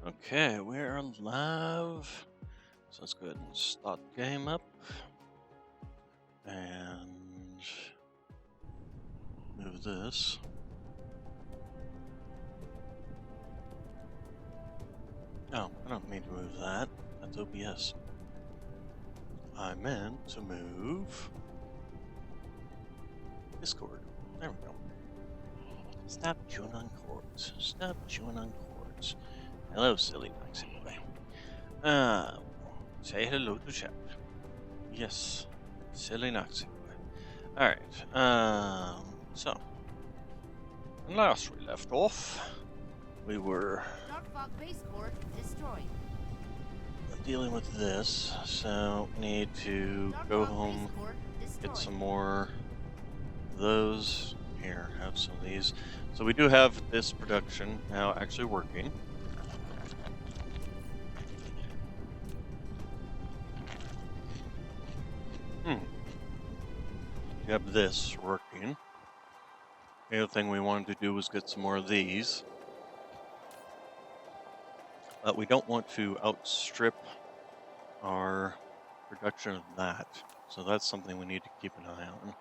Okay, we're live. So let's go ahead and start the game up. And move this. Oh, I don't mean to move that. That's OBS. I meant to move Discord. There we go. Stop chewing on cords. Stop chewing on cords. Hello, silly Maxi boy. Say hello to chat. Yes, silly Naxi boy. Alright, so, when last we left off, we were base core destroyed. dealing with this, so we need to go home, get some more of those. Here, have some of these. So we do have this production now actually working. We have this working. The other thing we wanted to do was get some more of these. But we don't want to outstrip our production of that. So that's something we need to keep an eye on.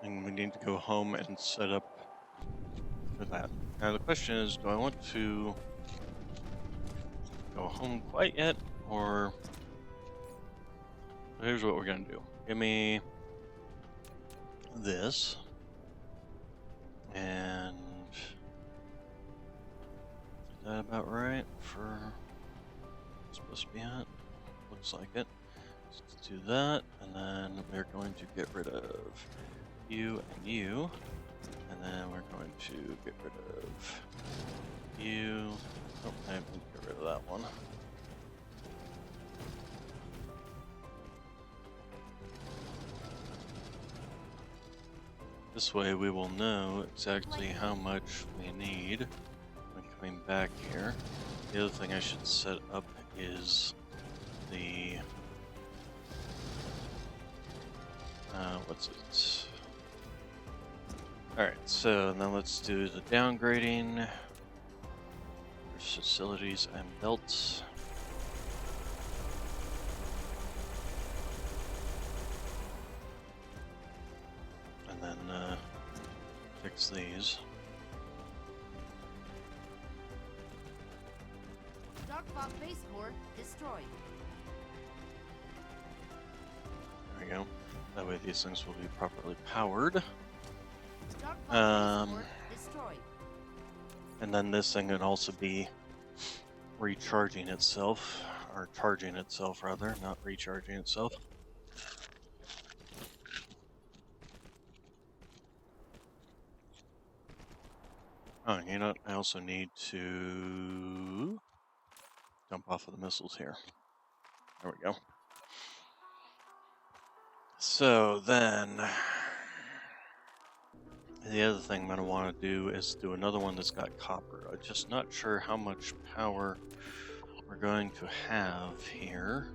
And we need to go home and set up for that. Now the question is, do I want to go home quite yet, or here's what we're gonna do. Give me this, and is that about right for what's supposed to be at? Looks like it. Let's do that, and then we're going to get rid of you and you, and then we're going to get rid of you. Oh, I have to get rid of that one. This way we will know exactly how much we need when coming back here. The other thing I should set up is the what's it? Alright, so now let's do the downgrading. Facilities and belts. And then fix these. Darkbot base core destroyed. There we go. That way these things will be properly powered. And then this thing can also be recharging itself, or charging itself rather, not recharging itself. Oh, you know what? I also need to jump off of the missiles here. There we go. So then, the other thing I'm going to want to do is do another one that's got copper. I'm just not sure how much power we're going to have here.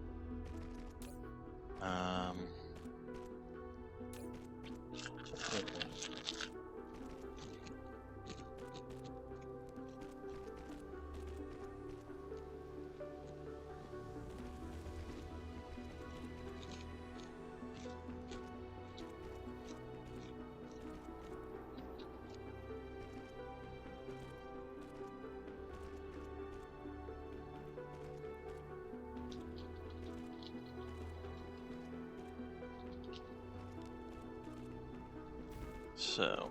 So,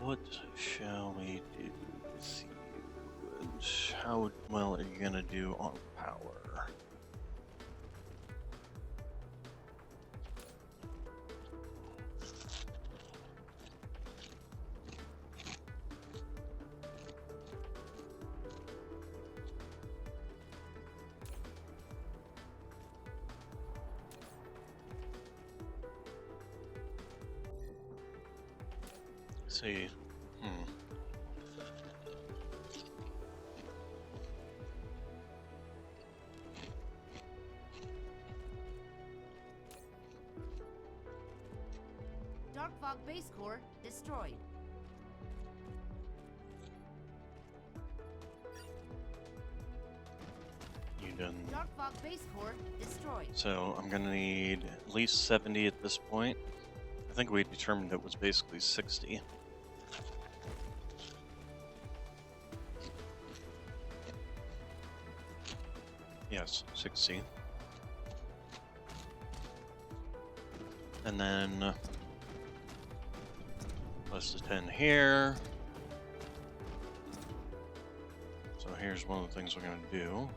what shall we do with you? And how well are you going to do on power? See, Fog base core destroyed. You done. Dark Fog base core destroyed. So I'm gonna need at least 70 at this point. I think we determined it was basically 60. Yes, 60. And then plus the 10 here. So here's one of the things we're going to do.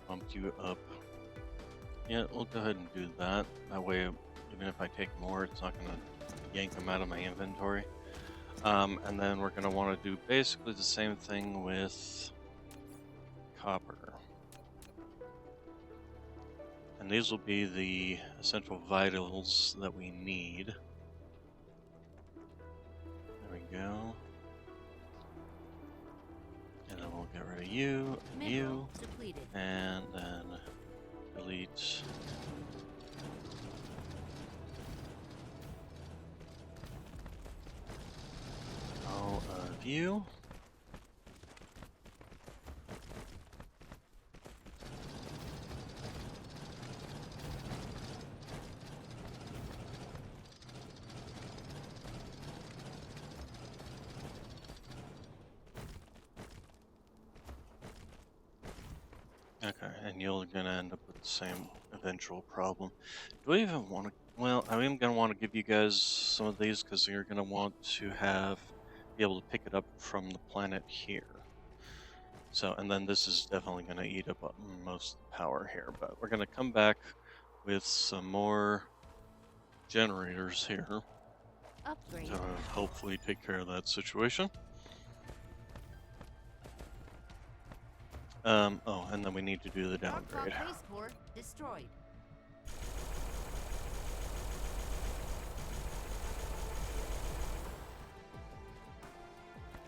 Bump you up. Yeah, we'll go ahead and do that. That way, even if I take more, it's not going to yank them out of my inventory. And then we're going to want to do basically the same thing with copper. And these will be the essential vitals that we need. There we go. And then we'll get rid of you and Mineral you. depleted. And then delete. All of you. Okay, and you're gonna end up with the same eventual problem. Do I even want to? Well, I am gonna want to give you guys some of these because you're gonna want to be able to pick it up from the planet here. So, and then this is definitely gonna eat up most of the power here. But we're gonna come back with some more generators here Upgrade. to hopefully take care of that situation. Oh, and then we need to do the Dark Fog downgrade. base core destroyed.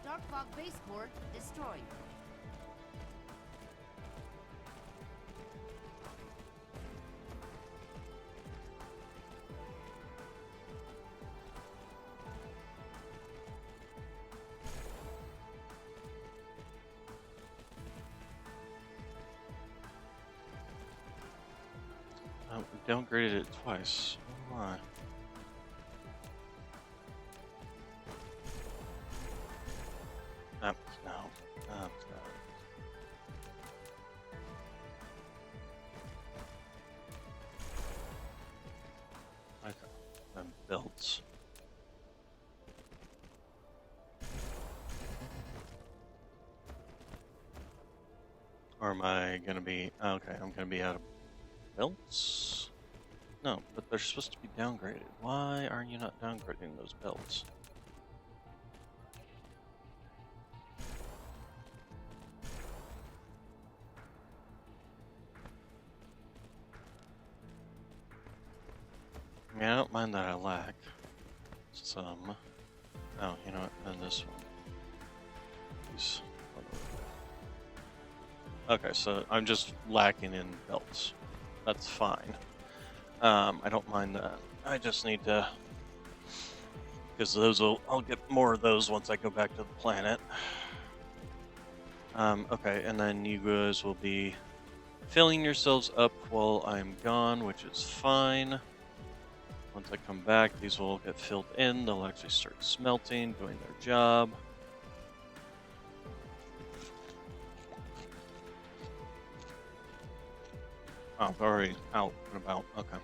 Dark Fog base core destroyed. We downgraded it twice. Why? No. No. Okay. And belts. Or am I gonna be? Okay, I'm gonna be out of belts. No, but they're supposed to be downgraded. Why are you not downgrading those belts? I mean, I don't mind that I lack some. Oh, you know what? And this one. These. Okay, so I'm just lacking in belts. That's fine. I don't mind that. I just need to, because I'll get more of those once I go back to the planet. Okay, and then you guys will be filling yourselves up while I'm gone, which is fine. Once I come back, these will get filled in. They'll actually start smelting, doing their job. Oh, already out and about. Okay.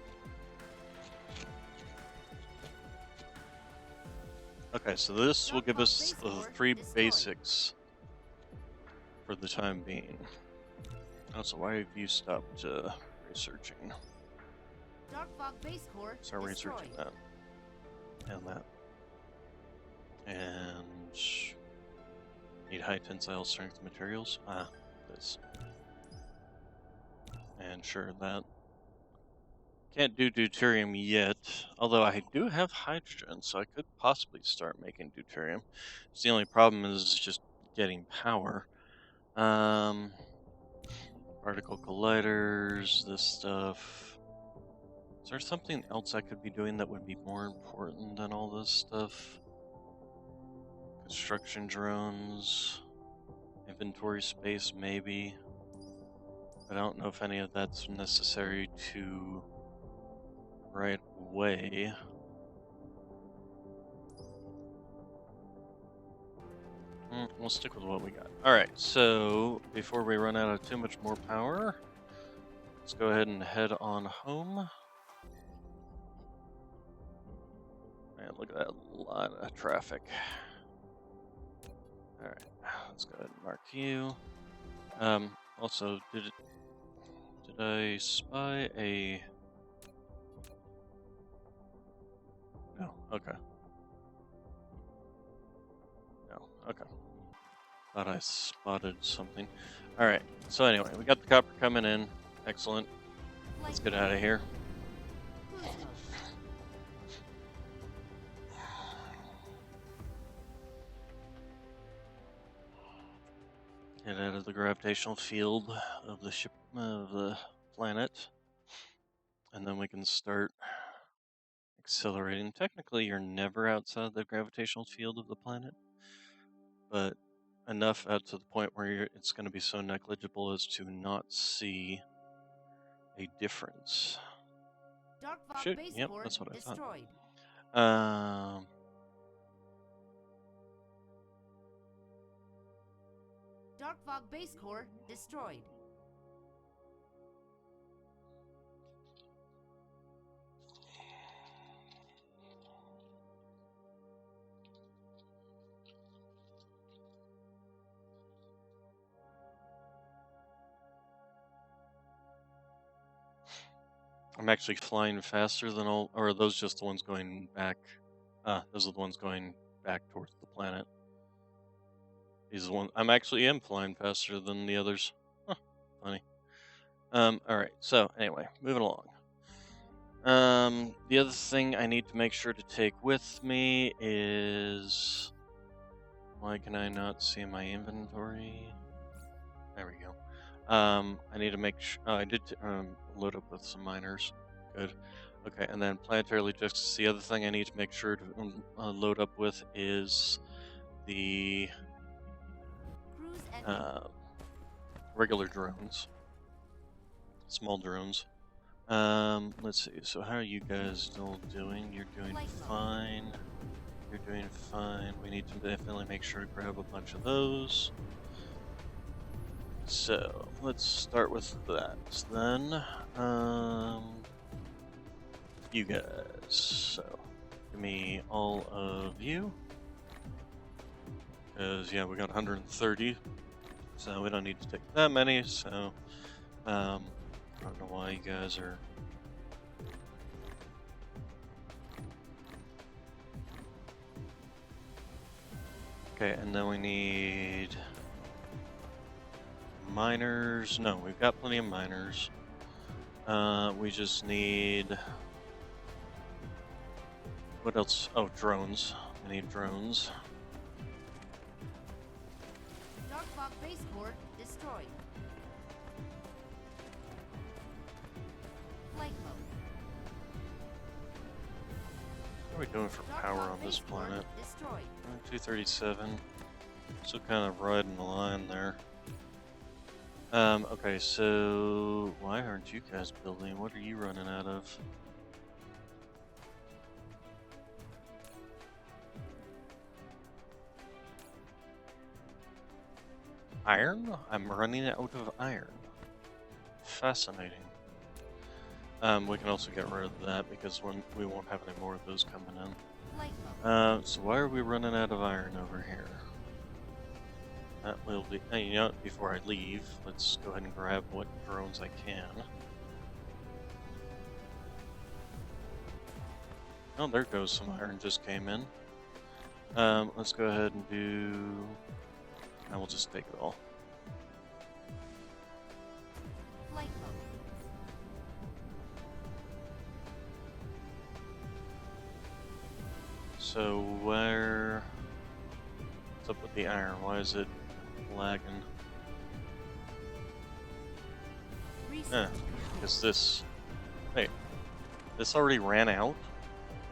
Okay, so this will give us the 3 basics for the time being. Also, why have you stopped researching? Dark Fog base core Start destroyed. researching that. And that. And need high tensile strength materials. Ah, this. And sure, that. Can't do deuterium yet, although I do have hydrogen, so I could possibly start making deuterium. The only problem is just getting power. Particle colliders, this stuff. Is there something else I could be doing that would be more important than all this stuff? Construction drones, inventory space, maybe. But I don't know if any of that's necessary to right away. We'll stick with what we got. Alright, so before we run out of too much more power, let's go ahead and head on home. Man, look at that, a lot of traffic. Alright, let's go ahead and mark you. Also, did I spy a... No, okay. No, okay. Thought I spotted something. Alright, so anyway, we got the copper coming in. Excellent. Let's get out of here. Get out of the gravitational field of the ship, of the planet. And then we can start accelerating. Technically, you're never outside the gravitational field of the planet, but enough out to the point where it's going to be so negligible as to not see a difference. Dark Fog Shoot, base yep, core that's what I destroyed. thought. Dark Fog base core destroyed. I'm actually flying faster than all, or are those just the ones going back? Those are the ones going back towards the planet. These are the ones, I'm actually flying faster than the others. Huh, funny. Alright, so anyway, moving along. The other thing I need to make sure to take with me is... Why can I not see my inventory? There we go. I need to make sure... Oh, I did load up with some miners. Good. Okay, and then planetary logistics. The other thing I need to make sure to load up with is the regular drones. Small drones. Let's see. So how are you guys still doing? You're doing fine. You're doing fine. We need to definitely make sure to grab a bunch of those. So let's start with that then. You guys. So give me all of you. Because yeah, we got 130. So we don't need to take that many. So I don't know why you guys are. Okay, and then we need miners. No, we've got plenty of miners. We just need... What else? Oh, drones. We need drones. Dark Fog base core destroyed. Flight mode. What are we doing for power on this planet? Destroyed. 237. Still kind of riding the line there. Okay, so why aren't you guys building? What are you running out of? Iron? I'm running out of iron. Fascinating. We can also get rid of that because we won't have any more of those coming in. So why are we running out of iron over here? That will be... Hey, you know, before I leave, let's go ahead and grab what drones I can. Oh, there goes some iron just came in. Let's go ahead and do... And we'll just take it all. Flight mode. So where... What's up with the iron? Why is it lagging? Because this... Wait. This already ran out?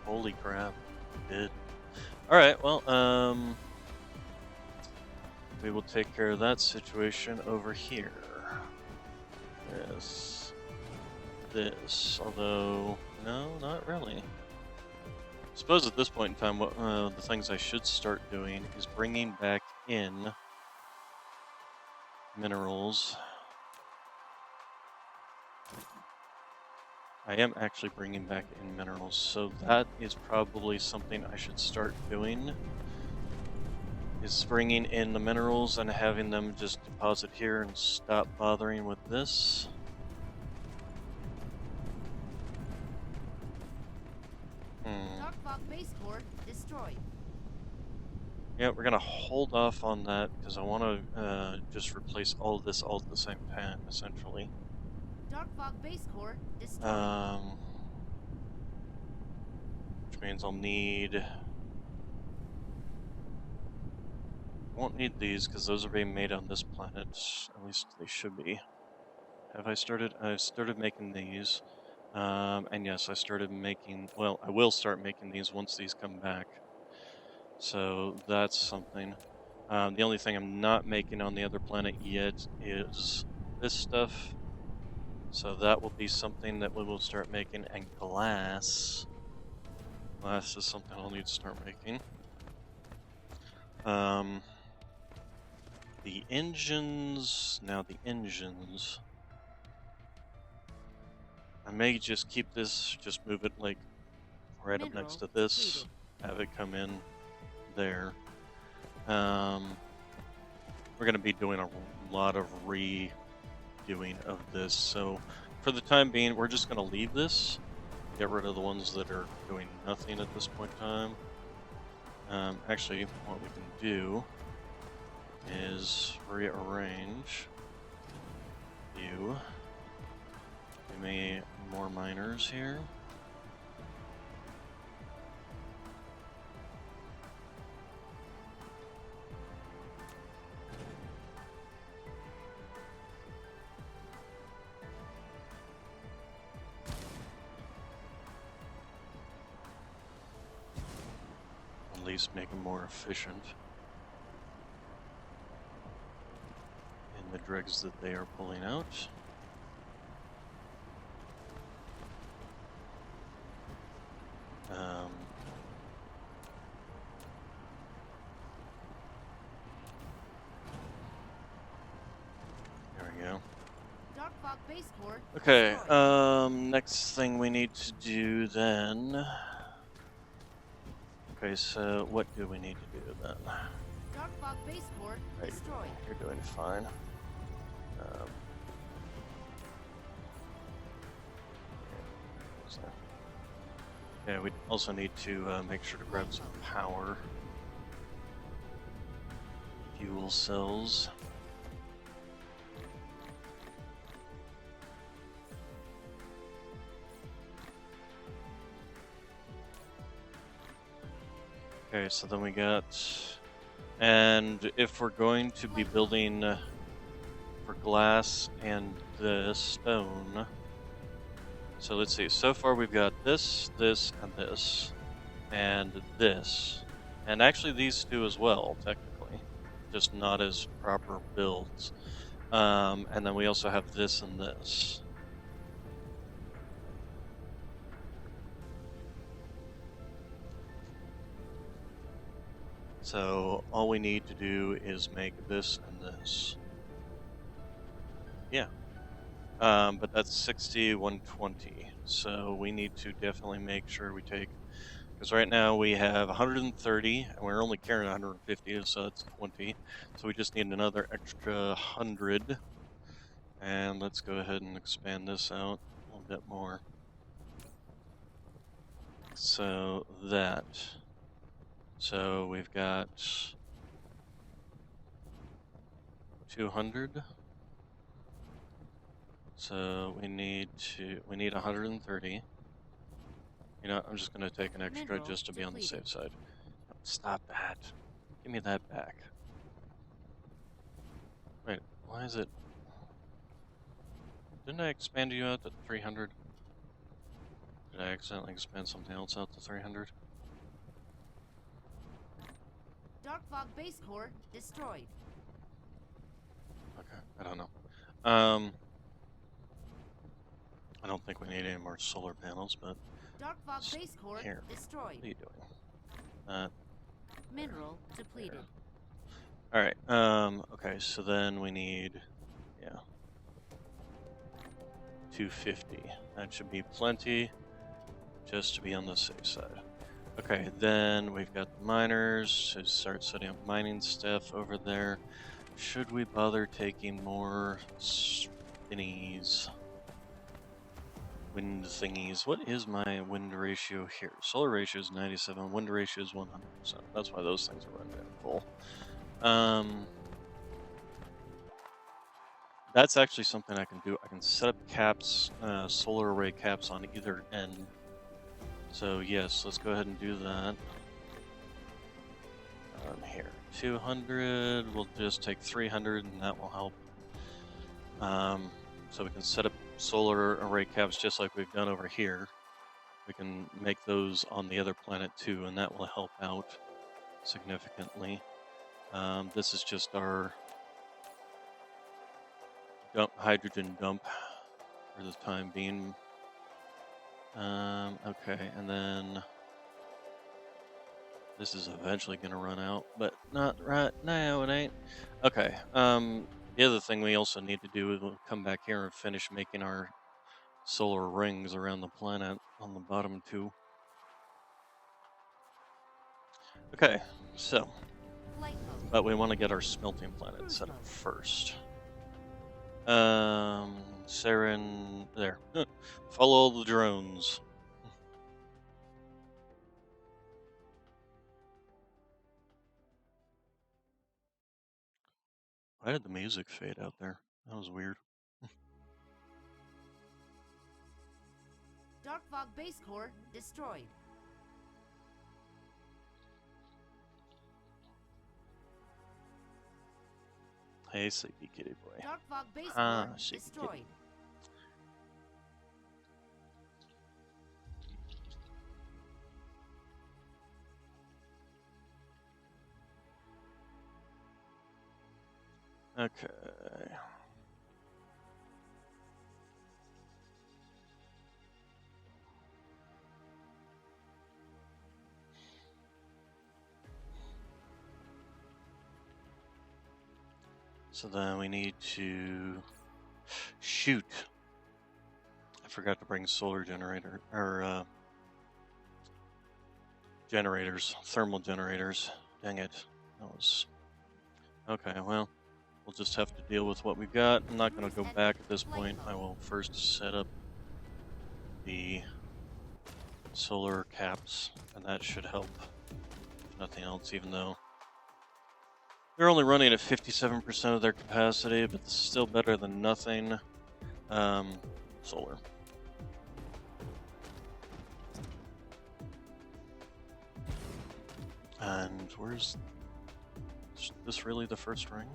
Holy crap. It did. Alright, well, we will take care of that situation over here. This, although, no, not really. I suppose at this point in time, what the things I should start doing is bringing back in minerals. I am actually bringing back in minerals, so that is probably something I should start doing. Is bringing in the minerals and having them just deposit here and stop bothering with this. Dark Fog Base Core destroyed. Yeah, we're gonna hold off on that because I want to just replace all of this all at the same time, essentially. Dark Fog Base Core destroyed. Which means I'll need. Won't need these because those are being made on this planet. At least they should be. Have I started? I've started making these. And yes, I started making. Well, I will start making these once these come back. So that's something. The only thing I'm not making on the other planet yet is this stuff. So that will be something that we will start making. And glass. Glass is something I'll need to start making. The engines. Now the engines. I may just keep this. Just move it like right up next to this. Have it come in there. We're going to be doing a lot of redoing of this, so for the time being, we're just going to leave this, get rid of the ones that are doing nothing at this point in time. Actually, what we can do is rearrange you. Give me more miners here. At least make them more efficient in the dregs that they are pulling out. There we go. Dark Fog Base Core Okay, destroyed. next thing we need to do then. Okay, so what do we need to do then? Dark Fog Base Core destroyed. You're doing fine. Yeah, we also need to make sure to grab some power. Fuel cells. Okay, so then we got, and if we're going to be building for glass and the stone, so let's see, so far we've got this, this, and this, and actually these two as well, technically, just not as proper builds, and then we also have this and this. So all we need to do is make this and this. Yeah. But that's 60, 120. So we need to definitely make sure we take, because right now we have 130 and we're only carrying 150, so that's 20. So we just need another extra 100. And let's go ahead and expand this out a little bit more. So that. So we've got 200. So we need 130. You know, I'm just gonna take an extra Mineral just to be on the depleted. safe side. Stop that. Give me that back. Wait, why is it? Didn't I expand you out to 300? Did I accidentally expand something else out to 300? Dark fog base core destroyed. Okay, I don't know. I don't think we need any more solar panels, but Dark fog base core here. destroyed. What are you doing? Mineral depleted. Alright, okay, so then we need, yeah, 250. That should be plenty, just to be on the safe side. Okay, then we've got the miners to start setting up mining stuff over there. Should we bother taking more spinnies? Wind thingies. What is my wind ratio here? Solar ratio is 97, wind ratio is 100%. That's why those things are running at full. That's actually something I can do. I can set up caps, solar array caps on either end. So yes, let's go ahead and do that. Here, 200. We'll just take 300, and that will help. So we can set up solar array caps just like we've done over here. We can make those on the other planet too, and that will help out significantly. This is just our hydrogen dump for the time being. Okay, and then this is eventually going to run out, but not right now, it ain't. Okay, the other thing we also need to do is we'll come back here and finish making our solar rings around the planet on the bottom two. Okay, so, but we want to get our smelting planet set up first. Saren, there. Follow the drones. Why did the music fade out there? That was weird. Dark fog base core destroyed. Hey, sleepy kitty boy. Dark fog base core destroyed. Kitty. Okay. So then we need to shoot. I forgot to bring solar generator or generators, thermal generators. Dang it. That was okay. Well, we'll just have to deal with what we've got. I'm not going to go back at this point. I will first set up the solar caps, and that should help. If nothing else, even though they're only running at 57% of their capacity, but it's still better than nothing. Solar. And where's... Is this really the first ring?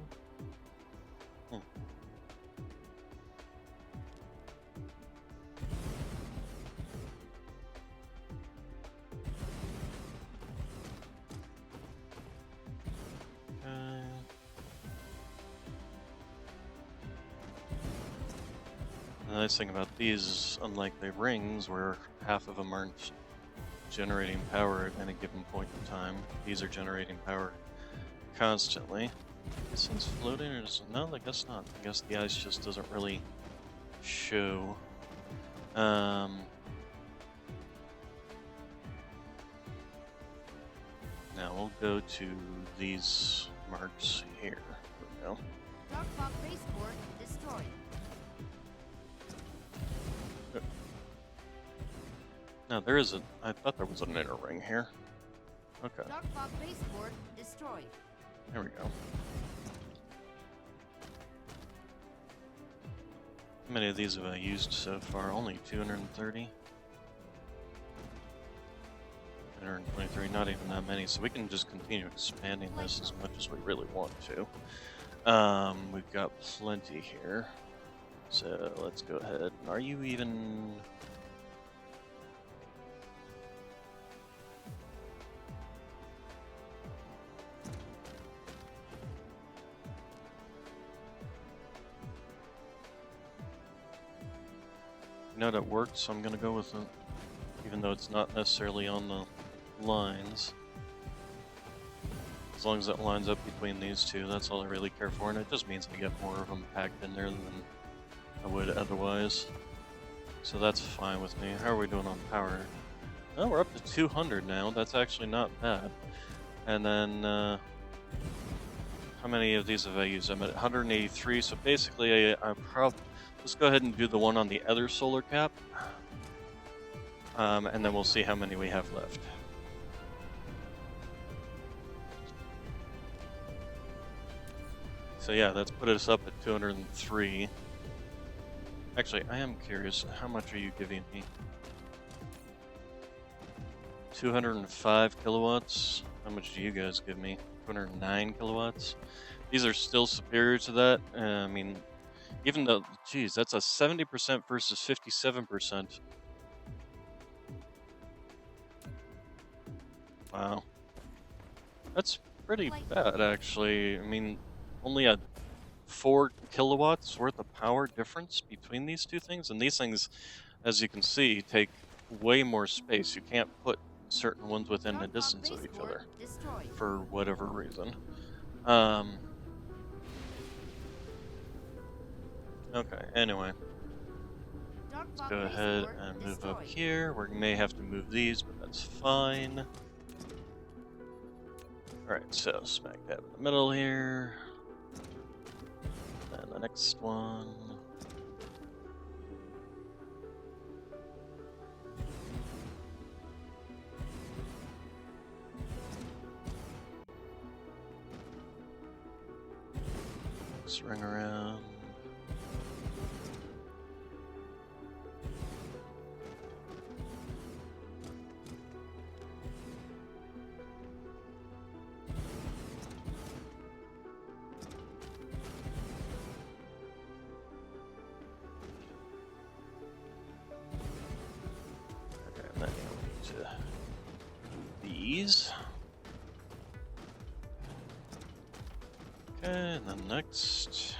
The nice thing about these, unlike the rings, where half of them aren't generating power at any given point in time, these are generating power constantly. This thing's floating, or is it? No, I guess not. I guess the ice just doesn't really show. Now we'll go to these marks here. There we go. Dark fog base core destroyed. No, there isn't. I thought there was an inner ring here. Okay. Dark fog base core destroyed. There we go. How many of these have I used so far? Only 230? 223, not even that many. So we can just continue expanding this as much as we really want to. We've got plenty here. So let's go ahead. Are you even... know that worked, so I'm gonna go with it. Even though it's not necessarily on the lines. As long as it lines up between these two, that's all I really care for, and it just means I get more of them packed in there than I would otherwise. So that's fine with me. How are we doing on power? Oh, we're up to 200 now. That's actually not bad. And then, how many of these have I used? I'm at 183, so basically let's go ahead and do the one on the other solar cap. And then we'll see how many we have left. So yeah, that's put us up at 203. Actually, I am curious, how much are you giving me? 205 kilowatts. How much do you guys give me? 209 kilowatts. These are still superior to that. I mean, even though, geez, that's a 70% versus 57%. Wow. That's pretty bad, actually. I mean, only a 4 kilowatts worth of power difference between these two things. And these things, as you can see, take way more space. You can't put certain ones within a distance of each other for whatever reason. Okay, anyway. Let's go ahead and move up here. We may have to move these, but that's fine. Alright, so smack dab in the middle here. And the next one. Swing around. Okay, and then we need to these. Okay, and then next,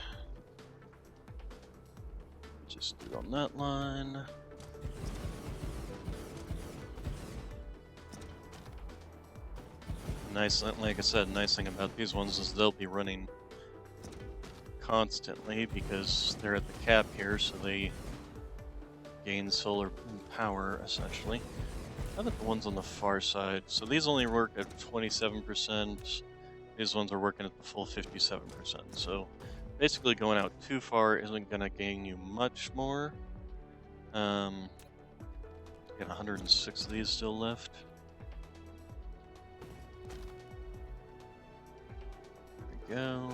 just do on that line. Nice, like I said, nice thing about these ones is they'll be running constantly because they're at the cap here, so they gain solar power essentially. How about the ones on the far side? So these only work at 27%. These ones are working at the full 57%. So basically going out too far isn't going to gain you much more. Got 106 of these still left. There we go.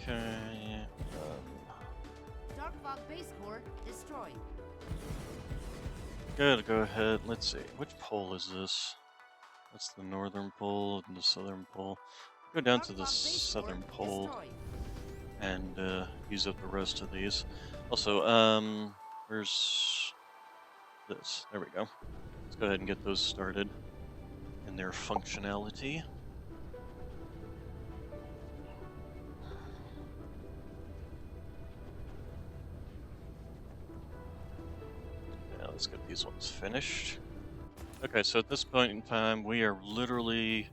Okay. Dark fog base core destroyed. Good, go ahead. Let's see. Which pole is this? That's the northern pole and the southern pole. Go down to the southern pole and use up the rest of these. Also, where's this? There we go. Let's go ahead and get those started in their functionality. Now let's get these ones finished. Okay, so at this point in time, we are literally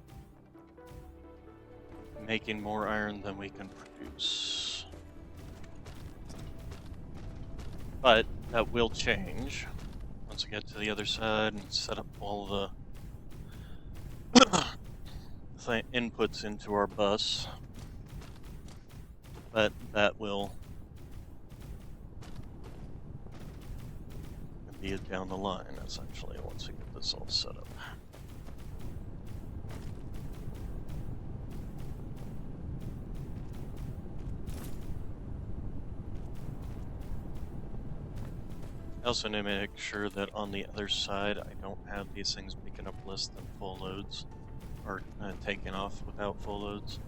making more iron than we can produce. But that will change once we get to the other side and set up all the inputs into our bus. But that will be it down the line, essentially, once we get this all set up. I also need to make sure that on the other side I don't have these things picking up less than full loads, or taking off without full loads.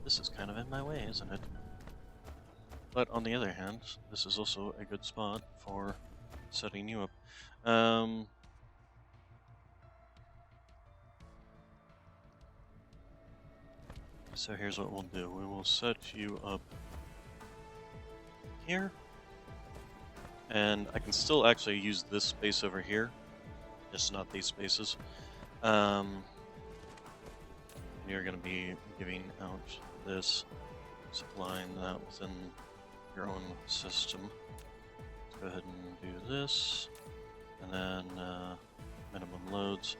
This is kind of in my way, isn't it? But on the other hand, this is also a good spot for setting you up. Um, so here's what we'll do. We will set you up here. And I can still actually use this space over here, just not these spaces. You're going to be giving out this, supplying that within your own system. Let's go ahead and do this, and then minimum loads.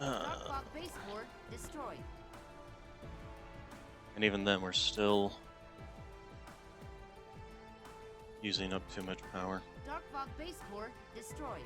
Darkfog base core destroyed. And even then, we're still using up too much power. Darkfog base core destroyed.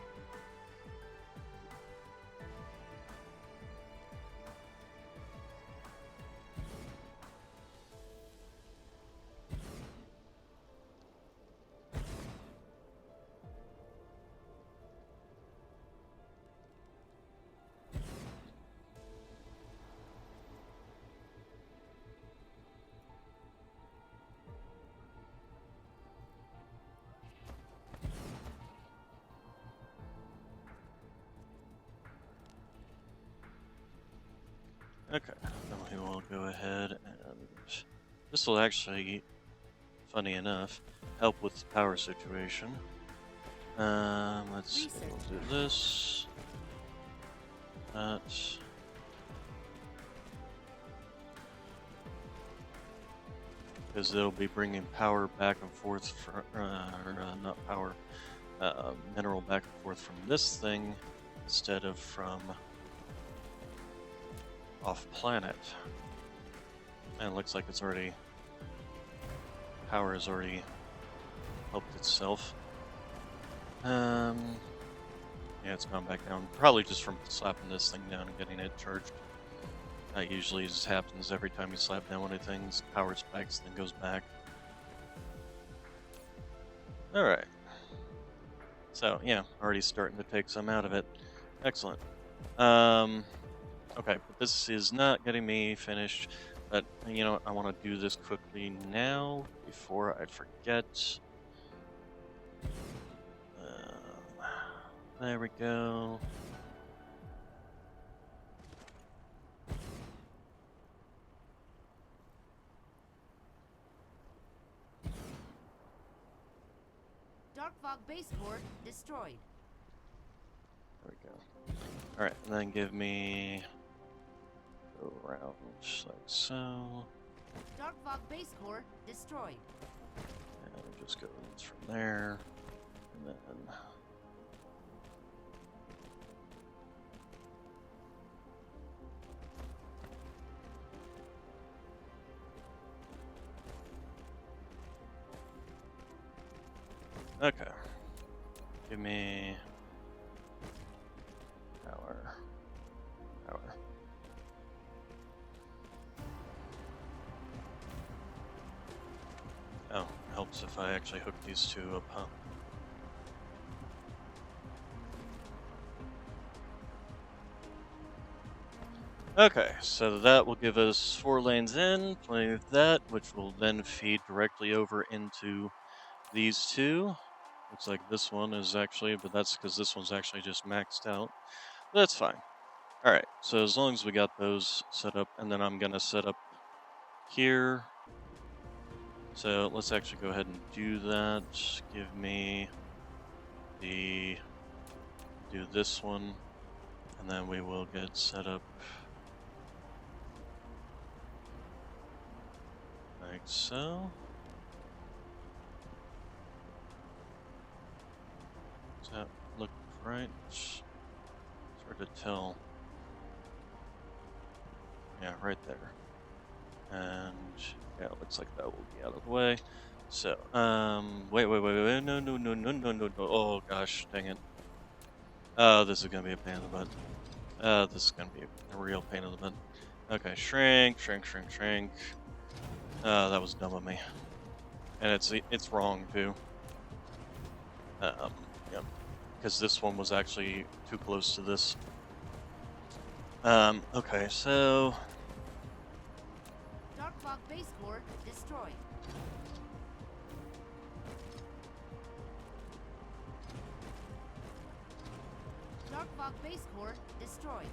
Okay, then we will go ahead and this will actually, funny enough, help with the power situation. Let's see, we'll do this, that. Because it'll be bringing power back and forth, not power, mineral back and forth from this thing instead of from off planet. And it looks like it's already, power has already helped itself. Yeah, it's gone back down. Probably just from slapping this thing down and getting it charged. That usually just happens every time you slap down one of the things. Power spikes, then goes back. Alright. So, yeah, already starting to take some out of it. Excellent. Okay, but this is not getting me finished. But, you know, I want to do this quickly now before I forget. There we go. Darkfog base core destroyed. There we go. Alright, and then give me, go around just like so. Darkfog base core destroyed. And it just goes from there. And then okay. Give me power. Power. Oh, it helps if I actually hook these two up, huh? Okay, so that will give us 4 lanes in, plenty of that, which will then feed directly over into these two. Looks like this one is actually, but that's because this one's actually just maxed out. But that's fine. Alright, so as long as we got those set up, and then I'm going to set up here. So let's actually go ahead and do that. Give me the, do this one, and then we will get set up like so. Does that look right? It's hard to tell. Yeah, right there. And yeah, it looks like that will be out of the way. So, wait, no. Oh gosh, dang it. Oh, this is gonna be a pain in the butt. This is gonna be a real pain in the butt. Okay, shrink. That was dumb of me. And it's wrong too. Yeah, because this one was actually too close to this. Okay, so Darkfog base core destroyed. Dark Fog base core destroyed.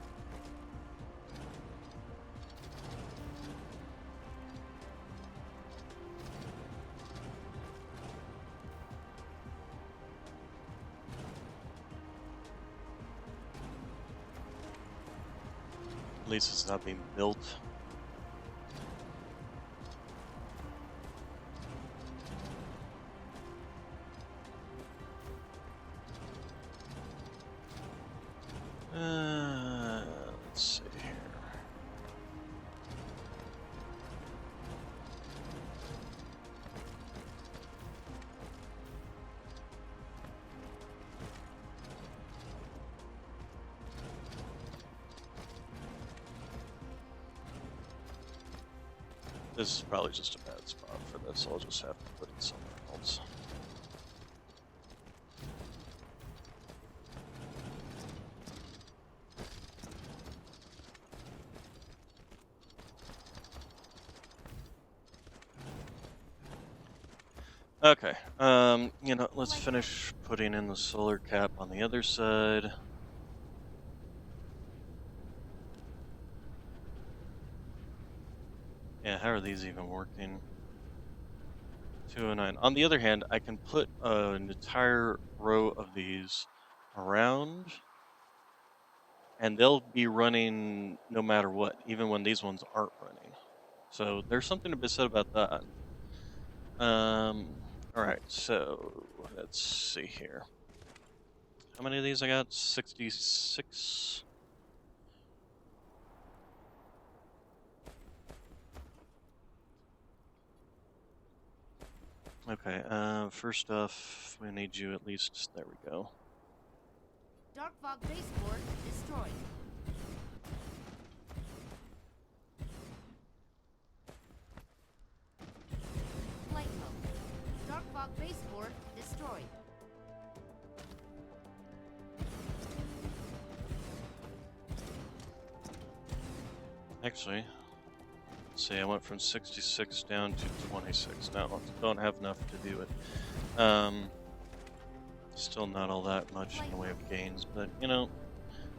At least it's not being built. Let's see here. This is probably just a bad spot for this. I'll just have to put it somewhere else. Okay, you know, let's finish putting in the solar cap on the other side. Yeah, how are these even working? 209. On the other hand, I can put an entire row of these around, and they'll be running no matter what, even when these ones aren't running. So there's something to be said about that. All right, so let's see here. How many of these I got? 66. Okay, first off, we need you at least, there we go. Dark Fog base core destroyed. Flight mode. Dark Fog base core destroyed. Actually, let's see, I went from 66 down to 26. Now, don't have enough to do it. Still not all that much in the way of gains, but, you know,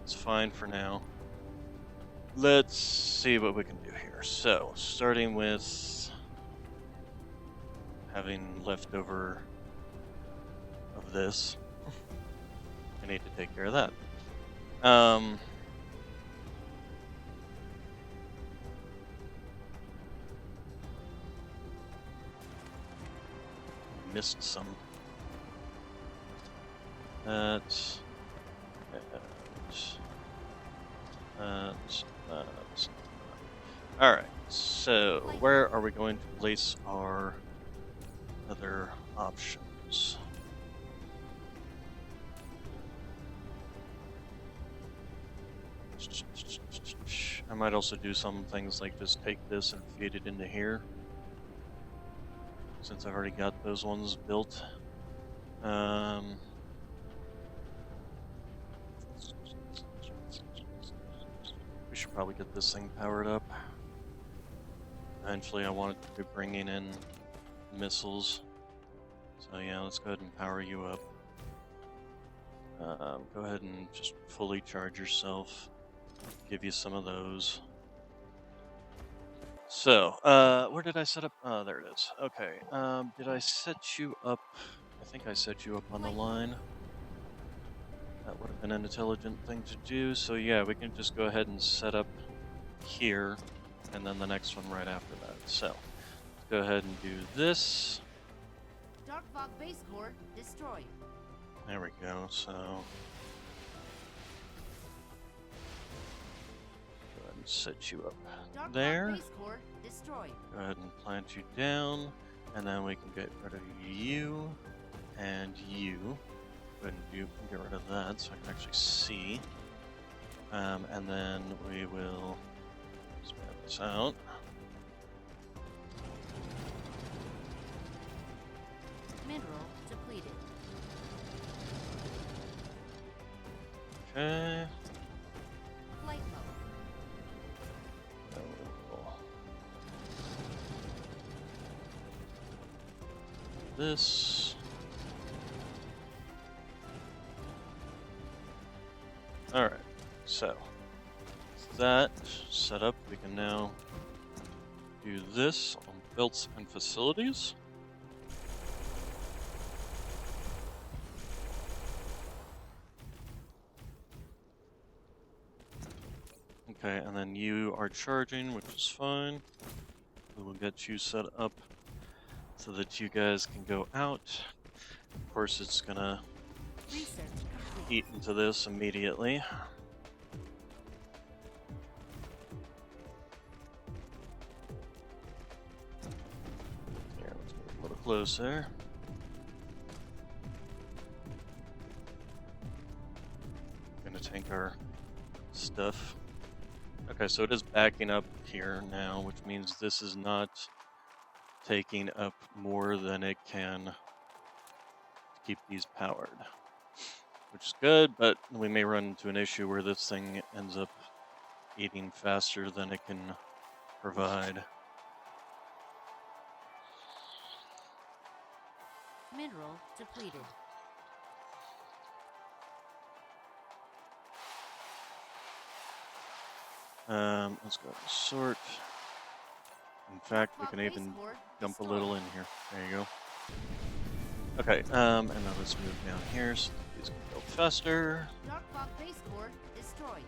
it's fine for now. Let's see what we can do here. So, starting with having leftover of this, I need to take care of that. Missed some. That's Alright, so where are we going to place our other options? I might also do some things like just take this and feed it into here, since I've already got those ones built. We should probably get this thing powered up. Eventually I want it to be bringing in missiles. So yeah, let's go ahead and power you up. Go ahead and just fully charge yourself. Give you some of those. So, where did I set up? Oh, there it is. Okay, did I set you up? I think I set you up on the line. That would have been an intelligent thing to do. So yeah, we can just go ahead and set up here, and then the next one right after that. So, let's go ahead and do this. Dark Fog base core destroyed. There we go, so... Go ahead and set you up Dark there. Fog base core destroyed. Go ahead and plant you down, and then we can get rid of you and you. Go ahead and get rid of that so I can actually see. And then we will spread this out. Mineral depleted. Okay. Flight mode. Then we will this. Alright, so that set up, we can now do this on built and facilities. Okay, and then you are charging, which is fine. We will get you set up so that you guys can go out. Of course, it's gonna Research complete. eat into this immediately. Here, let's get a little closer. Gonna tank our stuff. Okay, so it is backing up here now, which means this is not taking up more than it can to keep these powered. Which is good, but we may run into an issue where this thing ends up eating faster than it can provide. Mineral depleted. Let's go to sort. In fact, we can even dump a little in here. There you go. Okay, and now let's move down here so that these can go faster. Dark fog baseboard destroyed.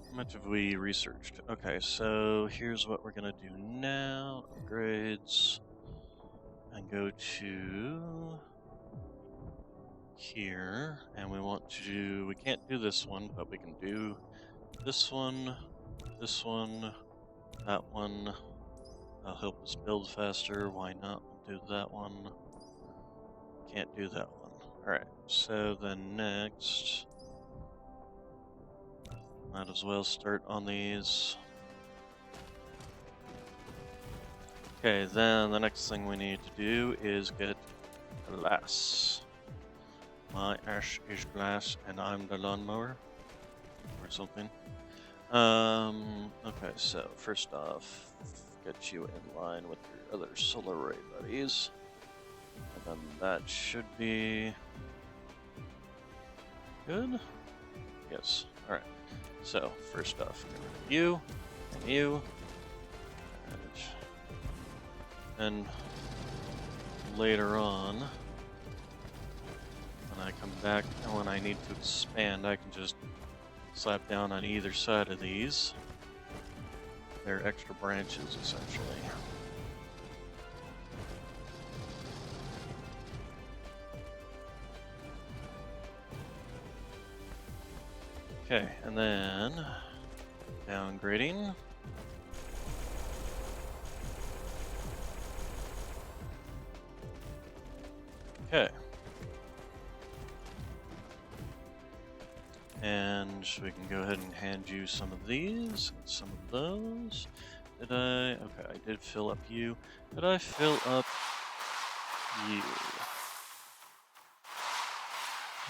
How much have we researched? Okay, so here's what we're gonna do now. Upgrades. And go to here. And we want to do, we can't do this one, but we can do this one, that one. That'll help us build faster. Why not? We'll do that one. Can't do that one. Alright, so then next, might as well start on these. Okay, then the next thing we need to do is get glass. My ash is glass and I'm the lawnmower. Or something. Okay, so first off, get you in line with your other solar ray buddies. And then that should be good. Yes. Alright. So first off, get rid of you and you. And later on, when I come back and when I need to expand, I can just slap down on either side of these. They're extra branches, essentially. Okay, and then downgrading. Okay. And we can go ahead and hand you some of these and some of those. Did I? Okay, I did fill up you. Did I fill up you?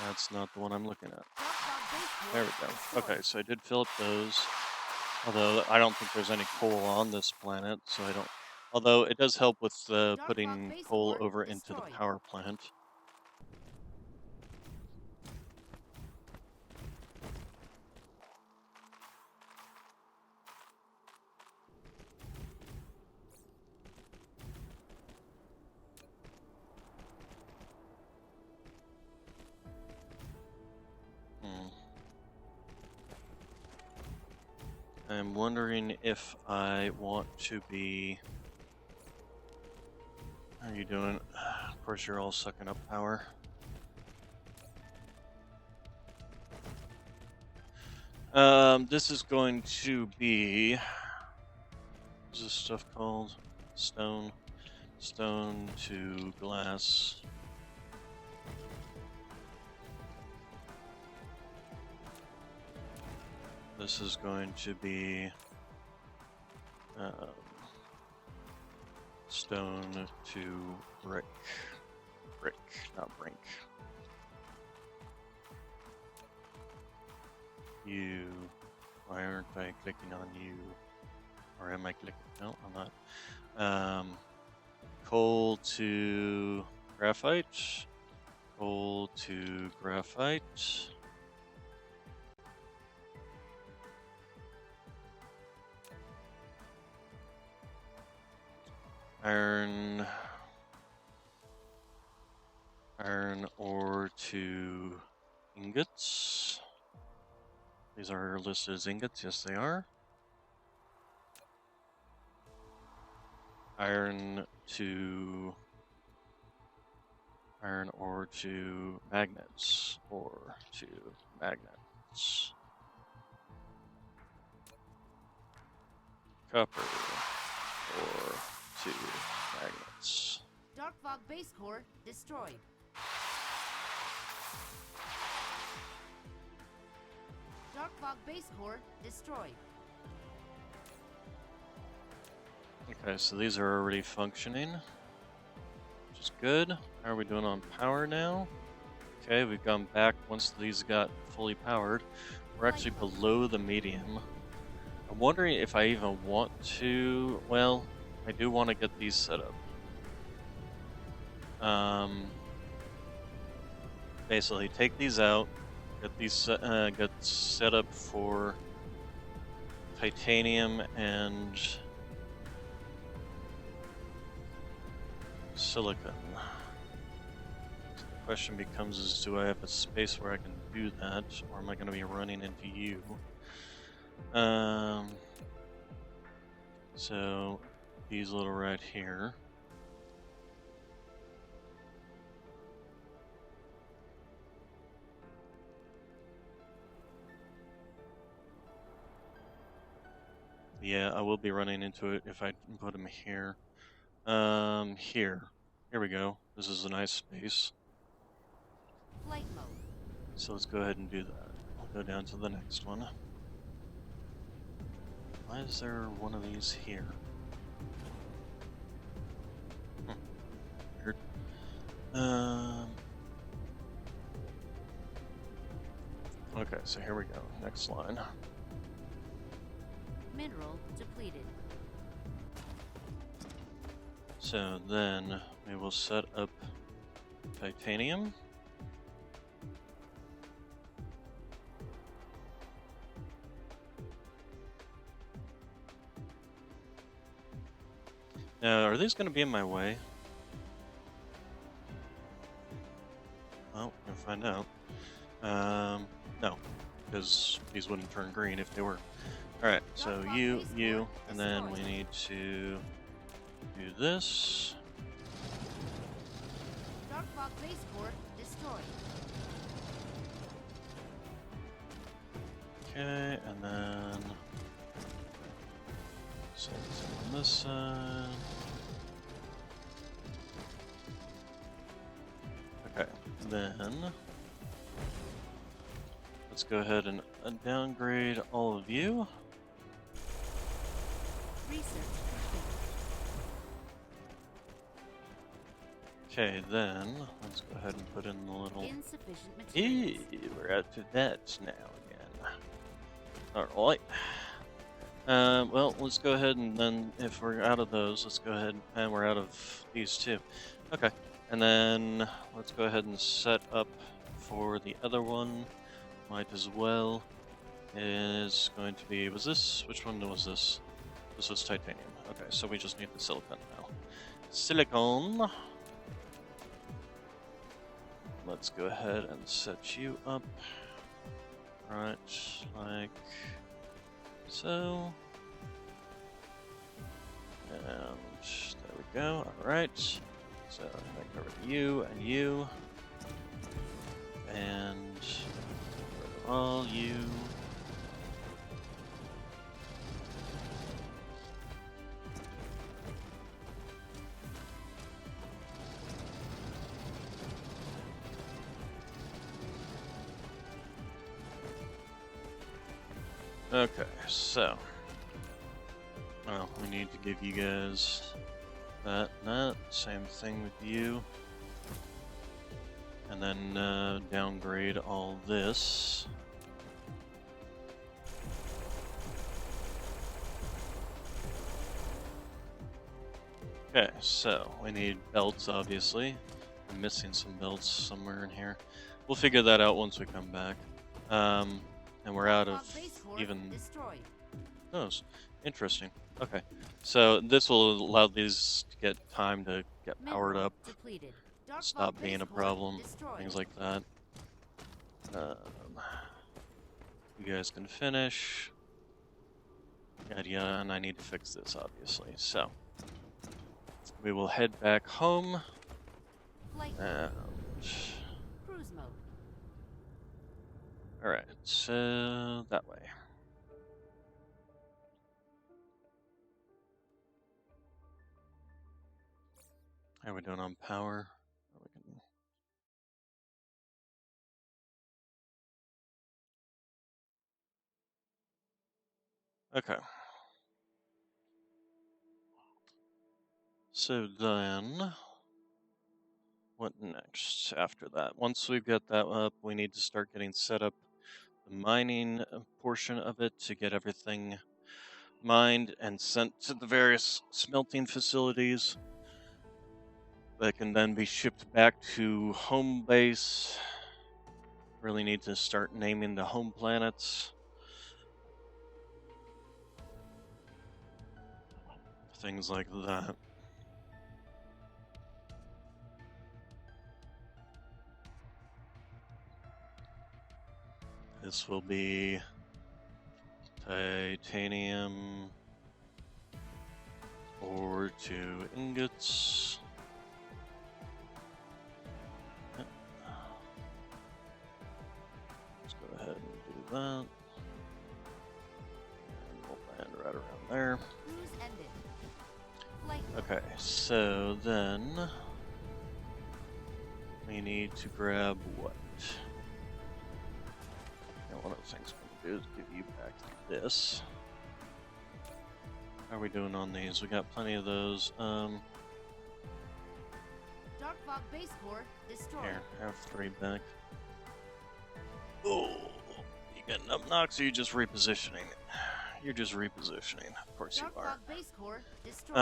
That's not the one I'm looking at. There we go. Okay, so I did fill up those. Although I don't think there's any coal on this planet, so I don't. Although it does help with putting coal over into the power plant. I'm wondering if I want to be... How are you doing? Of course you're all sucking up power. This is going to be... What's this stuff called? Stone. Stone to glass. This is going to be stone to brick. Brick, not brink. You. Why aren't I clicking on you? Or am I clicking? No, I'm not. Coal to graphite. Coal to graphite. Iron ore to ingots. These are listed as ingots, yes they are. Iron ore to magnets, ore to magnets. Copper ore to magnets. Dark Fog base core destroyed. Dark Fog base core destroyed. Okay, so these are already functioning, which is good. How are we doing on power now? Okay, we've gone back once these got fully powered. We're actually below the medium. I'm wondering if I even want to, well, I do want to get these set up. Basically take these out, get these get set up for titanium and silicon. So the question becomes is, do I have a space where I can do that, or am I going to be running into you? So these little right here. Yeah, I will be running into it if I put them here. Here we go. This is a nice space. Flight mode. So let's go ahead and do that. I'll go down to the next one. Why is there one of these here? Weird. Okay, so here we go. Next line. Mineral depleted. So then we will set up titanium. Now, are these going to be in my way? Well, we'll find out. No, because these wouldn't turn green if they were. Alright, so you, and then we need to do this. Dark Fog base core destroyed. Okay, and then set it on this side. Okay, then let's go ahead and downgrade all of you. Research Okay, then let's go ahead and put in the little. insufficient materials. We're out to that now again. Alright. Well, let's go ahead and then, if we're out of those, let's go ahead and we're out of these two. Okay, and then let's go ahead and set up for the other one. Might as well. Is going to be, which one was this? This was titanium. Okay, so we just need the silicon now. Silicon. Let's go ahead and set you up. Right, like so. And there we go. Alright. So I cover you and you. And all you. Okay, so, well, we need to give you guys that, same thing with you, and then downgrade all this. Okay, so we need belts, obviously, I'm missing some builds somewhere in here. We'll figure that out once we come back. And we're out of even destroyed. those. Interesting. Okay, so this will allow these to get time to get powered up, Depleted. stop being a problem, things like that. You guys can finish. Yada yada, and I need to fix this, obviously. So, we will head back home. And... Cruise mode. Alright, so that way. How are we doing on power? Okay. So then, what next after that? Once we've got that up, we need to start getting set up the mining portion of it to get everything mined and sent to the various smelting facilities that can then be shipped back to home base. Really need to start naming the home planets. Things like that. This will be titanium ore to ingots. Let's go ahead and do that. And we'll land right around there. Okay, so then we need to grab what? Now, one of the things I'm going to do is give you back this. How are we doing on these? We got plenty of those. Dark Fog base core destroyed. Here, have 3 back. Oh, you getting up, Nox, or are you just repositioning? You're just repositioning. Of course you are. Base core destroyed.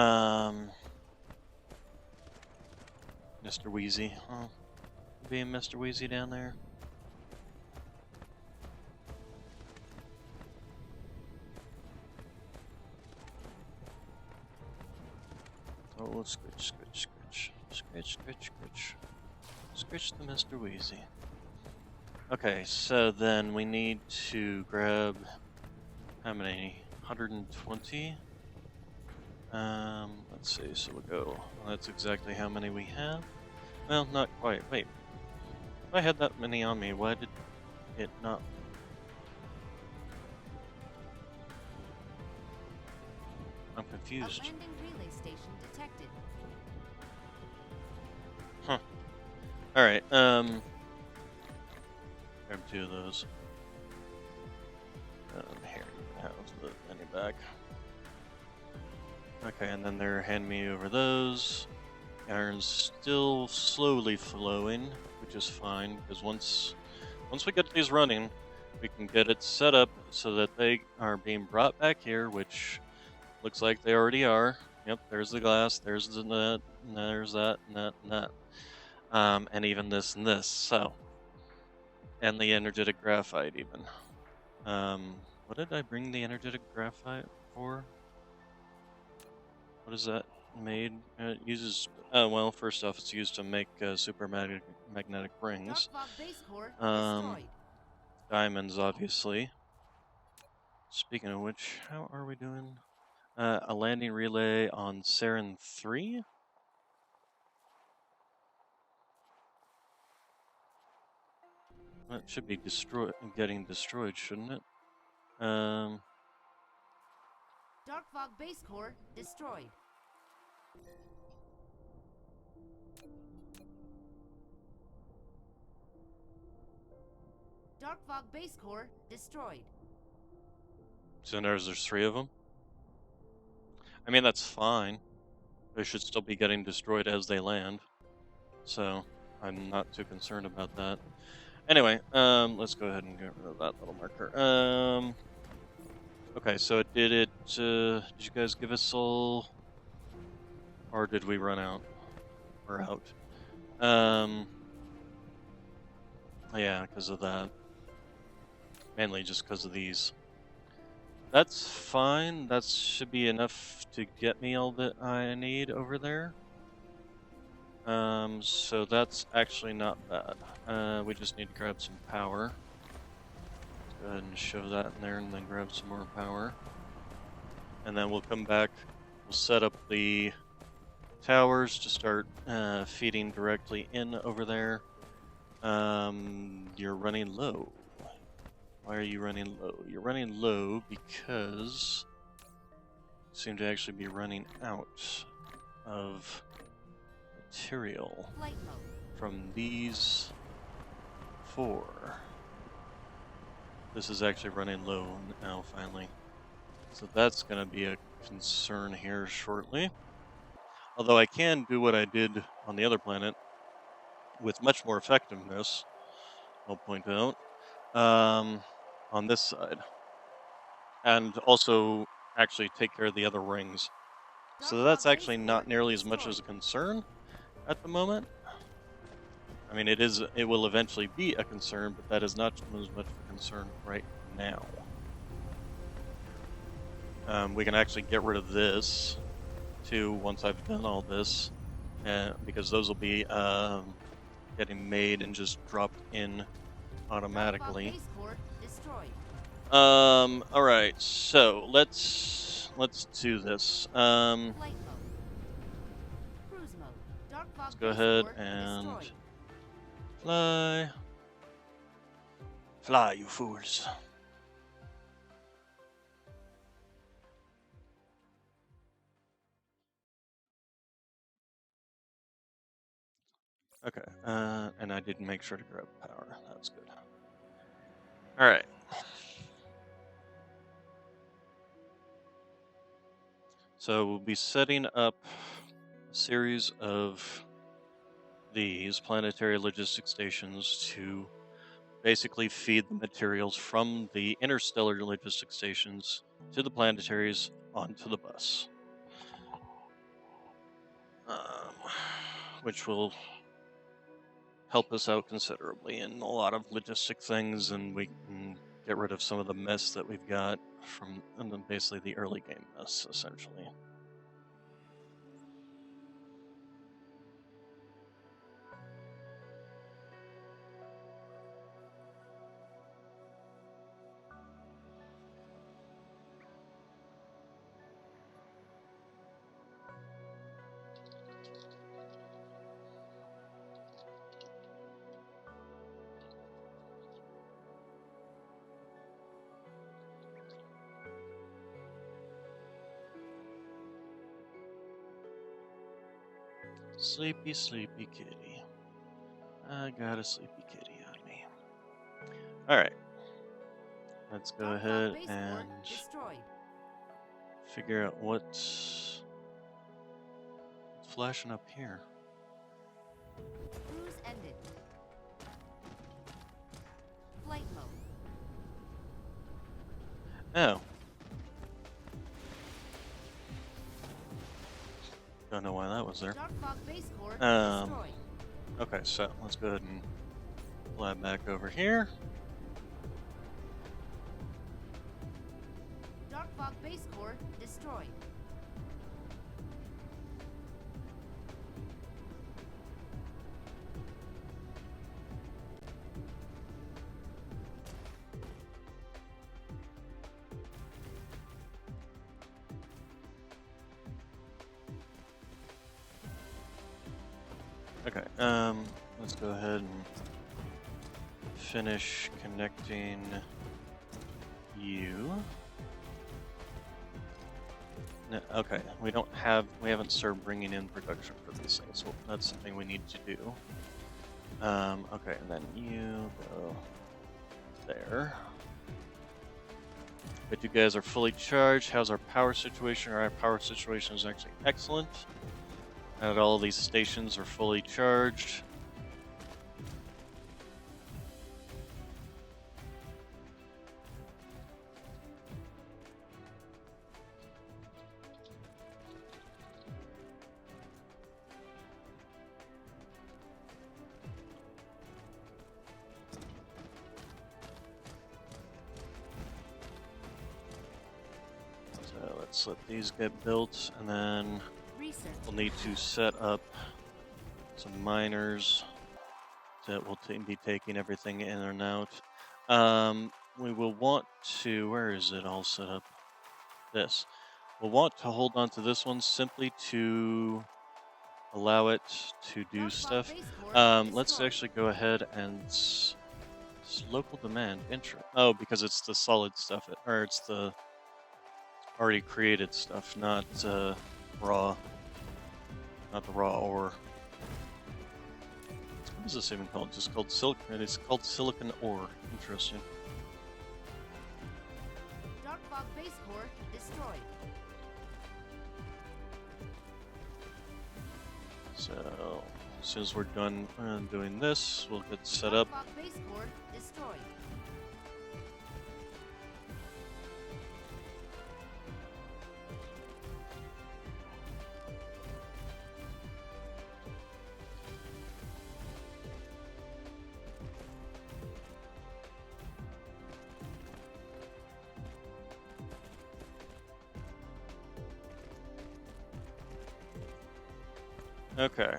Mr. Wheezy. Oh, being Mr. Wheezy down there. Oh, let's scritch, scritch, scritch. Scritch, scritch, scritch. Scritch the Mr. Wheezy. Okay, so then we need to grab how many? 120? Let's see, so we'll go. Well, that's exactly how many we have. Well, not quite. Wait. If I had that many on me, why did it not? I'm confused. A landing relay station detected. Huh. Alright, grab 2 of those. Here, you have the menu back. Okay, and then they're handing me over those. Iron's still slowly flowing, which is fine, because once we get these running, we can get it set up so that they are being brought back here, which looks like they already are. Yep, there's the glass, there's the net, and there's that, and that, and that. And even this and this, so. And the energetic graphite, even. What did I bring the energetic graphite for? What is that made? It uses, well, first off, it's used to make magnetic rings. Diamonds, obviously. Speaking of which, how are we doing? A landing relay on Saren 3? That should be getting destroyed, shouldn't it? Dark Fog base core destroyed. Dark Fog base core destroyed. So there's 3 of them? I mean, that's fine. They should still be getting destroyed as they land. So, I'm not too concerned about that. Anyway, let's go ahead and get rid of that little marker. Okay, so did you guys give us all... Or did we run out? We're out. Yeah, because of that. Mainly just because of these. That's fine. That should be enough to get me all that I need over there. So that's actually not bad. We just need to grab some power. Let's go ahead and shove that in there and then grab some more power. And then we'll come back, we'll set up the towers to start feeding directly in over there. You're running low. Why are you running low? You're running low because you seem to actually be running out of material Flight mode. from these 4. This is actually running low now, finally. So that's going to be a concern here shortly. Although I can do what I did on the other planet with much more effectiveness, I'll point out, on this side. And also actually take care of the other rings. So Dark that's Fog actually not Spaceport nearly as much destroyed. as a concern at the moment. I mean, it will eventually be a concern, but that is not as much of a concern right now. We can actually get rid of this, too, once I've done all this, because those will be getting made and just dropped in automatically. Dark Fog Spaceport destroyed. Alright, so let's do this. Flight mode. Cruise mode. Dark Fog Let's go ahead Spaceport and destroyed. fly. Fly, you fools. Okay, and I didn't make sure to grab power. That's good. Alright. So we'll be setting up a series of these planetary logistics stations to basically feed the materials from the interstellar logistics stations to the planetaries onto the bus. Which will help us out considerably in a lot of logistic things, and we can get rid of some of the mess that we've got from basically the early game mess, essentially. Sleepy, sleepy kitty. I got a sleepy kitty on me. Alright. Let's go Dark Fog ahead Spaceport and destroyed. figure out what's flashing up here. Cruise ended. Flight mode. Oh. Don't know why that was there. Dark Fog Spaceport Um, destroyed. Okay, so let's go ahead and fly back over here. Dark Fog Spaceport destroyed. Okay, let's go ahead and finish connecting you. No, okay, we haven't started bringing in production for these things, so that's something we need to do. Okay, and then you go there. But you guys are fully charged. How's our power situation? Our power situation is actually excellent. And all these stations are fully charged. let's let these get built, and then Research. we'll need to set up some miners that will be taking everything in and out. We will want to, where is it all set up? This. We'll want to hold on to this one simply to allow it to do stuff. Let's actually go ahead and local demand. Oh, because it's the solid stuff, or it's the already created stuff, not raw, not the raw ore. What is this even called? Just called silicon. It's called silicon ore. Interesting. Dark fog base core destroyed. So, as soon as we're done doing this, we'll get set up. Dark fog base core destroyed. Okay.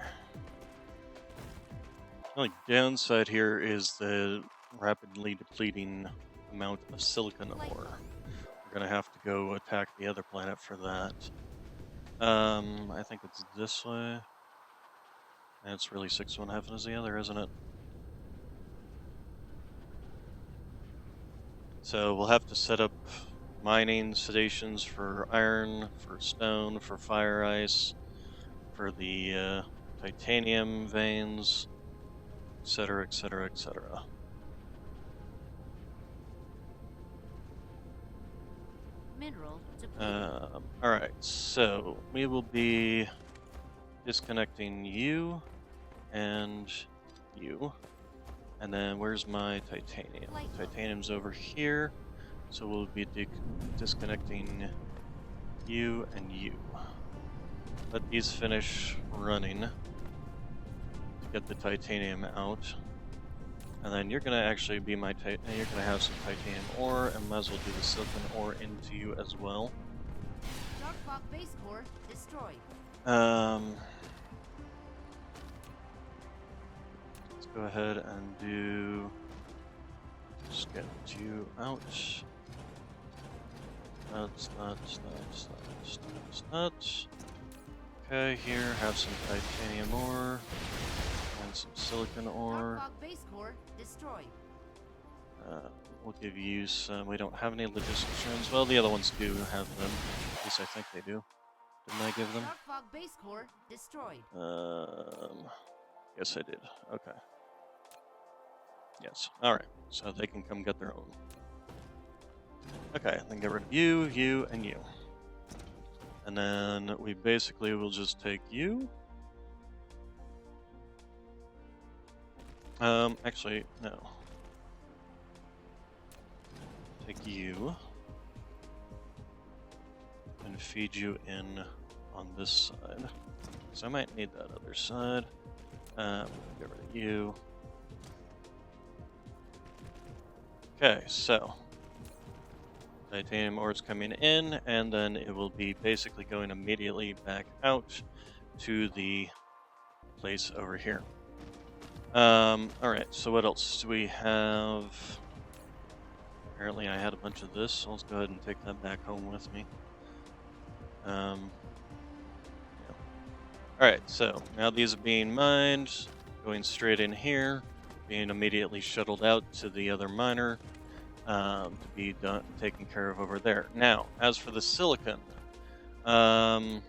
The only downside here is the rapidly depleting amount of silicon ore. We're gonna have to go attack the other planet for that. I think it's this way. And it's really 6.5 as the other, isn't it? So we'll have to set up mining stations for iron, for stone, for fire ice, for the titanium veins, etc., etc., etc. Mineral depleted. Alright, so we will be disconnecting you and you. And then where's my titanium? Titanium's over here. So we'll be disconnecting you and you. Let these finish running to get the titanium out. And then you're gonna actually be my you're gonna have some titanium ore, and might as well do the silicon ore into you as well. Dark fog base core destroyed. Let's go ahead and do. Just get you out. Nuts. Okay, here, have some titanium ore and some silicon ore. Dark fog base core destroyed. We'll give you some. We don't have any logistics drones. Well, the other ones do have them. At least I think they do. Didn't I give them? Dark fog base core destroyed. Yes, I did. Okay. Yes. All right. So they can come get their own. Okay. Then get rid of you, you, and you. And then we basically will just take you. Actually, no. Take you and feed you in on this side. So I might need that other side. Get rid of you. Okay, so titanium ore is coming in, and then it will be basically going immediately back out to the place over here. Alright, so what else do we have? Apparently I had a bunch of this, so let's go ahead and take that back home with me. Yeah. Alright, so now these are being mined, going straight in here, being immediately shuttled out to the other miner to be taken care of over there. Now, as for the silicon, let's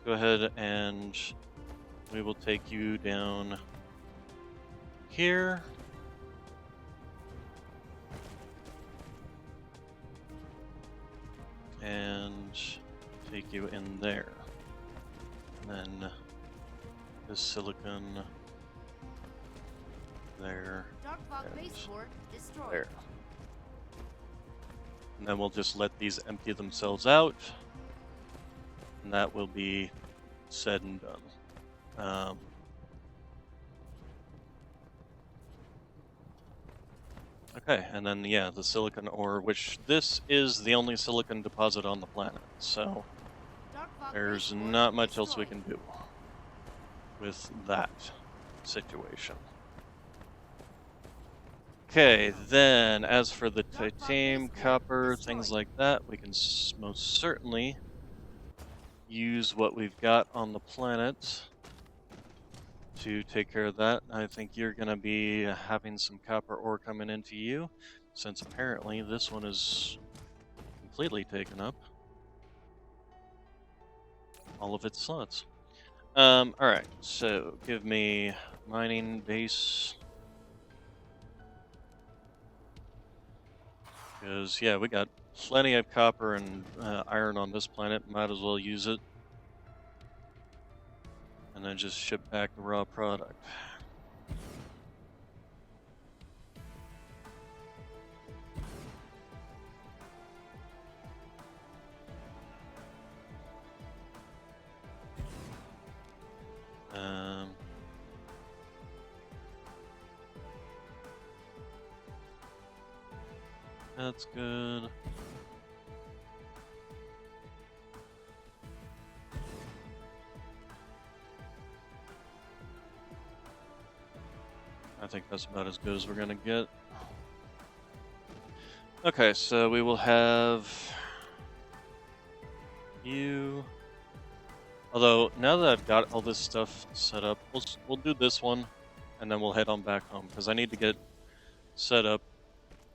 go ahead and we will take you down here. And take you in there. And then the silicon there. Dark fog base core destroyed. There. And then we'll just let these empty themselves out. And that will be said and done. Okay, and then yeah, the silicon ore, which this is the only silicon deposit on the planet, so Dark fog there's spaceport not much else we destroyed. can do with that situation. Okay, then as for the Dark fog titanium, spaceport copper, things destroyed. like that, we can most certainly use what we've got on the planet to take care of that. I think you're going to be having some copper ore coming into you, since apparently this one is completely taken up. All of its slots. Alright, so give me mining base. Because, yeah, we got plenty of copper and iron on this planet. Might as well use it. And then just ship back the raw product. Um, that's good. I think that's about as good as we're gonna get. Okay, so we will have you. Although now that I've got all this stuff set up, we'll do this one, and then we'll head on back home because I need to get set up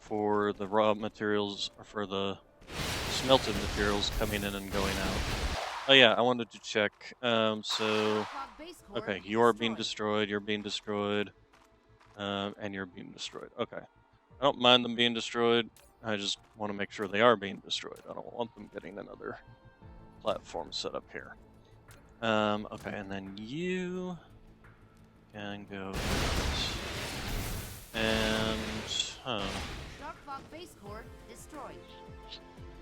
for the raw materials or for the smelted materials coming in and going out. Oh yeah, I wanted to check. So Dark fog base core okay, you're being destroyed. destroyed. You're being destroyed. And you're being destroyed. Okay. I don't mind them being destroyed. I just want to make sure they are being destroyed. I don't want them getting another platform set up here. Okay, and then you can go and Dark fog base core destroyed.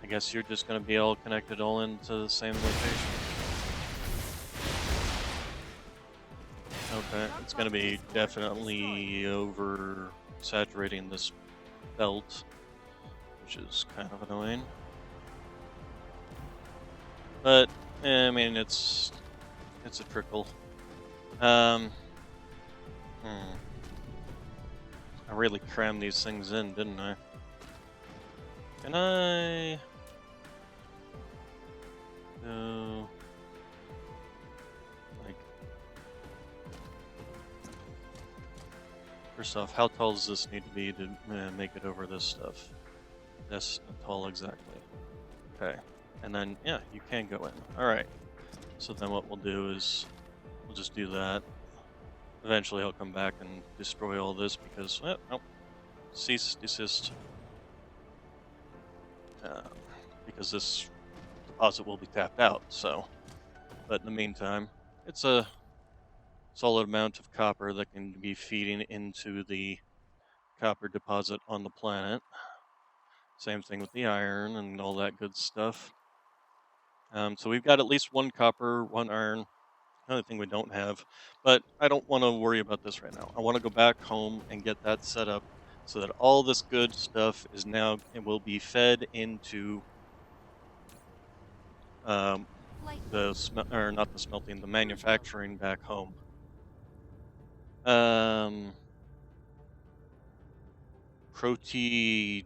I guess you're just gonna be all connected all into the same location. Okay, it's gonna be definitely over saturating this belt, which is kind of annoying. But I mean, it's a trickle. I really crammed these things in, didn't I? Can I go like first off, how tall does this need to be to make it over this stuff? That's tall exactly. Okay, and then yeah, you can go in. All right. So then what we'll do is we'll just do that. Eventually, I'll come back and destroy all this because oh, cease desist. Because this deposit will be tapped out. So, but in the meantime, it's a solid amount of copper that can be feeding into the copper deposit on the planet. Same thing with the iron and all that good stuff. So we've got at least one copper, one iron. Another thing we don't have, but I don't want to worry about this right now. I want to go back home and get that set up so that all this good stuff is now and will be fed into or not the smelting, the manufacturing back home. Proti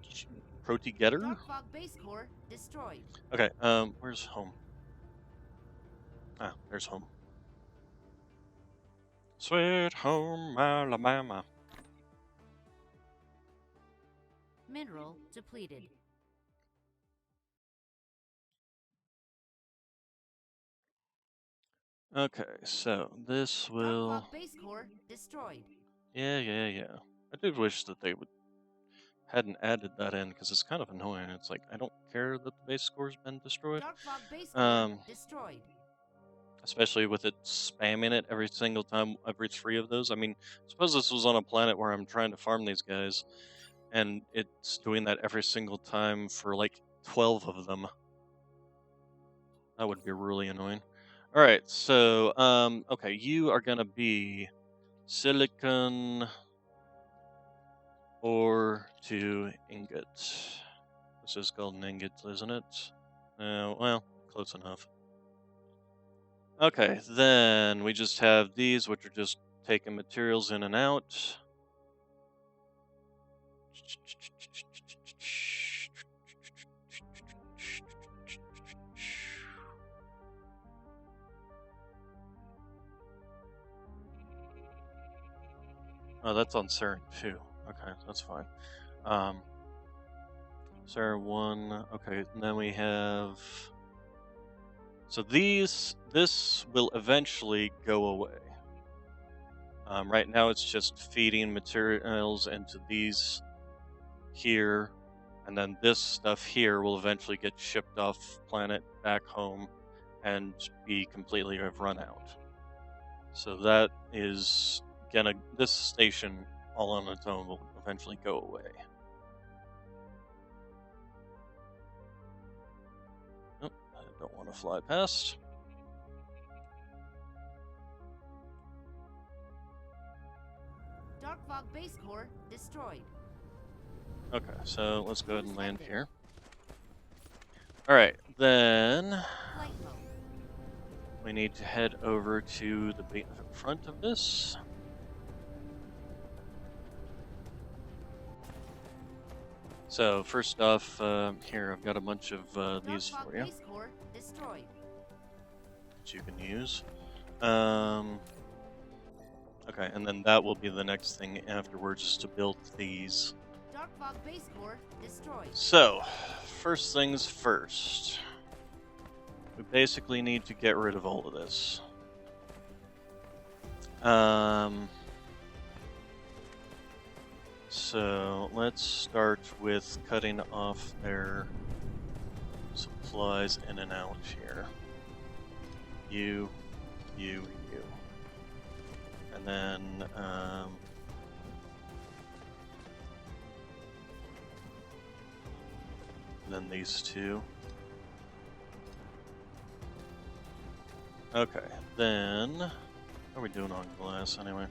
getter? Dark fog base core destroyed. Okay, where's home? Ah, there's home. Sweet home Alabama. Mineral depleted. Okay, so this Dark will fog base core destroyed. yeah. I did wish that they would hadn't added that in because it's kind of annoying. It's like I don't care that the base score's been destroyed. Dark fog base core Um, destroyed. especially with it spamming it every single time, every 3 of those. I mean, suppose this was on a planet where I'm trying to farm these guys, and it's doing that every single time for like 12 of them. That would be really annoying. All right, so okay, you are gonna be silicon or to ingot. This is called an ingot, isn't it? Well, close enough. Okay, then we just have these, which are just taking materials in and out. Oh, that's on CERN 2. Okay, that's fine. CERN 1. Okay, and then we have. So this will eventually go away. Right now, it's just feeding materials into these here, and then this stuff here will eventually get shipped off planet back home and be completely run out. So that is gonna, this station all on its own will eventually go away. Oh, I don't want to fly past. Dark Fog base core destroyed. Okay, so let's go ahead and land here. Alright, then Flight mode. we need to head over to the front of this. So first off, here I've got a bunch of these Dark Fog for you base core destroyed. that you can use. Okay, and then that will be the next thing afterwards, is to build these. Dark Fog base core destroyed. So, first things first. We basically need to get rid of all of this. So let's start with cutting off their supplies in and out here. You. And then these two. Okay, then how are we doing on glass anyway?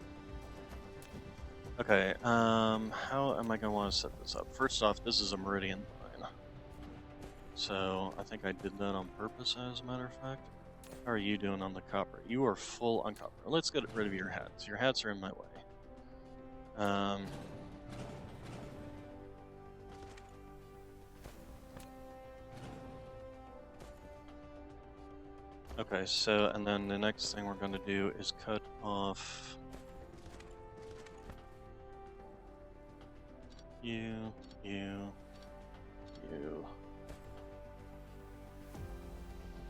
Okay, how am I gonna want to set this up? First off, this is a meridian line. So I think I did that on purpose, as a matter of fact. How are you doing on the copper? You are full on copper. Let's get rid of your hats. Your hats are in my way. Okay, so, and then the next thing we're going to do is cut off you.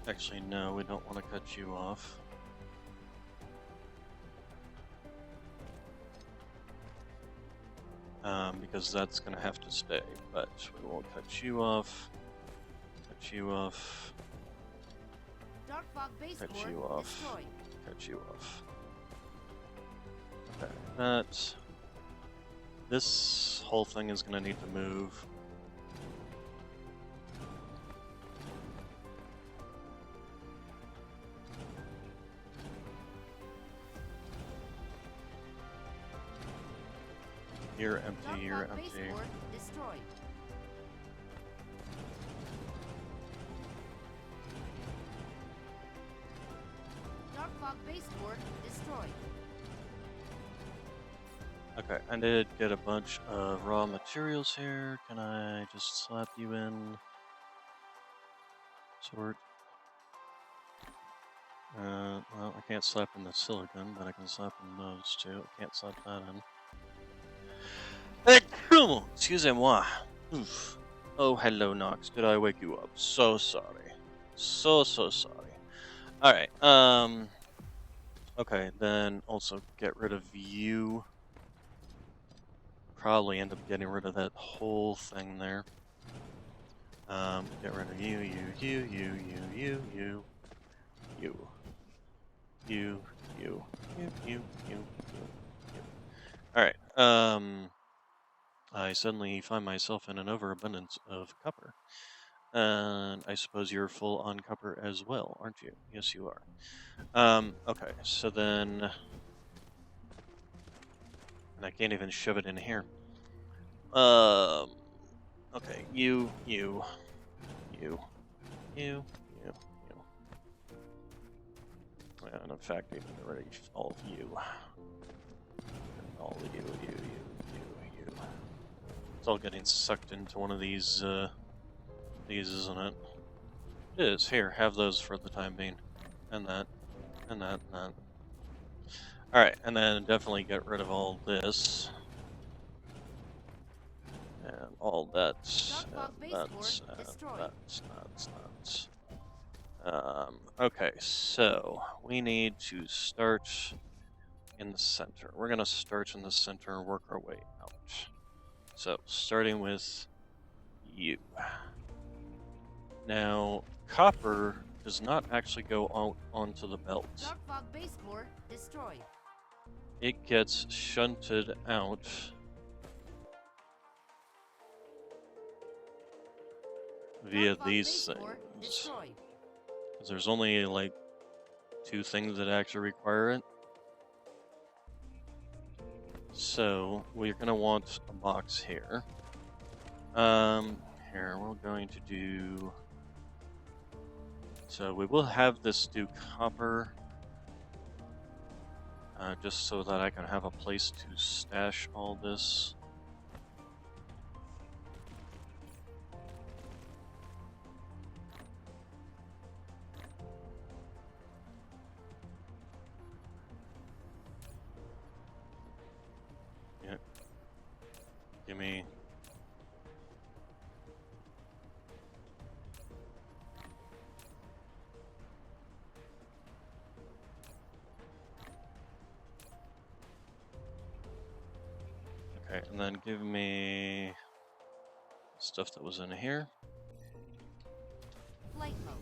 Actually, no, we don't want to cut you off. Because that's going to have to stay, but we will cut you off, cut you off, Dark Fog base cut core you off, destroyed. cut you off. Okay, that. This whole thing is going to need to move. You're empty, Dark you're Fog base empty. core destroyed. Dark Fog base core destroyed. Okay, I did get a bunch of raw materials here. Can I just slap you in? Sort. Well, I can't slap in the silicon, but I can slap in those two. I can't slap that in. Excusez-moi. Oof. Oh, hello, Nox. Did I wake you up? So sorry. So sorry. Alright, okay, then also get rid of you. Probably end up getting rid of that whole thing there. Get rid of you. Alright, I suddenly find myself in an overabundance of copper. And I suppose you're full on copper as well, aren't you? Yes, you are. Okay, so then. And I can't even shove it in here. Okay, you. Yeah, and in fact, even already all of you. All of you. It's all getting sucked into one of these, isn't it? It is. Here, have those for the time being. And that, and that, and that. Alright, and then definitely get rid of all this. And all that, Darkfog and Spaceport destroyed. that's. Okay, so we need to start in the center. We're gonna start in the center and work our way out. So, starting with you. Now, copper does not actually go out onto the belt. Darkfog Spaceport destroyed. It gets shunted out via Darkfog these Spaceport things. destroyed. 'Cause there's only like 2 things that actually require it. So we're gonna want a box here. Here we're going to do. So we will have this do copper, just so that I can have a place to stash all this. Yeah. Give me. Okay, and then give me stuff that was in here. Flight mode.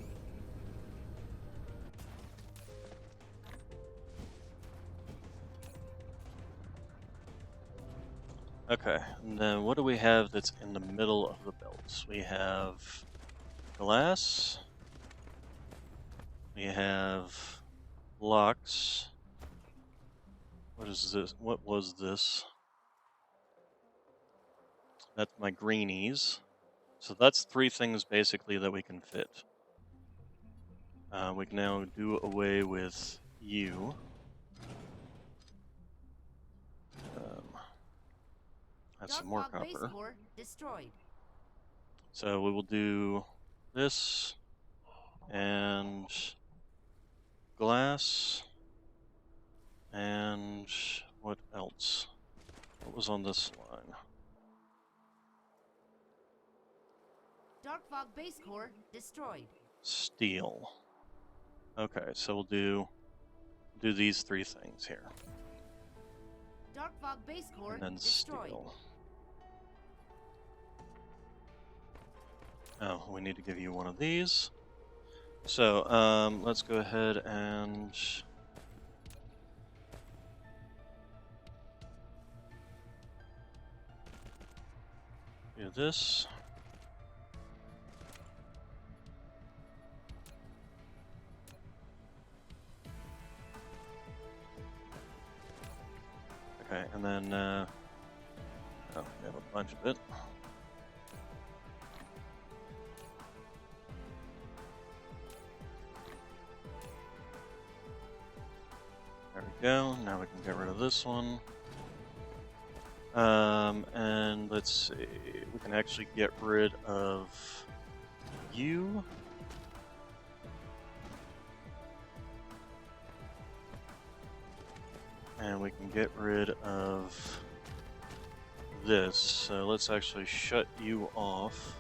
Okay, and then what do we have that's in the middle of the belts? We have glass. We have locks. What is this? What was this? That's my greenies. So that's 3 things basically that we can fit. We can now do away with you. That's some more Darkfog copper. Spaceport destroyed. So we will do this and glass and what else? What was on this line? Darkfog Spaceport destroyed. Steel. Okay, so we'll do these 3 things here. Darkfog Spaceport And then destroyed. steel. Oh, we need to give you one of these. So, let's go ahead and do this. Okay, and then, oh, we have a bunch of it. There we go. Now we can get rid of this one. And let's see. We can actually get rid of you. And we can get rid of this. So let's actually shut you off.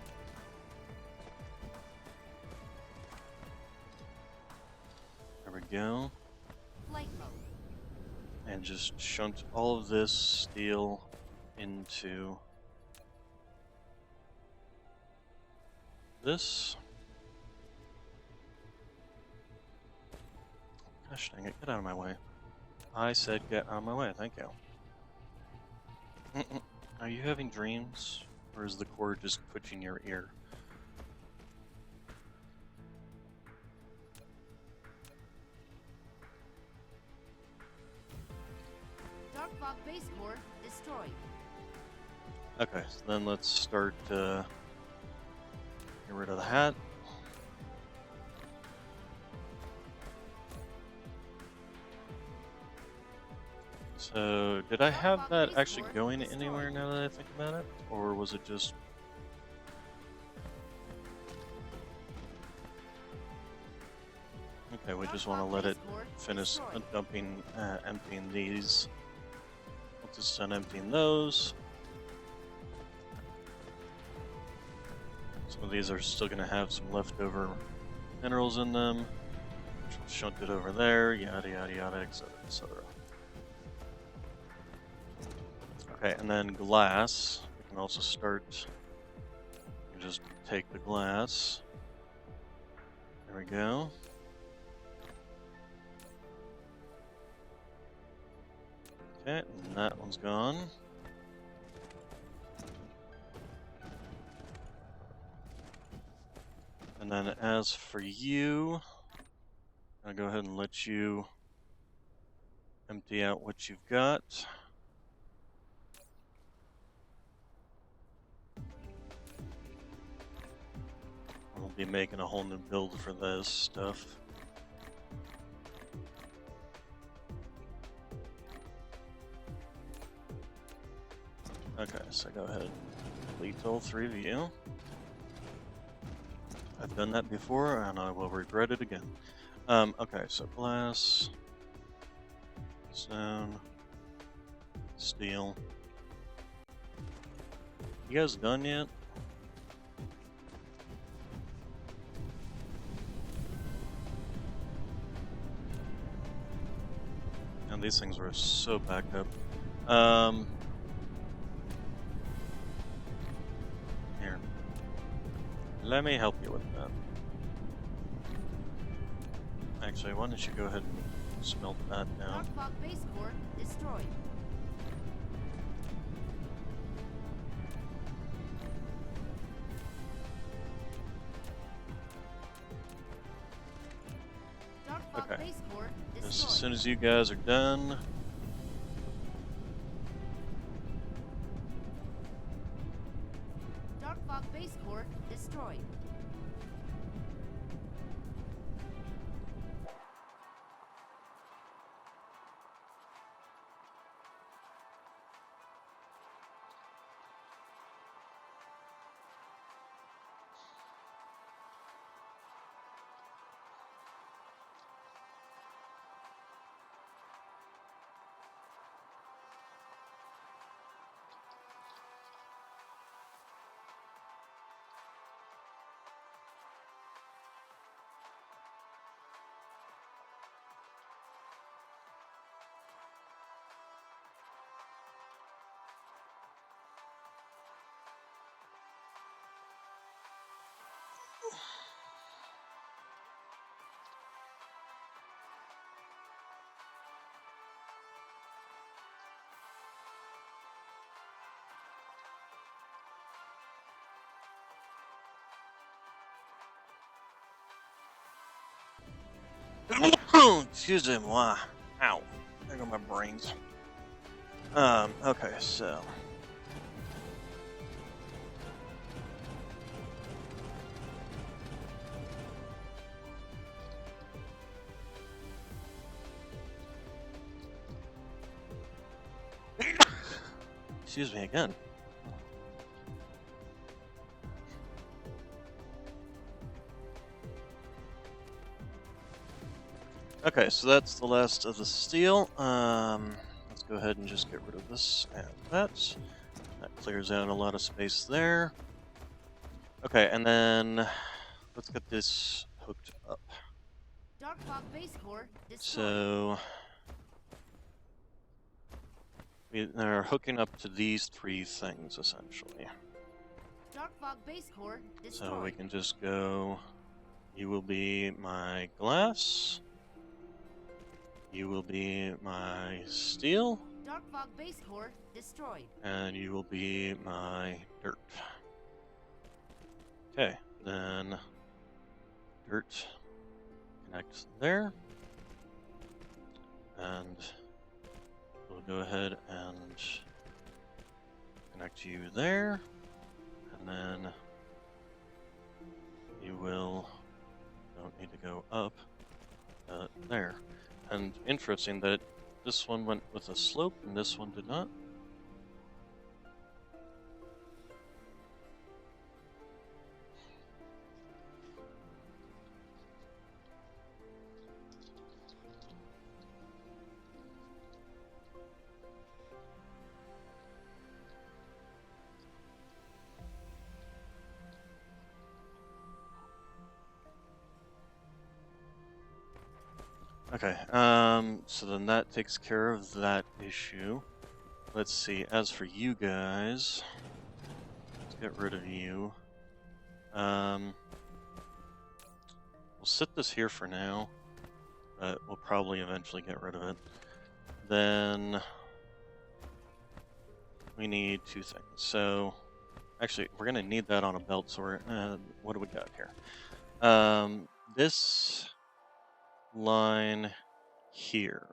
There we go. Flight mode. And just shunt all of this steel into this. Gosh dang it, get out of my way. I said get out of my way, thank you. Are you having dreams? Or is the cord just twitching your ear? Darkfog Spaceport destroyed. Okay, so then let's start get rid of the hat. So, did I have that actually going anywhere now that I think about it? Or was it just... Okay, we just want to let it finish dumping, emptying these. Once it's done emptying those. Some of these are still going to have some leftover minerals in them. Which will shunt it over there, yada yada yada, etc. etc. Okay, and then glass. We can also start. You just take the glass. There we go. Okay, and that one's gone. And then as for you, I'll go ahead and let you empty out what you've got. We'll be making a whole new build for this stuff. Okay, so go ahead and delete all three of you. I've done that before, and I will regret it again. Okay, so glass, stone, steel. You guys done yet? And these things were so backed up. Here. Let me help you with that. Actually, why don't you go ahead and smelt that down? Dark Fog base core destroyed. Dark Fog Okay. base core As destroyed. soon as you guys are done, Dark Fog base core destroyed. excuse me, ow, there go my brains. Okay, so. Excuse me again. Okay, so that's the last of the steel. Let's go ahead and just get rid of this and that. That clears out a lot of space there. Okay, and then let's get this hooked up. Dark Fog base core destroyed. So they're hooking up to these three things essentially. Dark Fog base core destroyed. So we can just go. You will be my glass. You will be my steel. Dark Fog base core destroyed. And you will be my dirt. Okay, then dirt connect there. And we'll go ahead and connect you there, and then you don't need to go up, there. And interesting that this one went with a slope and this one did not. Okay, so then that takes care of that issue. Let's see, as for you guys, let's get rid of you. We'll sit this here for now, but we'll probably eventually get rid of it. Then we need two things. So, actually, we're gonna need that on a belt, so what do we got here? This line here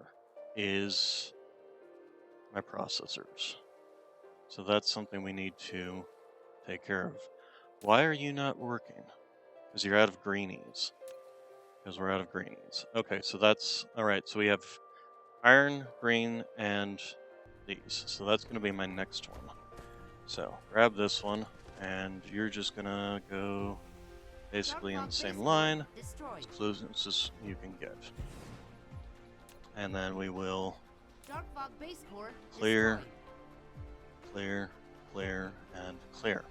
is my processors. So that's something we need to take care of. Why are you not working? Because you're out of greenies. Because we're out of greenies. Okay, so that's alright. So we have iron, green, and these. So that's going to be my next one. So grab this one, and you're just going to go basically in the same line, as close as you can get. And then we will clear, clear, clear, and clear.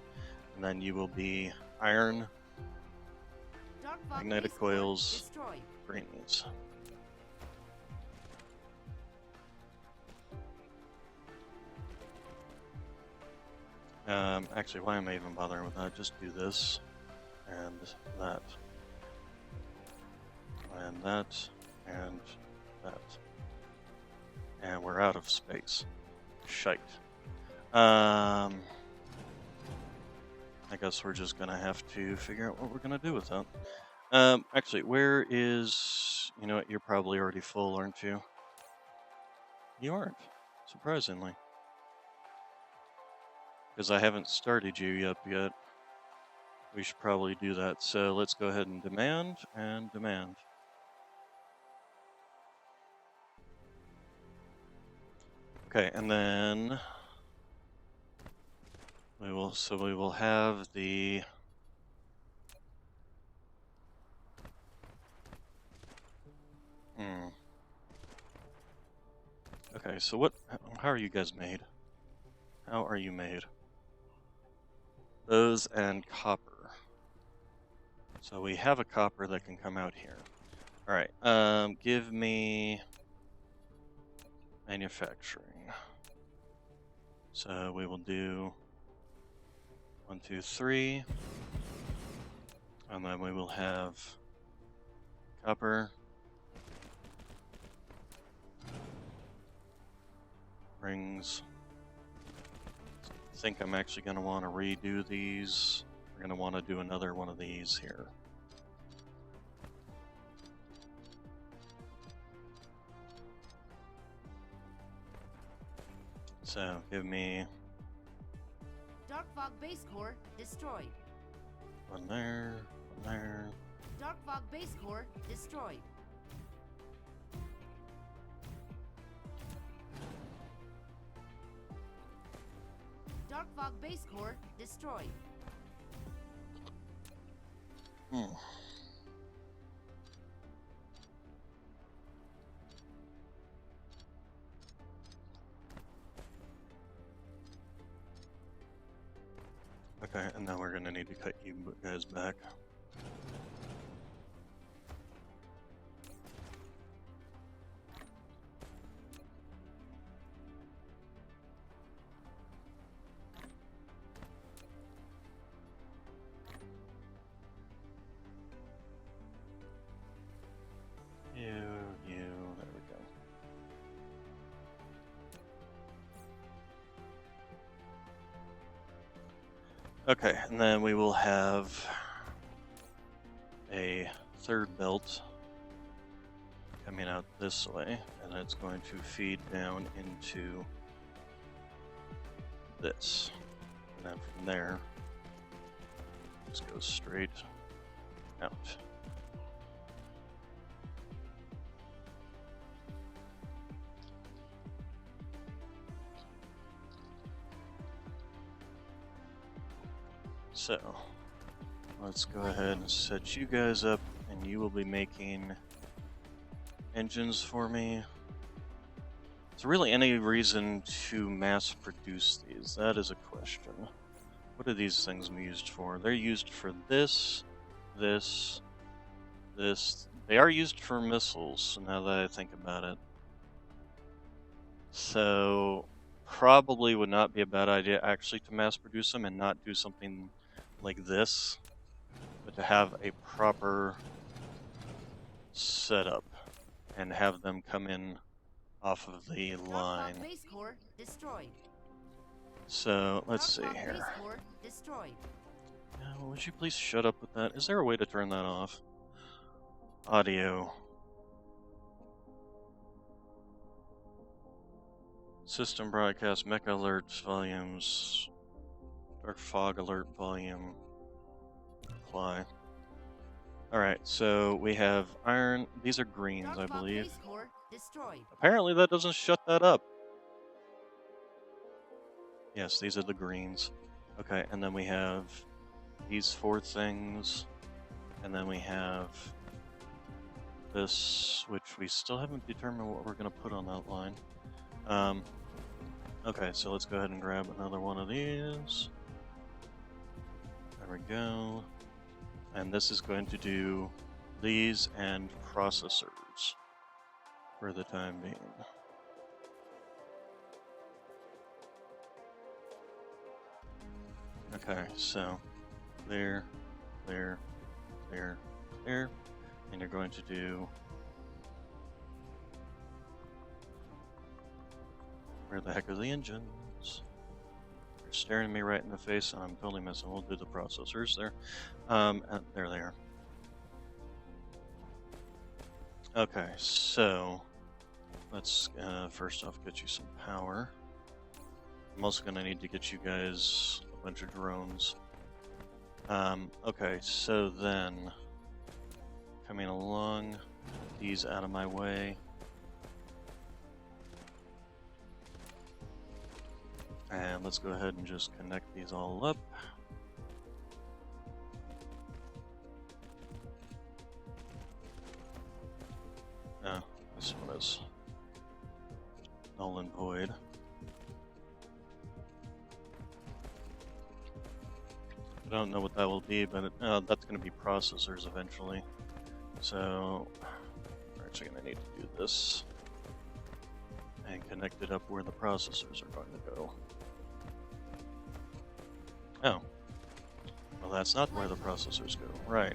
And then you will be iron, magnetic coils, greenies. Actually, why am I even bothering with that? Just do this, and that, and that, and that. And we're out of space. Shite. I guess we're just gonna have to figure out what we're gonna do with that. Actually, where is... You know what, you're probably already full, aren't you? You aren't, surprisingly. Because I haven't started you up yet. We should probably do that. So let's go ahead and demand, and demand. Okay, and then we will have the Okay, so how are you guys made? How are you made? Those and copper. So we have a copper that can come out here. Alright, give me manufacturing. So we will do 1, 2, 3. And then we will have copper, rings. I think I'm actually going to want to redo these. We're going to want to do another one of these here. So, give me... Dark Fog base core destroyed. One there, one there. Dark Fog base core destroyed. Dark Fog base core destroyed. Okay, and now we're gonna need to cut you guys back. There we go. Okay, and then we will have a third belt coming out this way, and it's going to feed down into this. then from there, just go straight out. So, let's go ahead and set you guys up, and you will be making engines for me. Is there really any reason to mass produce these? That is a question. What are these things used for? They're used for this, this, this. They are used for missiles, now that I think about it. So, probably would not be a bad idea actually to mass produce them and not do something like this, but to have a proper setup and have them come in off of the line. Dark Fog base core destroyed. So, let's see Dark Fog here. base core destroyed. Would you please shut up with that? Is there a way to turn that off? Audio. System broadcast, mecha alerts, volumes, dark fog alert volume, apply. Alright, so we have iron, these are greens, Dark I Fog believe. base core destroyed. Apparently that doesn't shut that up. Yes, these are the greens. Okay, and then we have these 4 things, and then we have this, which we still haven't determined what we're going to put on that line. Okay, so let's go ahead and grab another one of these. There we go. And this is going to do these and processors for the time being. Okay, so there, there, there, there, and you're going to do, where the heck are the engines? You're staring me right in the face and I'm totally missing. We'll do the processors there. And there they are. Okay, so let's first off get you some power. I'm also going to need to get you guys a bunch of drones. Okay, so then coming along, these out of my way. And let's go ahead and just connect these all up. Oh, this one is null and void. I don't know what that will be, but that's going to be processors eventually. So we're actually going to need to do this and connect it up where the processors are going to go. Oh. Well, that's not where the processors go. Right.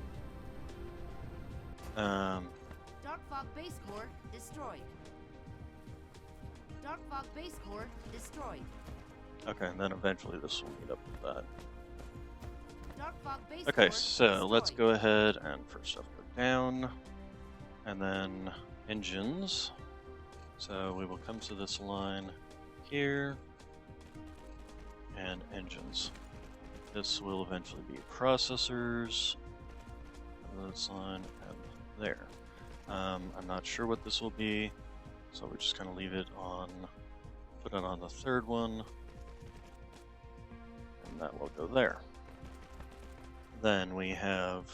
Dark Fog base core destroyed. Dark Fog base core destroyed. Okay, and then eventually this will meet up with that. Dark Fog base Okay, core so let's destroyed. go ahead and first off go down, and then engines. So we will come to this line here, and engines. This will eventually be processors, this line, and there. I'm not sure what this will be, so we're just going to leave it on, put it on the third one, and that will go there. Then we have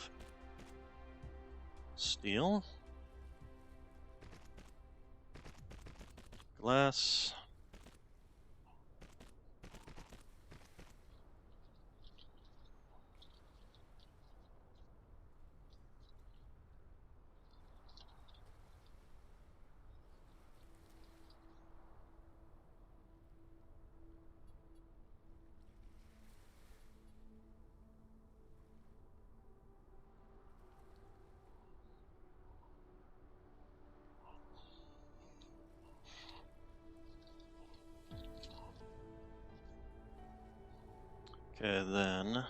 steel, glass, okay, then,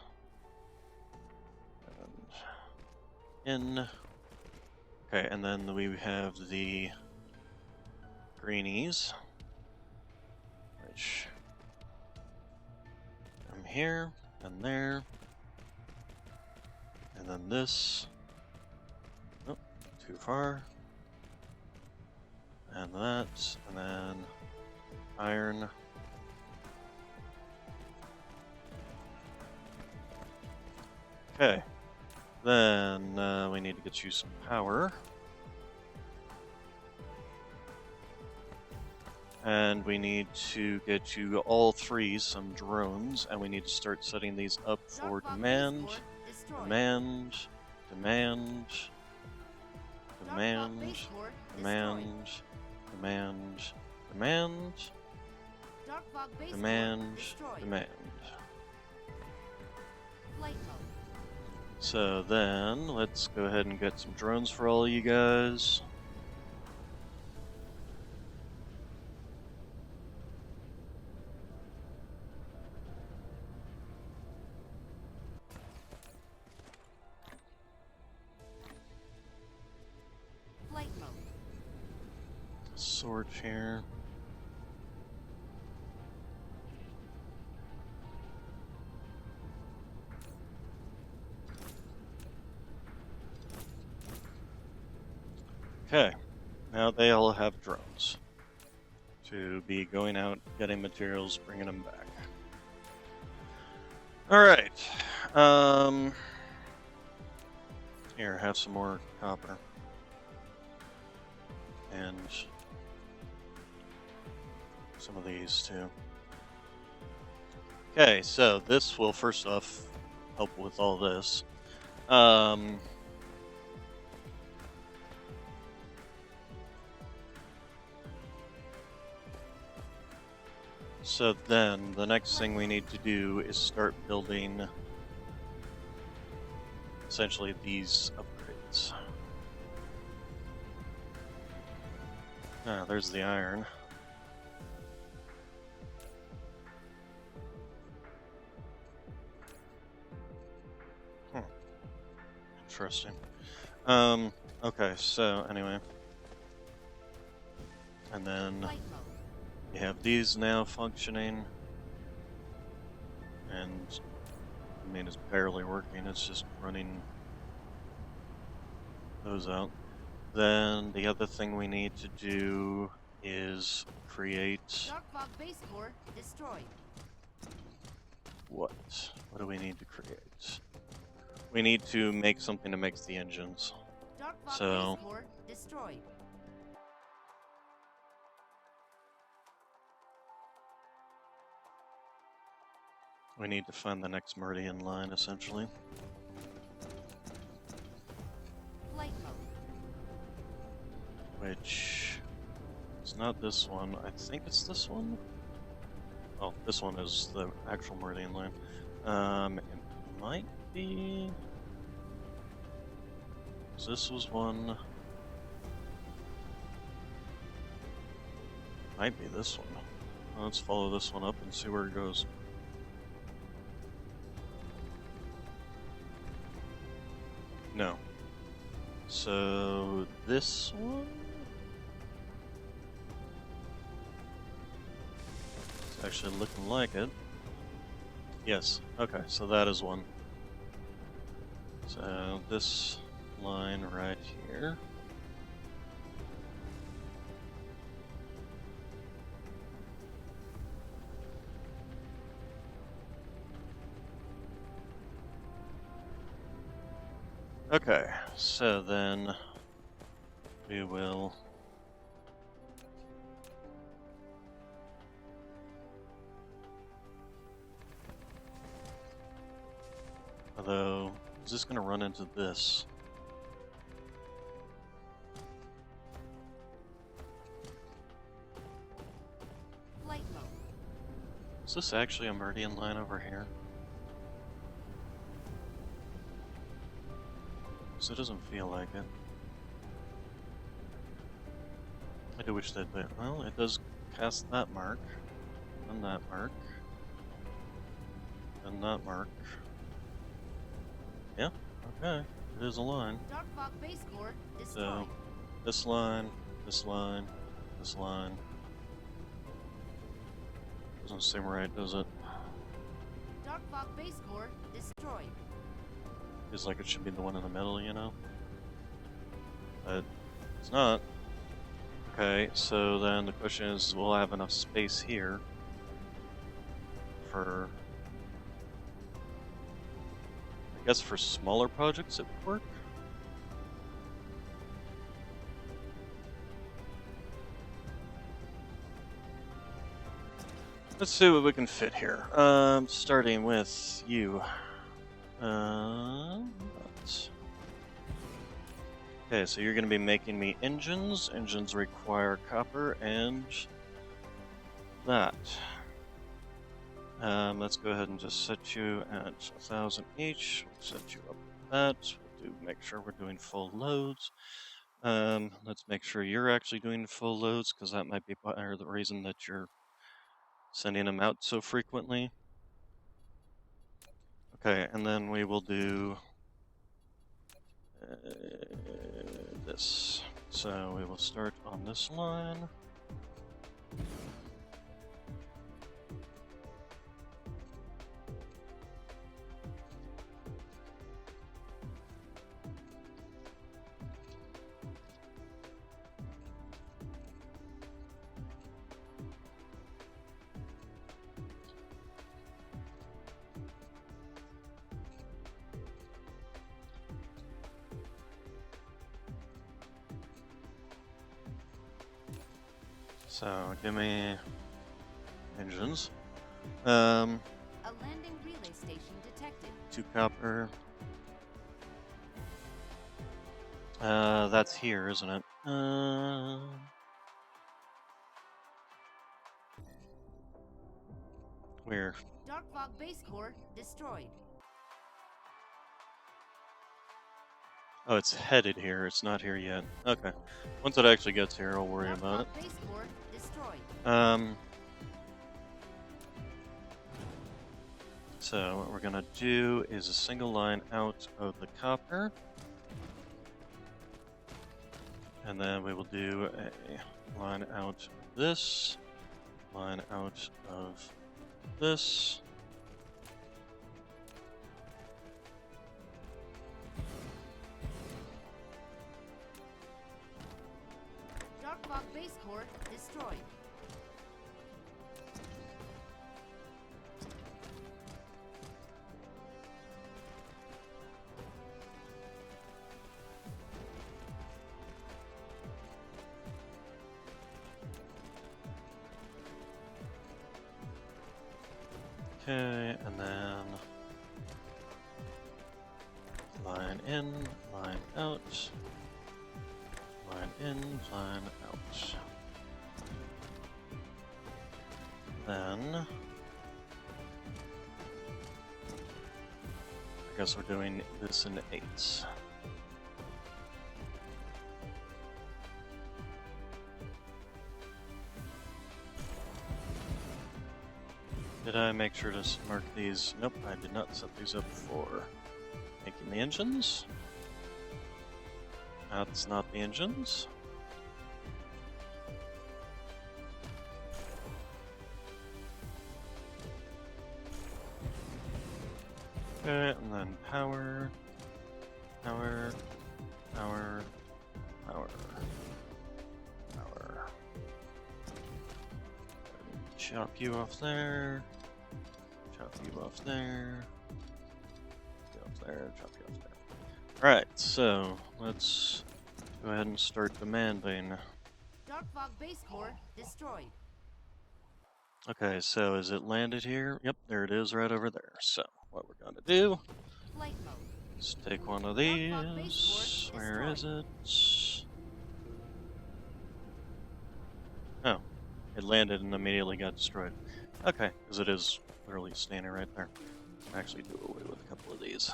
in, okay, and then we have the greenies, which come here, and there, and then this. Oh, too far. And that, and then iron. Okay. Then we need to get you some power. And we need to get you all three some drones, and we need to start setting these up for demand, demand, demand, demand, demand, demand, demand, demand, demand. So then, let's go ahead and get some drones for all of you guys. Sword here. Okay, now they all have drones to be going out, getting materials, bringing them back. All right. Here, have some more copper. And some of these too. Okay, so this will first off help with all this. So then the next thing we need to do is start building essentially these upgrades. Ah, there's the iron. Interesting. Okay, so anyway. And then you have these now functioning. And I mean, it's barely working, it's just running those out. Then the other thing we need to do is create... What? What do we need to create? We need to make something that makes the engines. So... we need to find the next meridian line, essentially. Which is not this one. I think it's this one. Oh, this one is the actual meridian line. It might be. So this was one. Might be this one. Let's follow this one up and see where it goes. No. So this one? It's actually looking like it. Yes. Okay, so that is one. So this line right here. Okay, so then we will although is this gonna run into this? Is this actually a meridian line over here? So it doesn't feel like it. I do wish that, well, it does cast that mark, and that mark, and that mark. Yeah, okay, it is a line. So, this line, this line, this line. Doesn't seem right, does it? Dark Fog base core destroyed. Feels like it should be the one in the middle, you know? But it's not. Okay, so then the question is, will I have enough space here for, I guess for smaller projects it would work? Let's see what we can fit here. Starting with you. Let's- Okay, so you're going to be making me engines. Engines require copper and that. Let's go ahead and just set you at 1,000 each. We'll set you up with that. We'll make sure we're doing full loads. Let's make sure you're actually doing full loads, because that might be part of the reason that you're sending them out so frequently. Okay, and then we will do this. So we will start on this line. So give me engines. A landing relay station detected. 2 copper. That's here, isn't it? Where? Dark Fog base core destroyed. Oh, it's headed here. It's not here yet. Okay. Once it actually gets here, I'll worry Dark about Fog base core destroyed. it. So what we're gonna do is a single line out of the copper. And then we will do a line out of this, line out of this. Dark Fog base core destroyed. Okay, and then line in, line out, line in, line out. Then I guess we're doing this in 8s. Did I make sure to mark these? Nope, I did not set these up for making the engines. That's not the engines. Okay, and then power, power, power, power, power. Chop you off there. Chop you off there. Get off there, chop you off there. Alright, so let's go ahead and start demanding. Dark Fog base core destroyed. Okay, so is it landed here? Yep, there it is right over there. So what we're gonna do Flight mode. is take one of Dark Fog base these. core Where is destroyed. it? Oh, it landed and immediately got destroyed. Okay, because it is literally standing right there. Actually do away with a couple of these.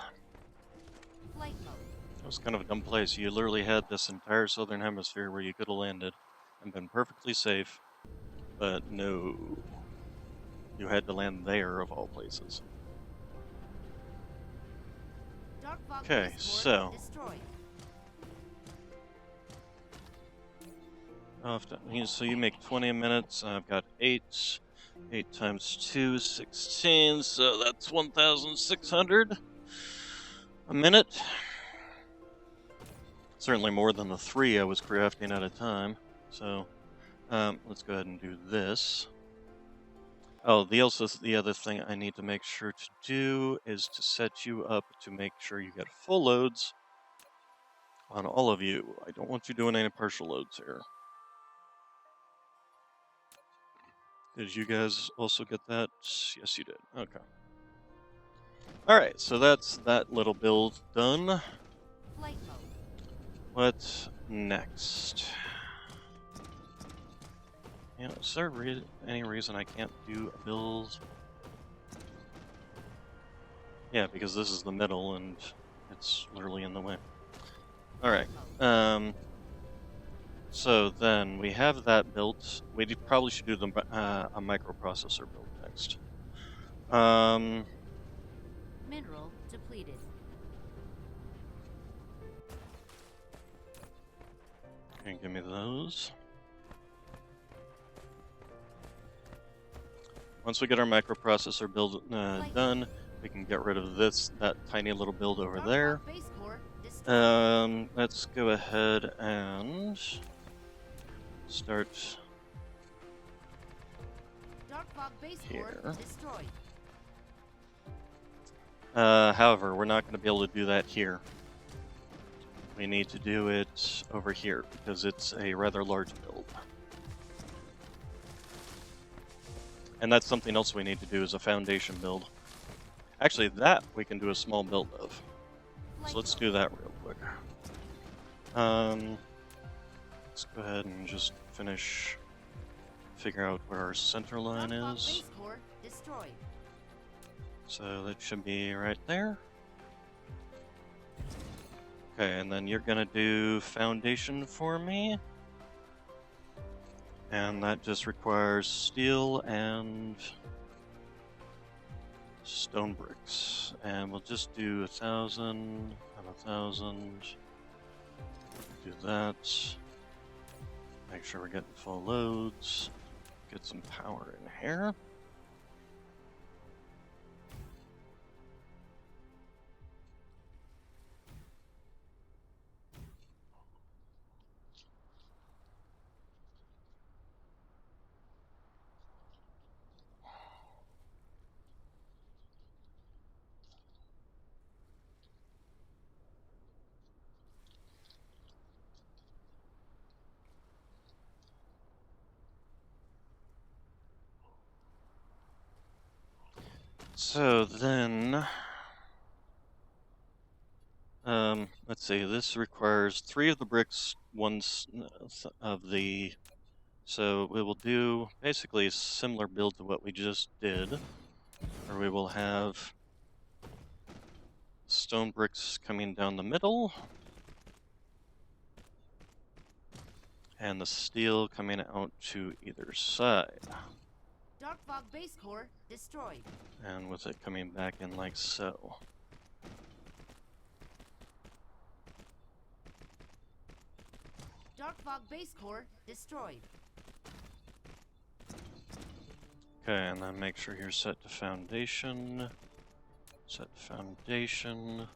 Flight mode. It was kind of a dumb place. You literally had this entire southern hemisphere where you could have landed and been perfectly safe, but no. You had to land there of all places. Dark Fog Okay, base so core destroyed. so you make 20 minutes. I've got 8. 8 times 2 is 16, so that's 1,600 a minute. Certainly more than the 3 I was crafting at a time. So let's go ahead and do this. Oh, the other thing I need to make sure to do is to set you up to make sure you get full loads on all of you. I don't want you doing any partial loads here. Did you guys also get that? Yes, you did. Okay. Alright, so that's that little build done. Flight mode. What's next? Yeah, is there any reason I can't do a build? Yeah, because this is the middle and it's literally in the way. Alright, so then we have that built. We probably should do a microprocessor build next. Mineral depleted. Can you give me those? Once we get our microprocessor build done, we can get rid of that tiny little build over there. Let's go ahead and start here. However, we're not going to be able to do that here. We need to do it over here because it's a rather large build. And that's something else we need to do is a foundation build. Actually, that we can do a small build of. So let's do that real quick. Let's go ahead and just figure out where our center line is. So that should be right there. Okay, and then you're gonna do foundation for me. And that just requires steel and stone bricks. And we'll just do 1,000 and 1,000. Do that. Make sure we're getting full loads. Get some power in here. So then, let's see, this requires 3 of the bricks, 1 of the, so we will do basically a similar build to what we just did, where we will have stone bricks coming down the middle, and the steel coming out to either side. Dark fog base core destroyed. And with it coming back in like so. Dark fog base core destroyed. Okay, and then make sure you're set to foundation. Set to foundation.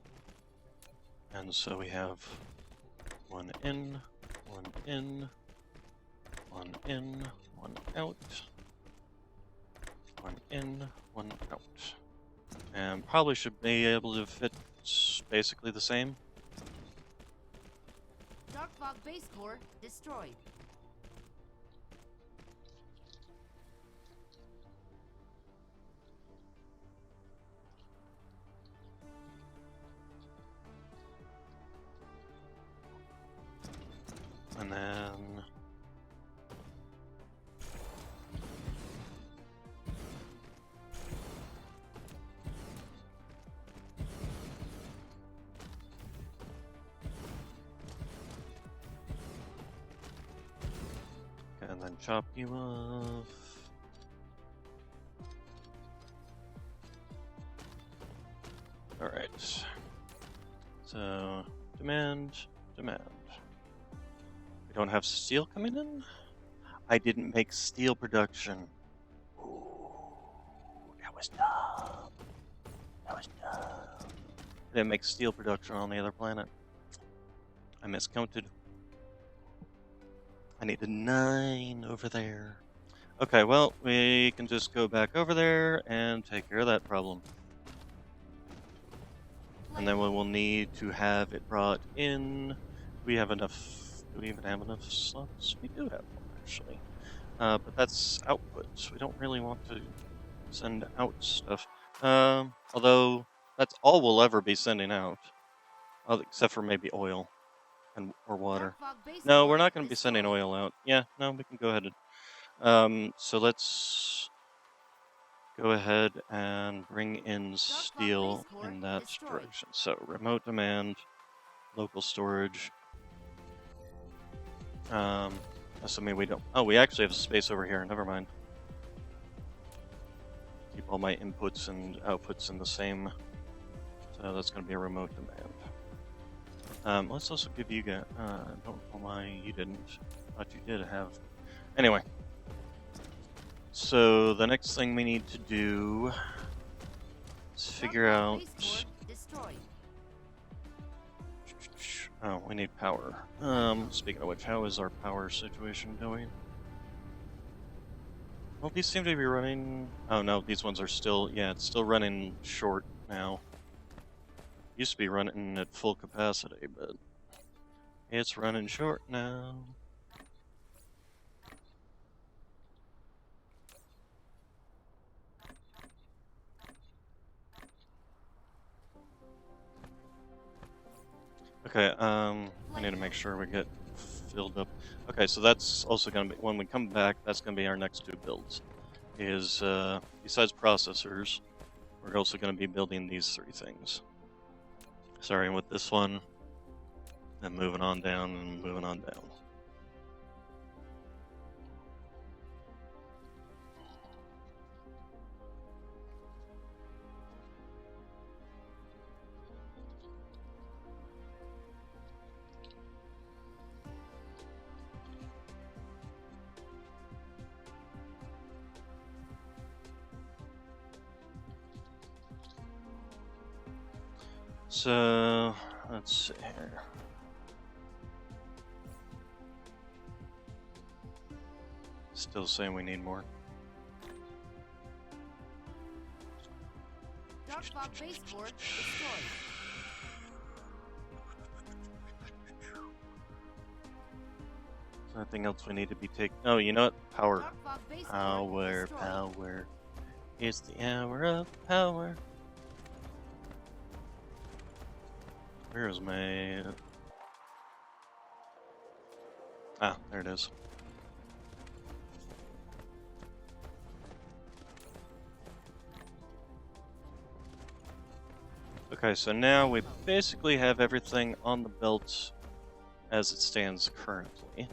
And so we have 1 in, 1 in, 1 in, 1 out. 1 in, 1 out. And probably should be able to fit basically the same. Dark fog base core destroyed. And then chop you off. Alright. So, demand. We don't have steel coming in? I didn't make steel production. Ooh. was dumb. That was dumb. Didn't make steel production on the other planet. I miscounted. I needed 9 over there. Okay, well, we can just go back over there and take care of that problem. And then we will need to have it brought in. We have enough. Do we even have enough slots? We do have one, actually. But that's output. We don't really want to send out stuff. Although that's all we'll ever be sending out, except for maybe oil or water. No, we're not going to be sending oil out. Yeah, no, we can go ahead and. So let's go ahead and bring in steel in that direction. So remote demand, local storage. Assuming we don't. Oh, we actually have space over here. Never mind. Keep all my inputs and outputs in the same. So that's going to be a remote demand. Let's also give you guys. I don't know why you didn't. Thought you did have. Anyway. So the next thing we need to do is figure out. Oh, we need power. Speaking of which, how is our power situation going? Well, these seem to be running. Oh no, these ones are still. Yeah, it's still running short now. Used to be running at full capacity, but it's running short now. Okay, I need to make sure we get filled up. Okay, so that's also going to be, when we come back, that's going to be our next 2 builds. Is, besides processors, we're also going to be building these 3 things. Starting with this one, and moving on down, and moving on down. So, let's see here. Still saying we need more. Darkfog baseboard destroyed. Is there anything else we need to be taking? Oh, you know what? Power. Power. It's the hour of power. Where is my... Ah, there it is. Okay, so now we basically have everything on the belt as it stands currently.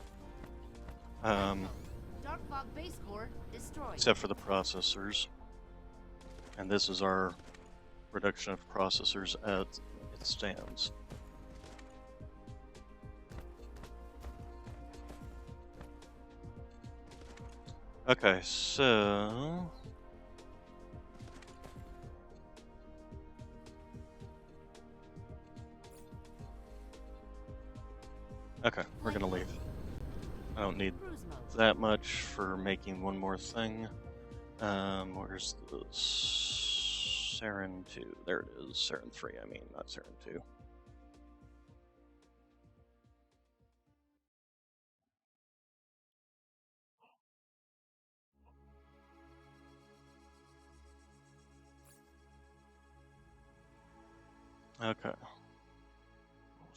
Darkfog baseboard destroyed. Except for the processors. And this is our reduction of processors as it stands. Okay, so... Okay, we're gonna leave. I don't need that much for making one more thing. Where's the Sarin 2? There it is. Sarin 3, I mean, not Sarin 2. Okay.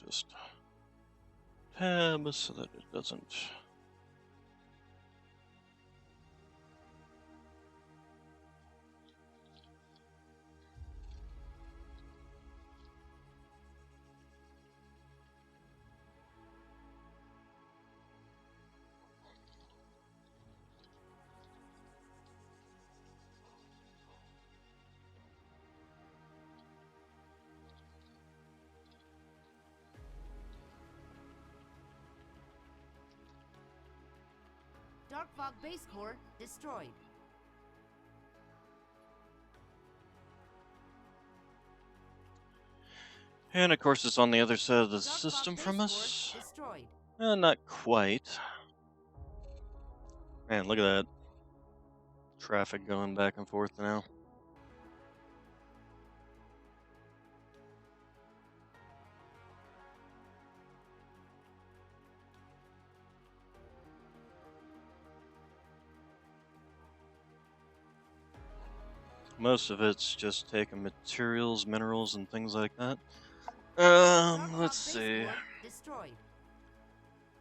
Just tab so that it doesn't... Darkfog base core destroyed. And of course, it's on the other side of the Dark Fog system from Spaceport us. destroyed. Not quite. Man, look at that traffic going back and forth now. Most of it's just taking materials, minerals, and things like that. Dark Fog Let's see. Spaceport destroyed.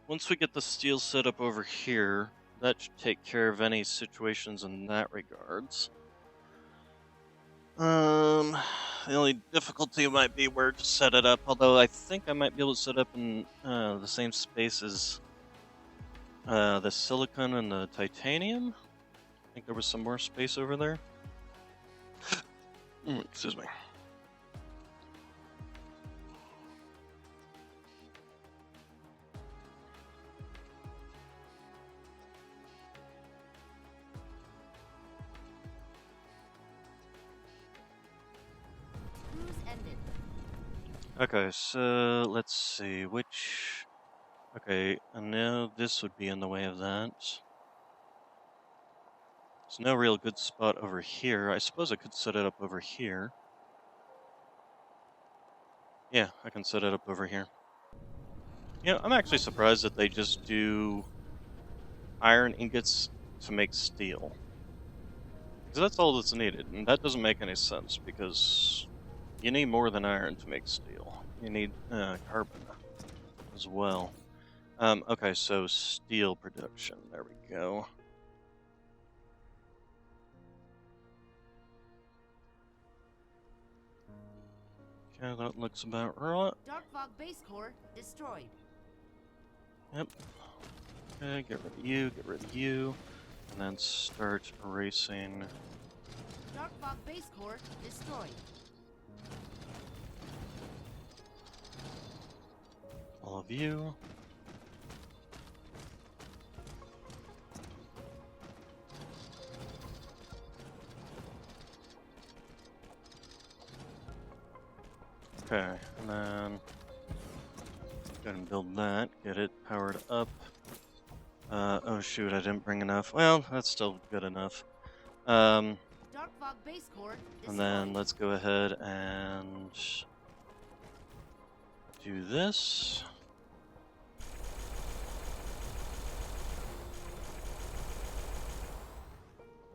Once we get the steel set up over here, that should take care of any situations in that regards. The only difficulty might be where to set it up, although I think I might be able to set up in the same space as the silicon and the titanium. I think there was some more space over there. Excuse me. Cruise ended. Okay, so let's see which. Okay, I know this would be in the way of that. There's no real good spot over here. I suppose I could set it up over here. Yeah, I can set it up over here. You know, I'm actually surprised that they just do iron ingots to make steel. Because that's all that's needed, and that doesn't make any sense, because you need more than iron to make steel. You need carbon as well. Okay, so steel production, there we go. Okay, that looks about right. Dark Fog Base Core destroyed. Yep. Okay, get rid of you, get rid of you, and then start erasing Dark Fog Base Core destroyed. all of you. Okay, and then go ahead and build that, get it powered up. Oh shoot, I didn't bring enough. Well, that's still good enough. Dark Fog Base Core destroyed. And then let's go ahead and do this.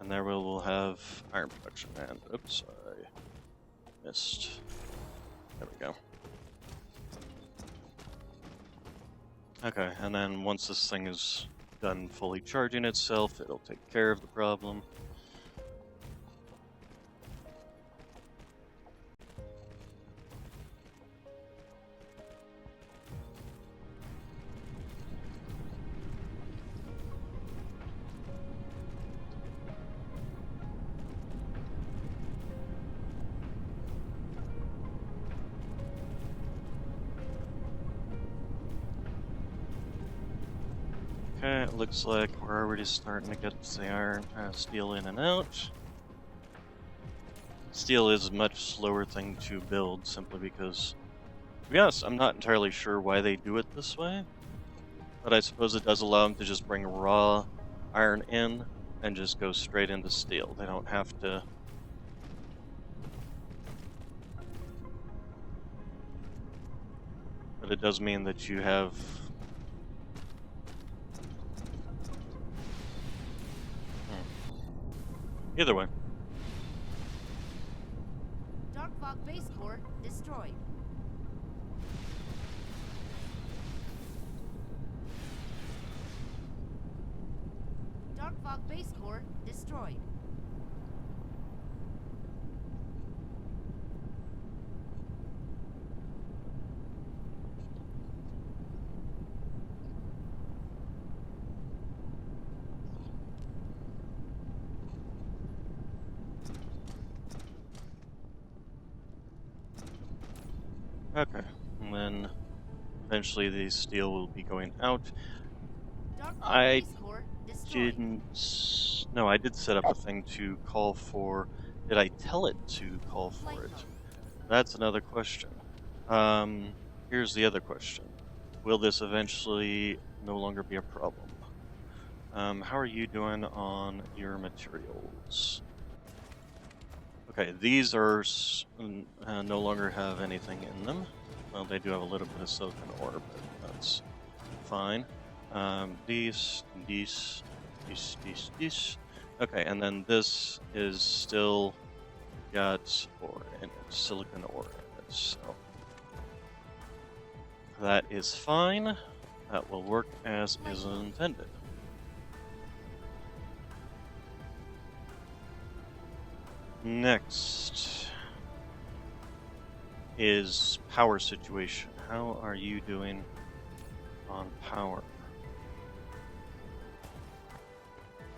And there we will have iron production. And oops, I missed. There we go. Okay, and then once this thing is done fully charging itself, it'll take care of the problem. Okay, it looks like we're already starting to get the iron steel in and out. Steel is a much slower thing to build simply because, to be honest, I'm not entirely sure why they do it this way. But I suppose it does allow them to just bring raw iron in and just go straight into steel. They don't have to. But it does mean that you have. Either way. Dark Fog Base Core destroyed. Dark Fog Base Core destroyed. Okay, and then eventually the steel will be going out. Dark Fog I Base Core destroyed. didn't. No, I did set up a thing to call for. Did I tell it to call Flight for it? mode. That's another question. Here's the other question. Will this eventually no longer be a problem? How are you doing on your materials? Okay, these are no longer have anything in them. Well, they do have a little bit of silicon ore, but that's fine. These. Okay, and then this is still got ore in it, silicon ore in it, so that is fine. That will work as is intended. Next is power situation. How are you doing on power?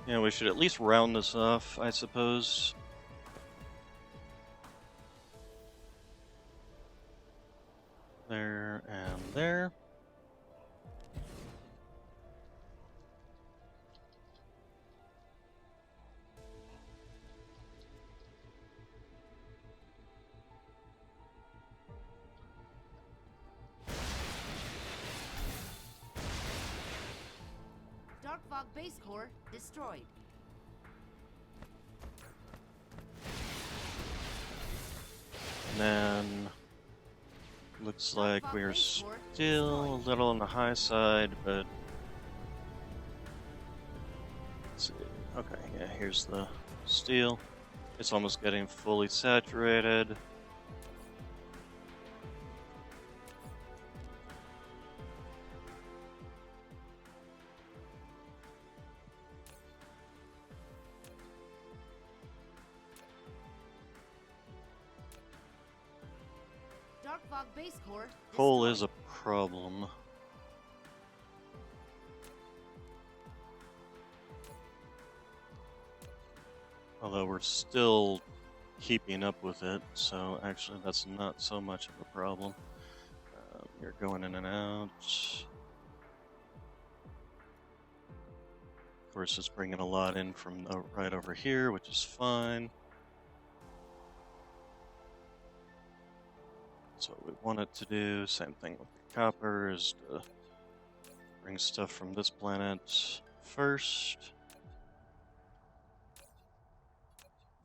Yeah, we should at least round this off, I suppose. There and there. Dark Fog base core destroyed. And then looks like we're still a little on the high side, but let's see. Okay, yeah, here's the steel. It's almost getting fully saturated. Dark Fog base core Coal destroyed. is a problem. Although we're still keeping up with it, so actually that's not so much of a problem. You're going in and out. Of course, it's bringing a lot in from right over here, which is fine. That's what we want it to do. Same thing with the copper, is to bring stuff from this planet first.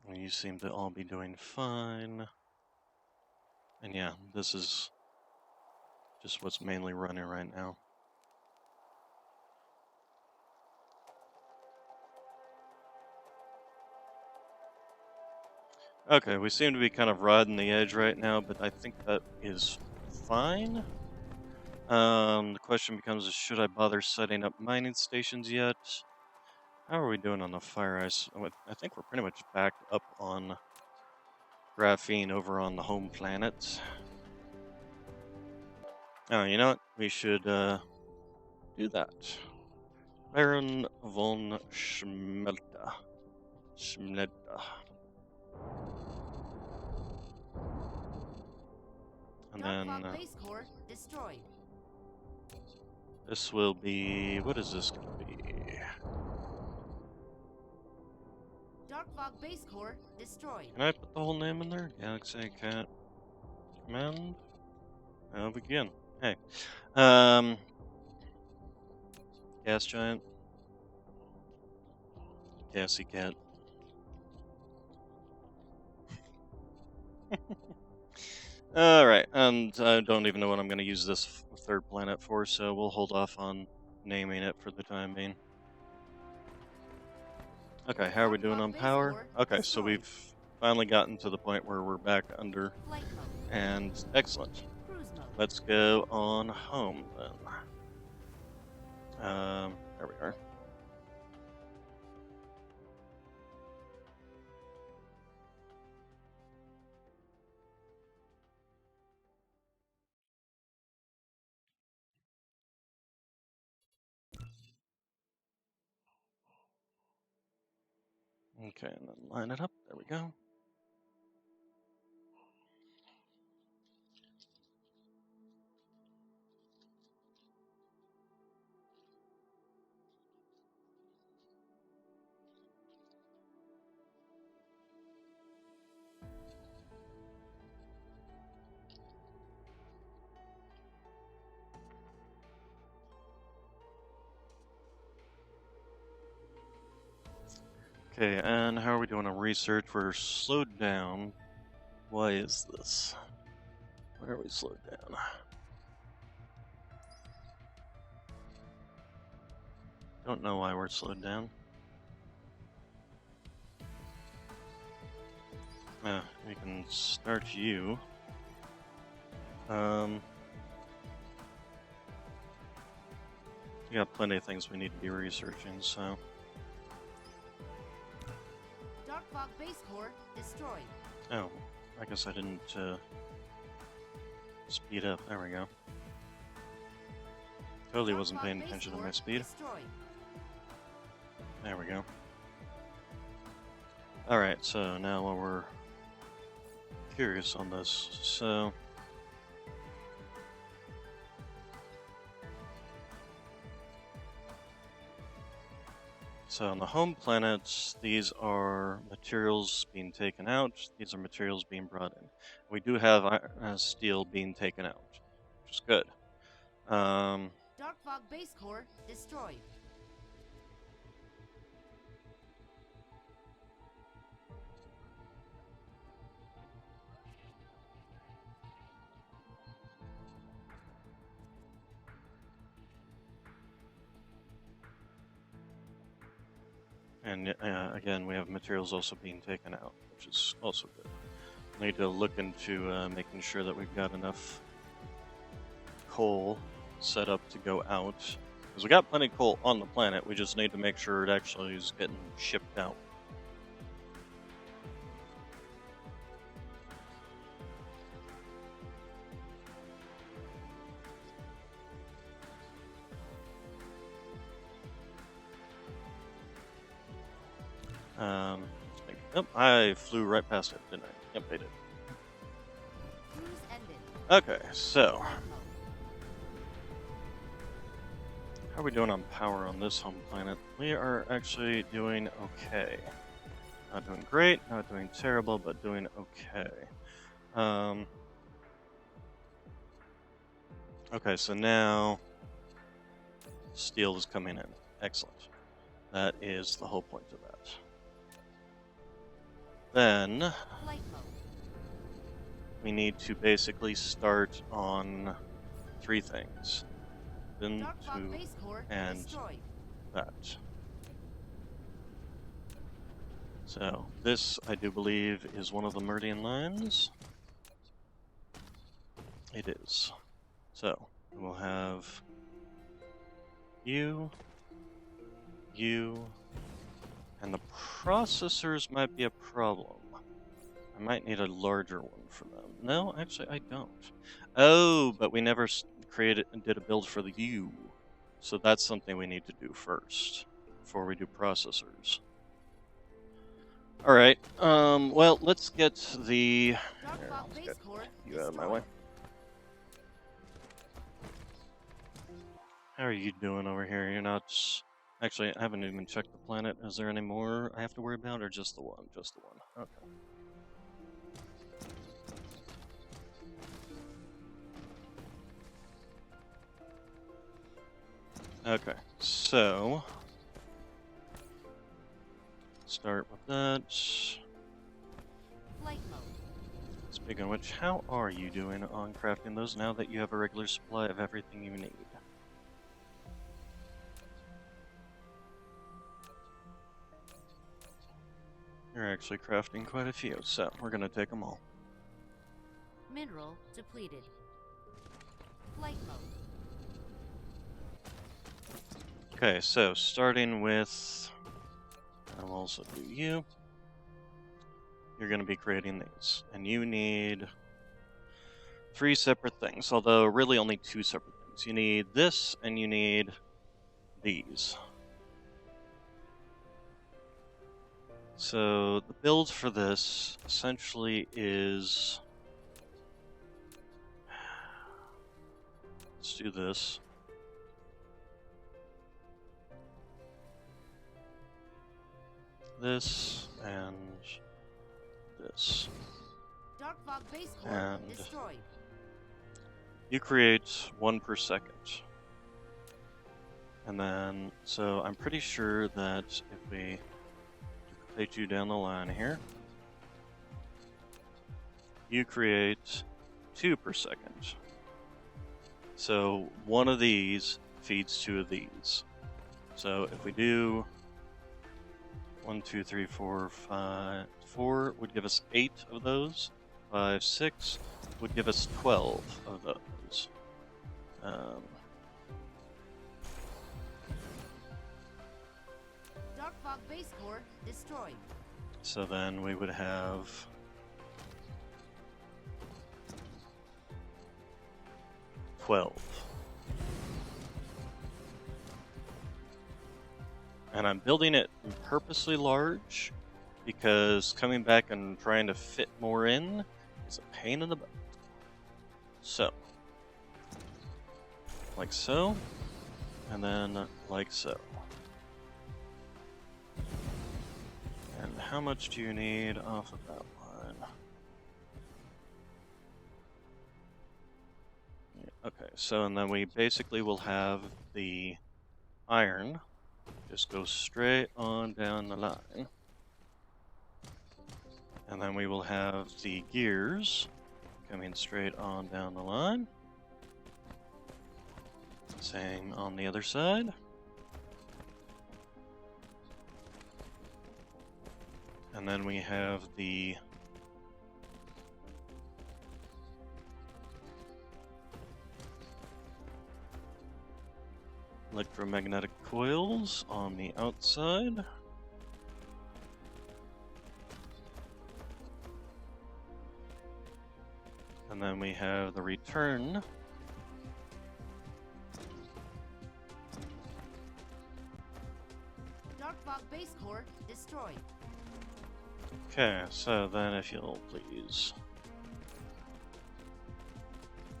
And you seem to all be doing fine. And yeah, this is just what's mainly running right now. Okay, we seem to be kind of riding the edge right now, but I think that is fine. The question becomes, should I bother setting up mining stations yet? How are we doing on the fire ice? I think we're pretty much back up on graphene over on the home planet. Oh, you know what? We should do that. Baron von Schmelta. And Dark then Fog base core destroyed. this will be, what is this going to be? Dark Fog base core destroyed. Can I put the whole name in there? Galaxy Cat Command? I'll begin. Hey. Gas Giant. Gassy Cat. Alright, and I don't even know what I'm going to use this third planet for, so we'll hold off on naming it for the time being. Okay, how are we doing on power? Okay, so we've finally gotten to the point where we're back under, and excellent. Let's go on home then. There we are. Okay, and then line it up. There we go. Okay, and how are we doing on research? We're slowed down. Why is this? Why are we slowed down? Don't know why we're slowed down. We can start you. We got plenty of things we need to be researching, so. Dark Fog base core destroyed. Oh, I guess I didn't speed up. There we go. Totally wasn't paying attention to my speed. Destroyed. There we go. Alright, so now while we're curious on this, so on the home planets, these are materials being taken out, these are materials being brought in. We do have steel being taken out, which is good. Dark Fog base core destroyed. And again, we have materials also being taken out, which is also good. We need to look into making sure that we've got enough coal set up to go out. Because we got plenty of coal on the planet, we just need to make sure it actually is getting shipped out. Yep, I flew right past it, didn't I? Yep, I did. Cruise ended. Okay, so Flight mode. how are we doing on power on this home planet? We are actually doing okay. Not doing great, not doing terrible, but doing okay. Okay, so now steel is coming in. Excellent. That is the whole point of that. Then Flight mode. we need to basically start on 3 things. Then Dark Fog 2 base core and destroyed. that. So this, I do believe, is one of the meridian lines. It is. So we'll have you, and the processors might be a problem. I might need a larger one for them. No, actually I don't. Oh, but we never did a build for the U. So that's something we need to do first, before we do processors. Alright, well, let's get the... Dark Here, Fog let's base get core you out of my way. How are you doing over here? You're not... Actually, I haven't even checked the planet. Is there any more I have to worry about, or just the one? Just the one. Okay. Okay, so... Start with that. Flight mode. Speaking of which, how are you doing on crafting those now that you have a regular supply of everything you need? You're actually crafting quite a few, so we're gonna take them all. Mineral depleted. Flight mode. Okay, so starting with... I'll also do you. You're gonna be creating these, and you need 3 separate things, although really only 2 separate things. You need this, and you need these. So the build for this essentially is... Let's do this. This and this. Dark Fog base core And destroyed. you create 1 per second. And then, so I'm pretty sure that if we do duplicate you down the line here. You create 2 per second. So one of these feeds 2 of these. So if we do 1, 2, 3, 4, 5, 4 would give us 8 of those. 5, 6 would give us 12 of those. Dark Fog base core destroyed. So then we would have 12. And I'm building it purposely large because coming back and trying to fit more in is a pain in the butt. So, like so, and then like so. And how much do you need off of that line? Yeah, okay, so and then we basically will have the iron just go straight on down the line. And then we will have the gears coming straight on down the line. Same on the other side. And then we have the electromagnetic coils on the outside. And then we have the return. Dark Fog base core destroyed. Okay, so then if you'll please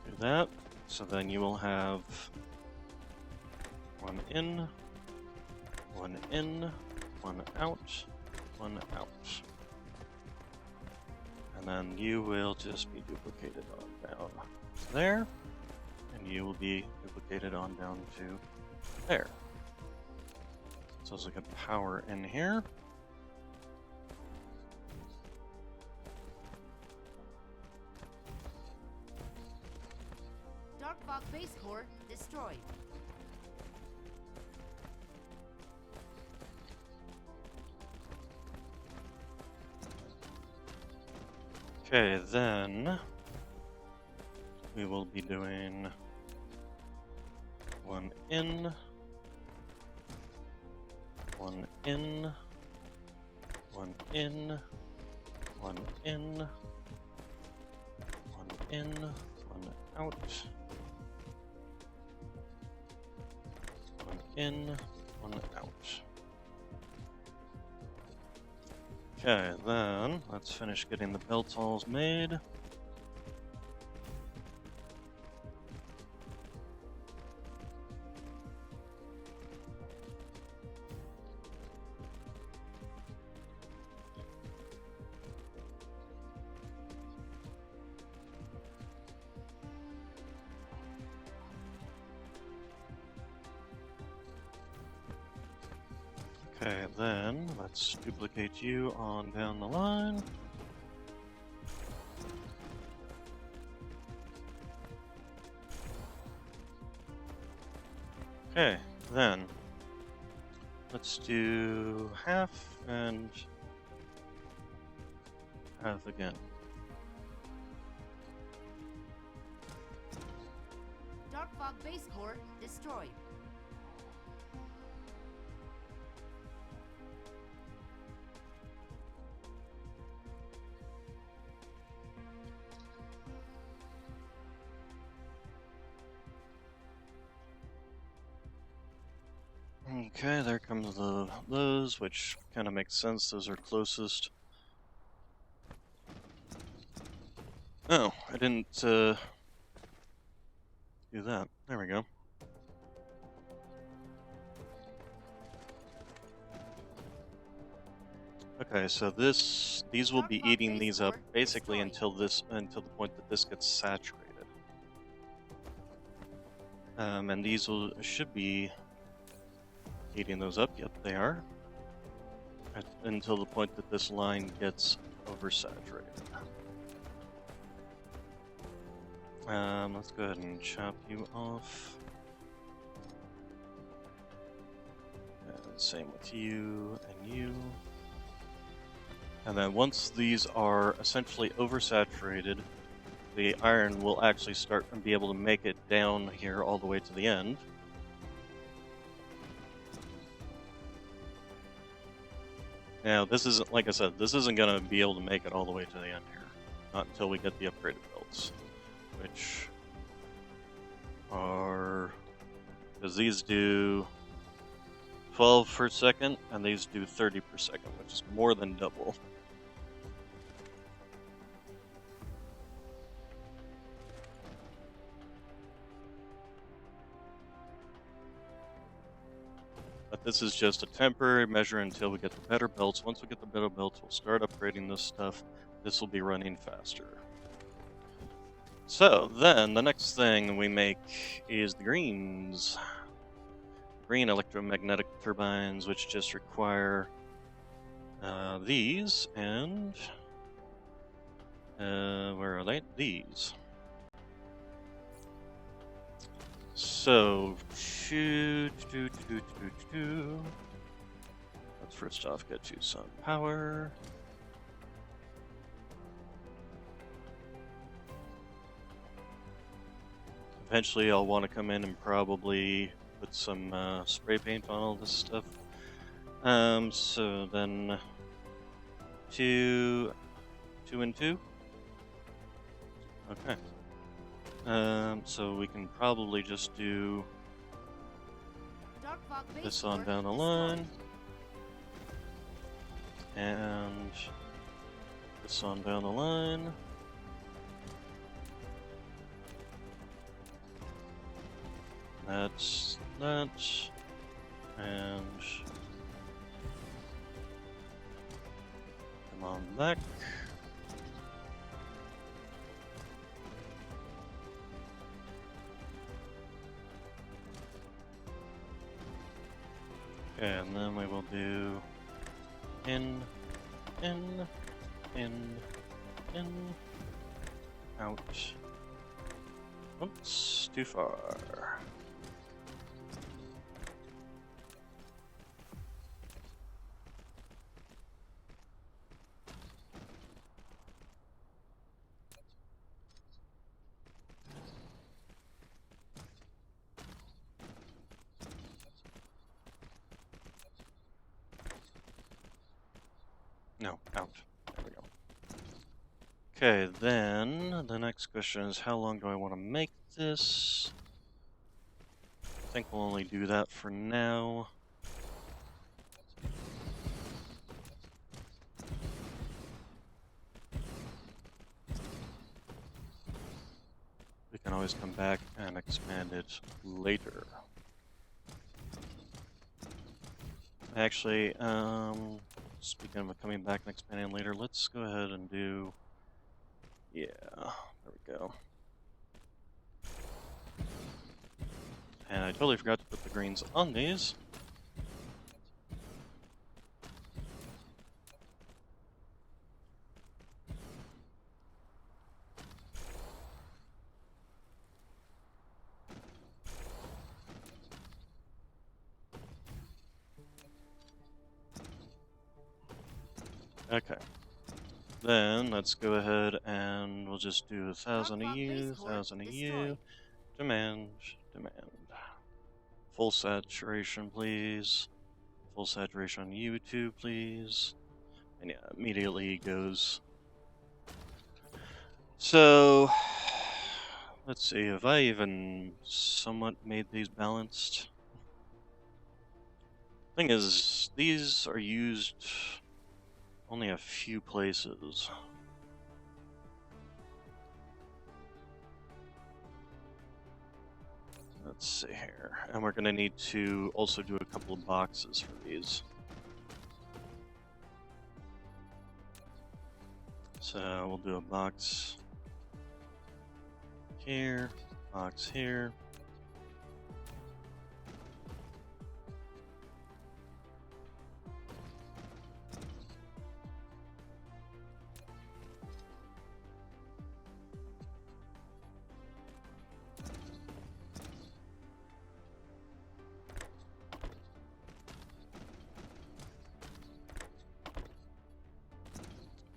do that. So then you will have 1 in, 1 in, 1 out, 1 out. And then you will just be duplicated on down to there, and you will be duplicated on down to there. So let's look at power in here. Dark Fog base core destroyed. Okay, then we will be doing 1 in, 1 in, 1 in, 1 in, 1 in, 1 out, 1 in, 1 out. Okay, then let's finish getting the belt alls made. Okay, then let's duplicate you on down the line. Okay, then let's do half and half again. Dark Fog base core destroyed. Okay, there comes those, which kind of makes sense. Those are closest. Oh, I didn't do that. There we go. Okay, so these will be eating these up basically until the point that this gets saturated. And these should be eating those up. Yep, they are. until the point that this line gets oversaturated. Let's go ahead and chop you off. And same with you and you. And then once these are essentially oversaturated, the iron will actually start and be able to make it down here all the way to the end. Now, this isn't, like I said, this isn't going to be able to make it all the way to the end here. Not until we get the upgraded belts. Which are... because these do 12 per second, and these do 30 per second, which is more than double. But this is just a temporary measure until we get the better belts. Once we get the better belts, we'll start upgrading this stuff. This will be running faster. So, then, the next thing we make is the greens. Green electromagnetic turbines, which just require these, and... where are they? These. So, let's first off get you some power. Eventually I'll want to come in and probably put some spray paint on all this stuff. So then 2 and 2. Okay. So we can probably just do this on down the line, and this on down the line. That's that, and come on back. Okay, and then we will do in, out. Oops, too far. No, out. There we go. Okay, then the next question is how long do I want to make this? I think we'll only do that for now. We can always come back and expand it later. Actually, speaking of coming back and expanding later, let's go ahead and do... yeah, there we go. And I totally forgot to put the greens on these. Okay. Then let's go ahead and we'll just do 1,000 a you, 1,000 a you. Demand. Full saturation, please. Full saturation on you too, please. And yeah, immediately goes. So, let's see, have I even somewhat made these balanced? Thing is, these are used only a few places. Let's see here. And we're going to need to also do a couple of boxes for these. So we'll do a box here, box here.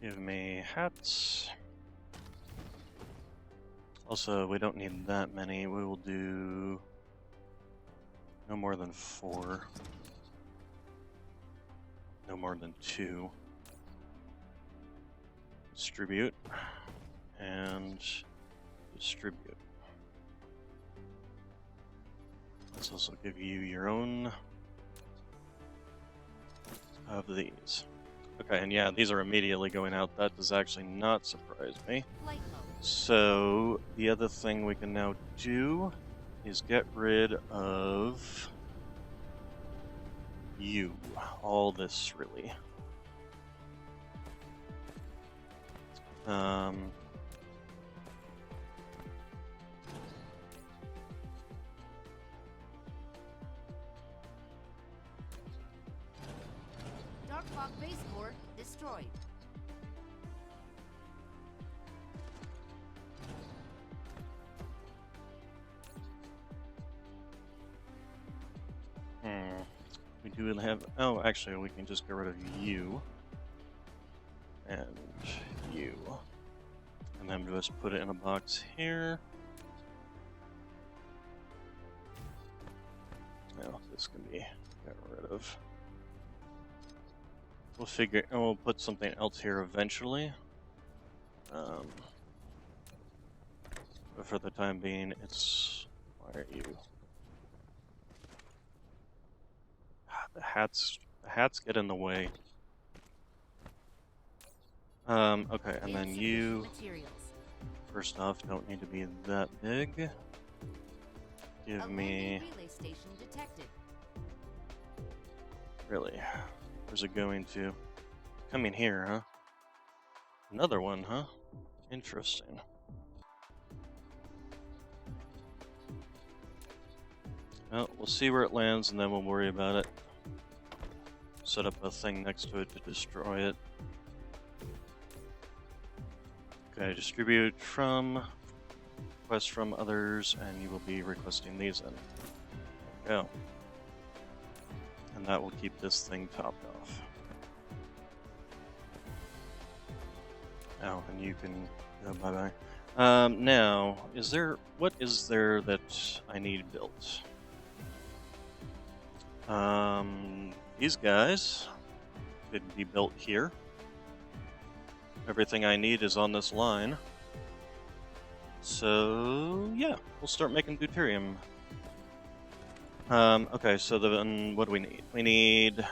Give me hats. Also, we don't need that many. We will do no more than 4. No more than 2. Distribute. And distribute. Let's also give you your own of these. Okay, and yeah, these are immediately going out. That does actually not surprise me. Flight mode. So, the other thing we can now do is get rid of you. All this, really. Dark Fog Baseport destroyed. We do have... Oh, actually, we can just get rid of you. And you. And then just put it in a box here. Now, this can be got rid of. We'll figure... And we'll put something else here eventually. But for the time being, it's... Why are you... The hats get in the way. Okay, and then you... Materials. First off, don't need to be that big. Give me... Relay station detected. Really? Where's it going to? Coming here, huh? Another one, huh? Interesting. Well, we'll see where it lands and then we'll worry about it. Set up a thing next to it to destroy it. Okay, distribute from, request from others, and you will be requesting these in. There we go. And that will keep this thing topped off. Oh, and you can go bye-bye. Now, what is there that I need built? These guys could be built here. Everything I need is on this line. So, yeah, we'll start making deuterium. Okay, so then what do we need? We need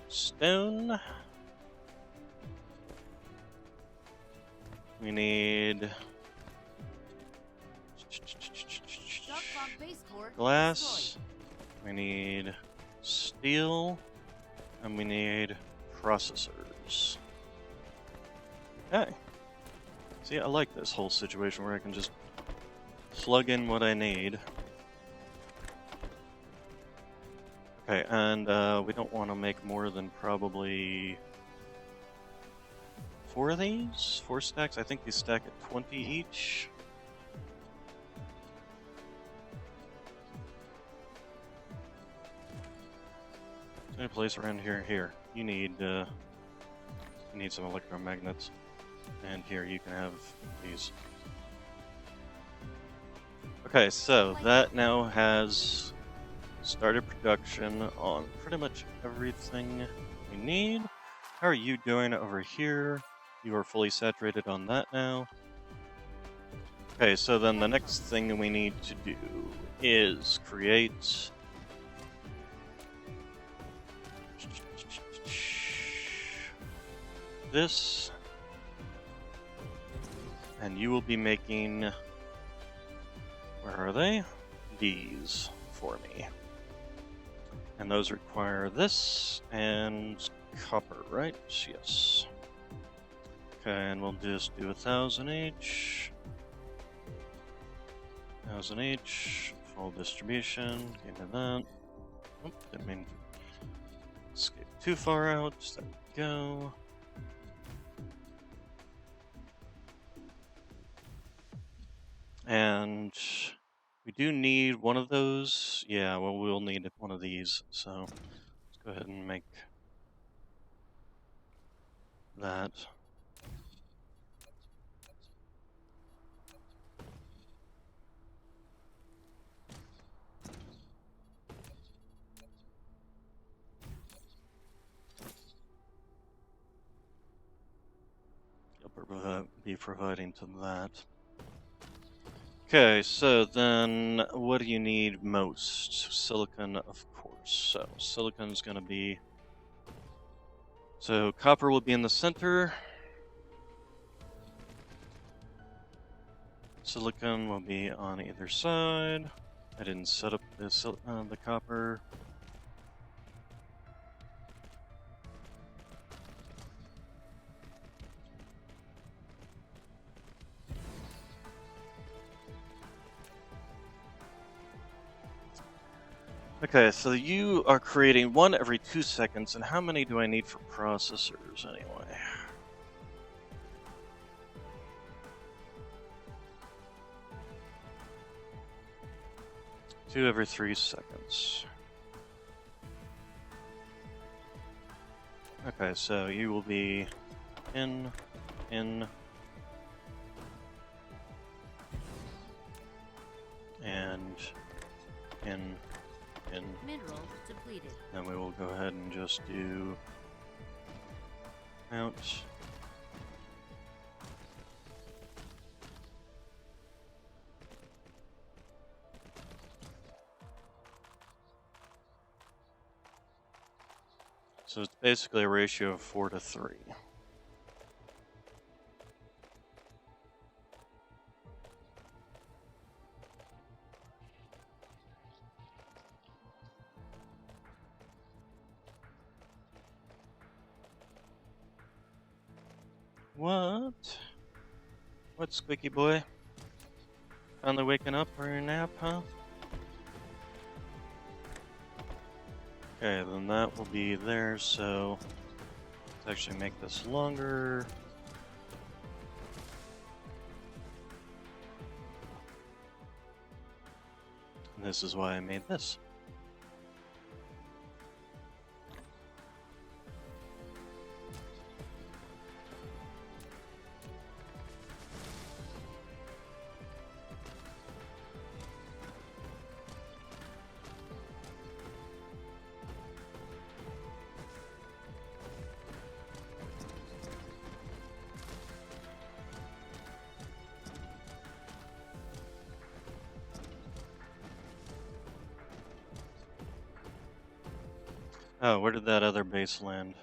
stone. We need Dark Fog Baseport glass. destroyed. We need steel. And we need processors. Okay. See, I like this whole situation where I can just plug in what I need. Okay, and we don't want to make more than probably 4 of these? 4 stacks? I think these stack at 20 each. Any place around here. You need some electromagnets. And here, you can have these. Okay, so that now has started production on pretty much everything we need. How are you doing over here? You are fully saturated on that now. Okay, so then the next thing we need to do is create... this. And you will be making... Where are they? These for me. And those require this and copper, right? Yes. Okay, and we'll just do 1,000 each. 1,000 each. Full distribution. Give me that. Oh, didn't mean to skip too far out. There we go. And we do need one of those. Yeah, well, we'll need one of these. So let's go ahead and make that. You'll be providing to that. Okay, so then what do you need most? Silicon, of course. So silicon's gonna be... So copper will be in the center. Silicon will be on either side. I didn't set up the copper. Okay, so you are creating one every 2 seconds, and how many do I need for processors anyway? Two every 3 seconds. Okay, so you will be in, and in. Mineral depleted. Then we will go ahead and just do out. So it's basically a ratio of 4 to 3. What? What, Squeaky boy? Finally waking up from your nap, huh? Okay, then that will be there, so let's actually make this longer. And this is why I made this. Oh, where did that other base land?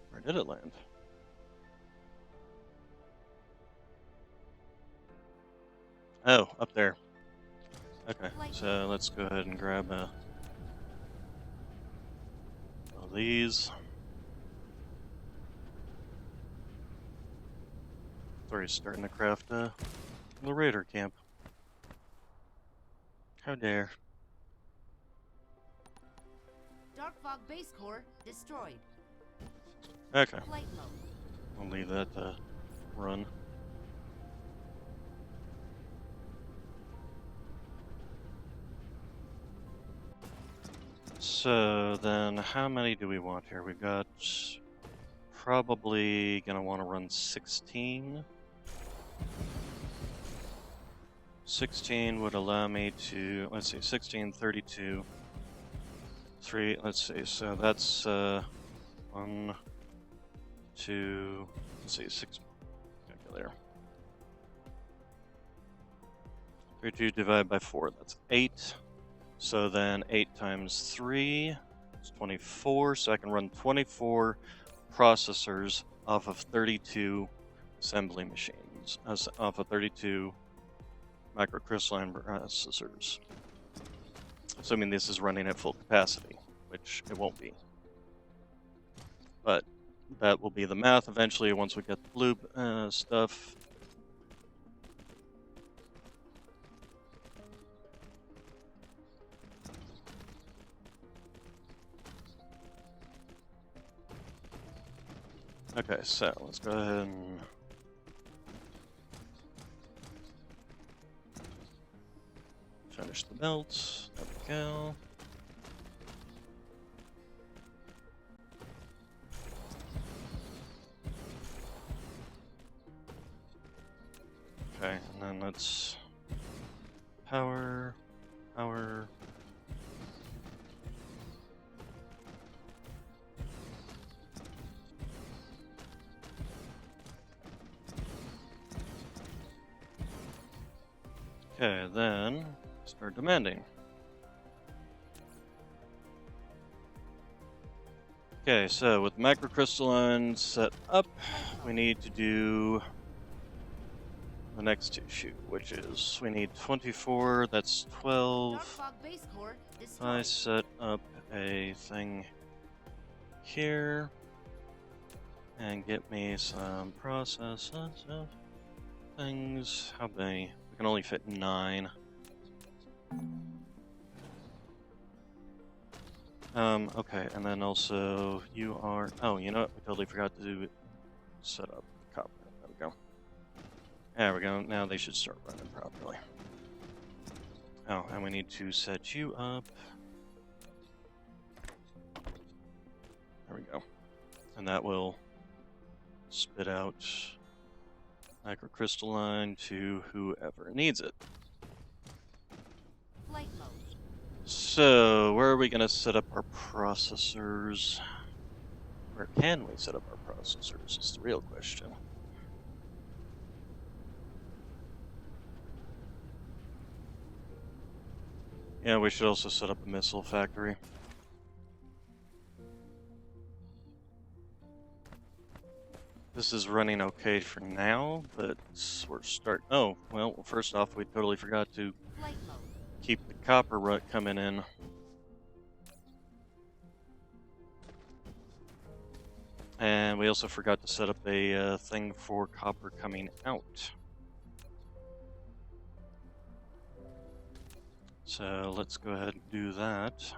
Where did it land? Oh, up there. Okay, so let's go ahead and grab one of these. It's already starting to craft the raider camp. How dare. Dark fog base core destroyed. Okay, Flight mode. I'll leave that to run. So then how many do we want here? We've got probably gonna want to run 16. 16 would allow me to, let's see, 16, 32, 3, let's see, so that's 1, 2, let's see, 6, calculator. 32 divided by 4, that's 8. So then 8 times 3 is 24, so I can run 24 processors off of 32 assembly machines, off of 32 microcrystalline processors. Assuming this is running at full capacity, which it won't be. But that will be the math eventually once we get the blue stuff. Okay, so let's go ahead and finish the belts. There we go. Okay, and then let's power, power. Okay, then start demanding. Okay, so with microcrystalline set up, we need to do the next issue, which is we need 24, that's 12. Darkfog base core I destroyed. set up a thing here and get me some processes of things. How many? We can only fit 9. Okay, and then also you are. Oh, you know what? We totally forgot to set up the copper. There we go. There we go. Now they should start running properly. Oh, and we need to set you up. There we go. And that will spit out microcrystalline to whoever needs it. Flight mode. So, where are we going to set up our processors? Where can we set up our processors is the real question. Yeah, we should also set up a missile factory. This is running okay for now, but we're Oh, well, first off, we totally forgot to Flight mode. keep the copper rut coming in. And we also forgot to set up a thing for copper coming out. So let's go ahead and do that.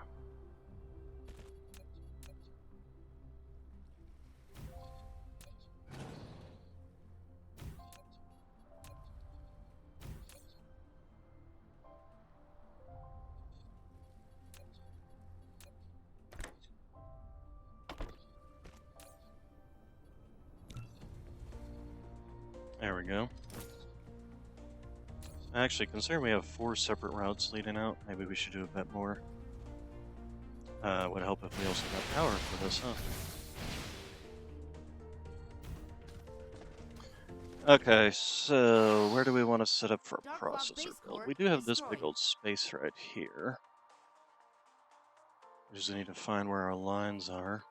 There we go. Actually, considering we have 4 separate routes leading out, maybe we should do a bit more. Would help if we also got power for this, huh? Okay, so where do we want to set up for a Darkfog processor base build? core We do have this destroyed. big old space right here. We just need to find where our lines are.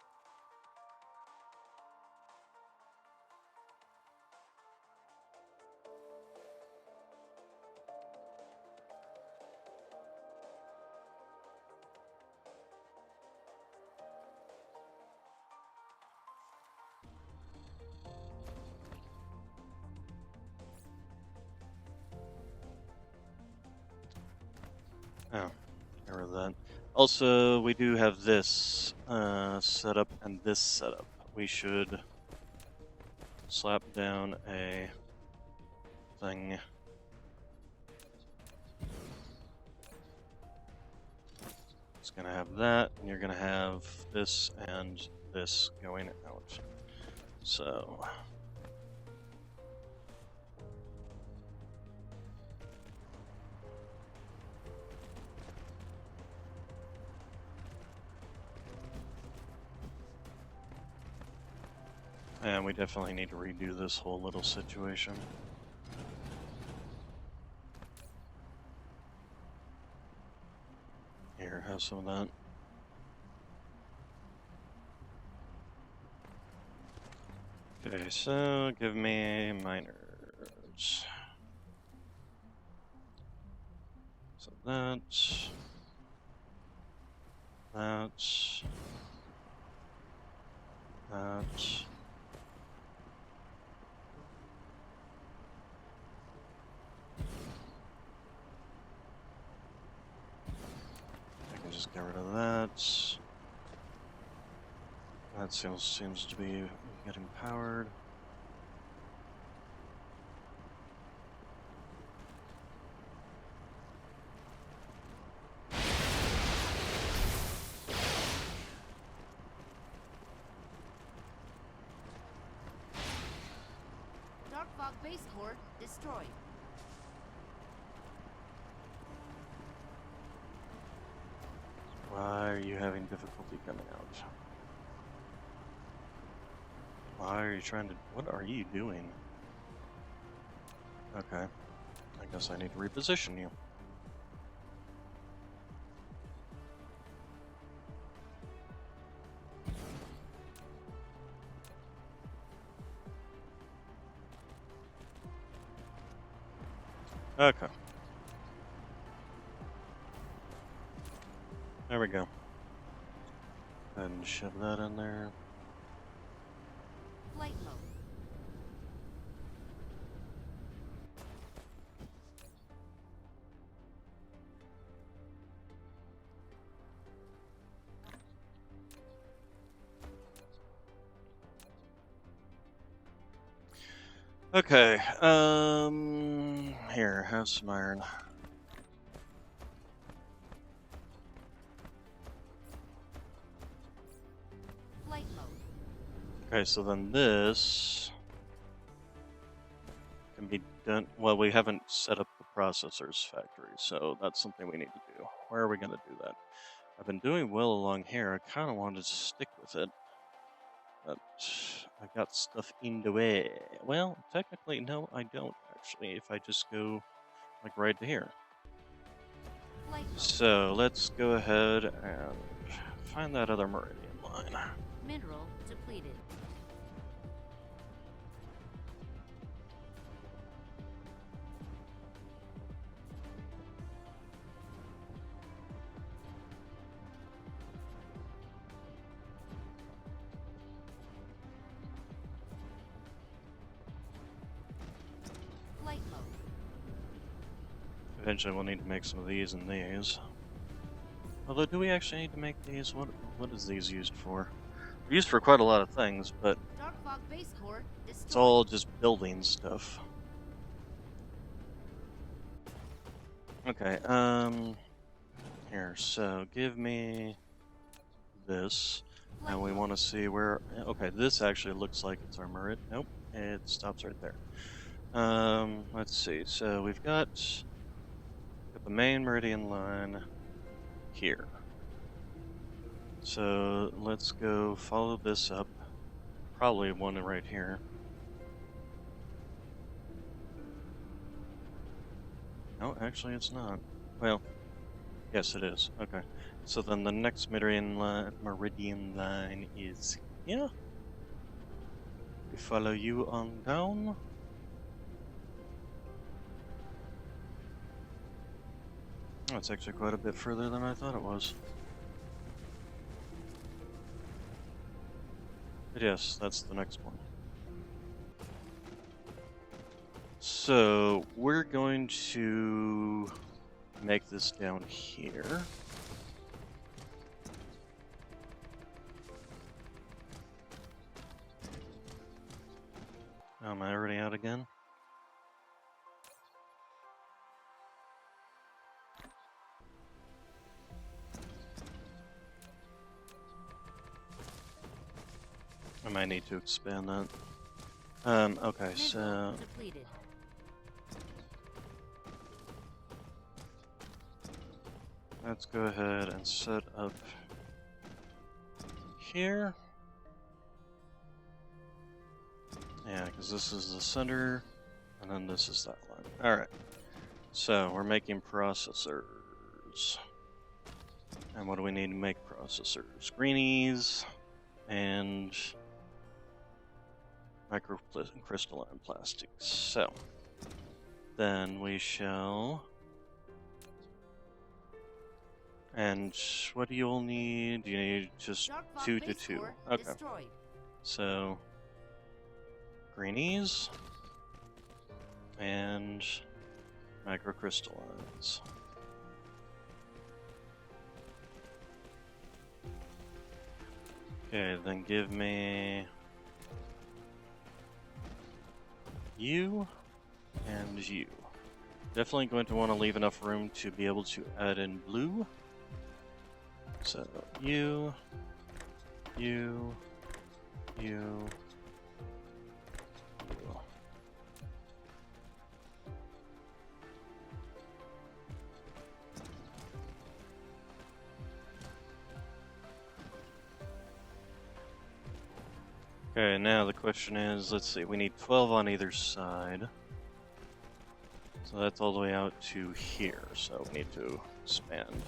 Oh, get rid of that. Also, we do have this setup and this setup. We should slap down a thing. It's gonna have that, and you're gonna have this and this going out. So. And we definitely need to redo this whole little situation. Here, have some of that. Okay, so give me miners. So that's... That's... I can just get rid of that. That seems to be getting powered. Darkfog base core destroyed. having difficulty coming out? Why are you trying to... What are you doing? Okay. I guess I need to reposition you. Okay. There we go. And shove that in there. Flight mode. Okay, here, have some iron. Flight mode. Okay, so then this can be done. Well, we haven't set up the processor's factory, so that's something we need to do. Where are we going to do that? I've been doing well along here. I kind of wanted to stick with it, but I got stuff in the way. Well, technically, no, I don't, actually, if I just go, like, right to here. Flight mode. So, let's go ahead and find that other meridian line. Mineral depleted. Flight mode. Eventually, we'll need to make some of these and these. Although, do we actually need to make these? What is these used for? They're used for quite a lot of things, but Dark fog base core destroyed. it's all just building stuff. Okay, here, so give me this, and we want to see where, okay, this actually looks like it's our meridian. Nope, it stops right there. Let's see, so we've got the main meridian line here. So let's go follow this up, probably one right here. No, actually it's not. Well, yes it is. Okay. So then the next meridian line is here. We follow you on down. Oh, it's actually quite a bit further than I thought it was. But yes, that's the next one. So we're going to make this down here. Oh, am I already out again? I might need to expand that. Okay, so Mineral depleted. let's go ahead and set up here. Yeah, because this is the center, and then this is that line. Alright, so we're making processors. And what do we need to make processors? Greenies and microcrystalline plastics. So, then we shall... And what do you all need? You need just Dark fog 2 to base 2. core Okay. destroyed. So, greenies and microcrystallines. Okay, then give me you and you. Definitely going to want to leave enough room to be able to add in blue. So you, you, you, you. Okay, now the question is, let's see, we need 12 on either side. So that's all the way out to here, so we need to expand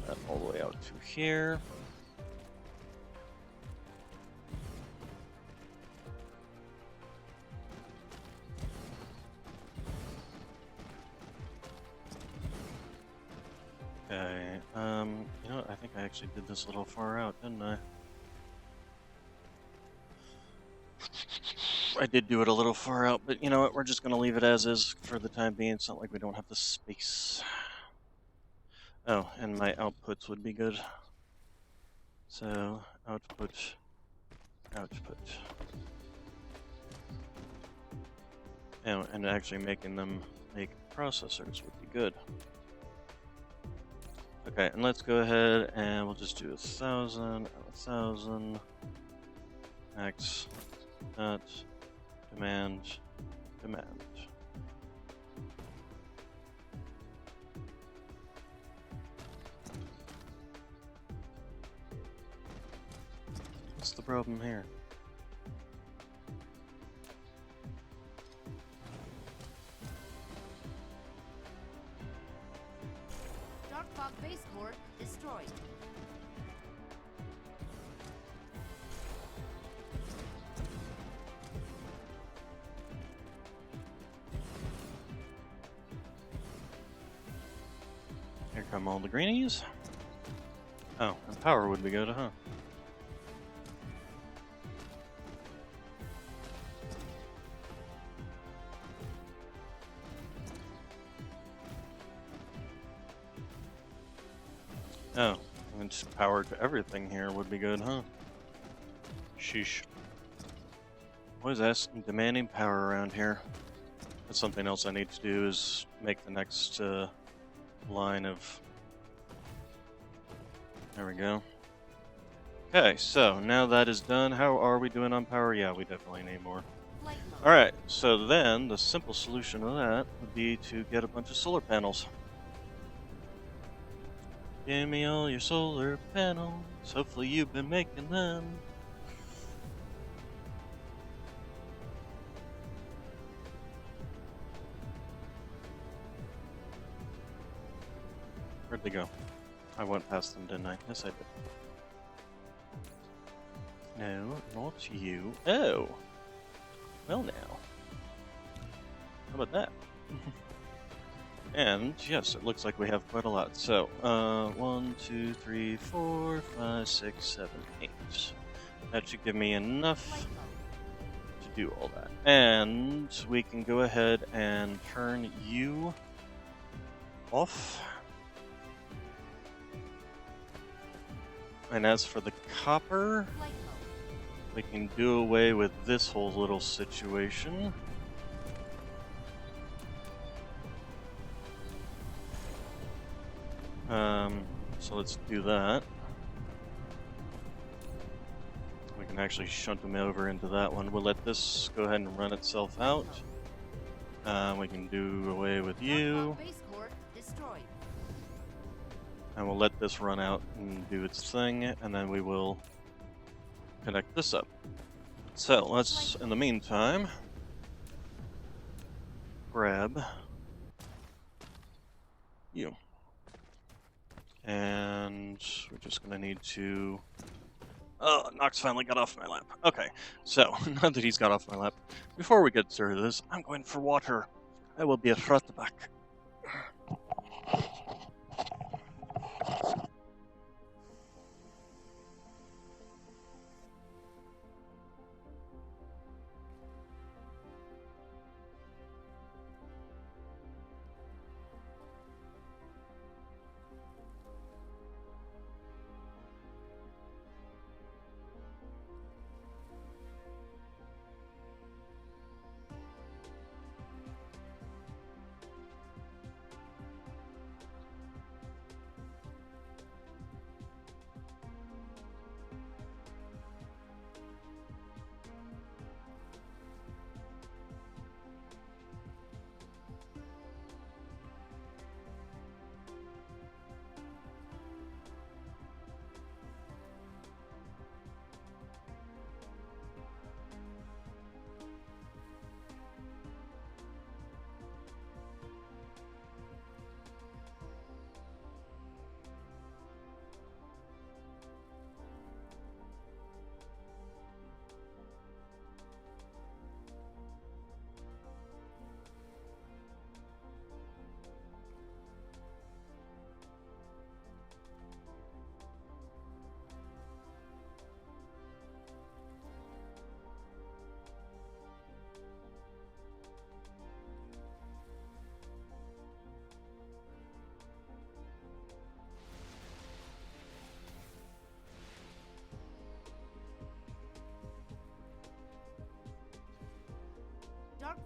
that all the way out to here. Okay, you know what, I think I actually did this a little far out, didn't I? I did do it a little far out, but you know what, we're just gonna leave it as is for the time being. It's not like we don't have the space. Oh, and my outputs would be good. So, output, output. Oh, and actually making them make processors would be good. Okay, and let's go ahead and we'll just do 1,000, 1,000, max, dot, demand, demand. What's the problem here? Dark fog baseboard destroyed. Here come all the greenies. Oh, and power would be good, huh? Oh, and just power to everything here would be good, huh? Sheesh. What is that? Demanding power around here. That's something else I need to do, is make the next line of... There we go. Okay, so now that is done, how are we doing on power? Yeah, we definitely need more. Flight mode. Alright, so then the simple solution to that would be to get a bunch of solar panels. Give me all your solar panels. Hopefully you've been making them. Where'd they go? I went past them, didn't I? Yes, I did. No, not you. Oh! Well now. How about that? And, yes, it looks like we have quite a lot. So, 1, 2, 3, 4, 5, 6, 7, 8. That should give me enough Flight mode. to do all that. And we can go ahead and turn you off. And as for the copper, Flight mode. we can do away with this whole little situation. So let's do that. We can actually shunt them over into that one. We'll let this go ahead and run itself out. We can do away with you. Dark fog baseboard destroyed. And we'll let this run out and do its thing, and then we will connect this up. So let's, in the meantime, grab you. And we're just gonna need to... Oh, Nox finally got off my lap. Okay, so, now that he's got off my lap, before we get through this, I'm going for water. I will be right back.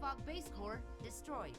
Fog base core destroyed.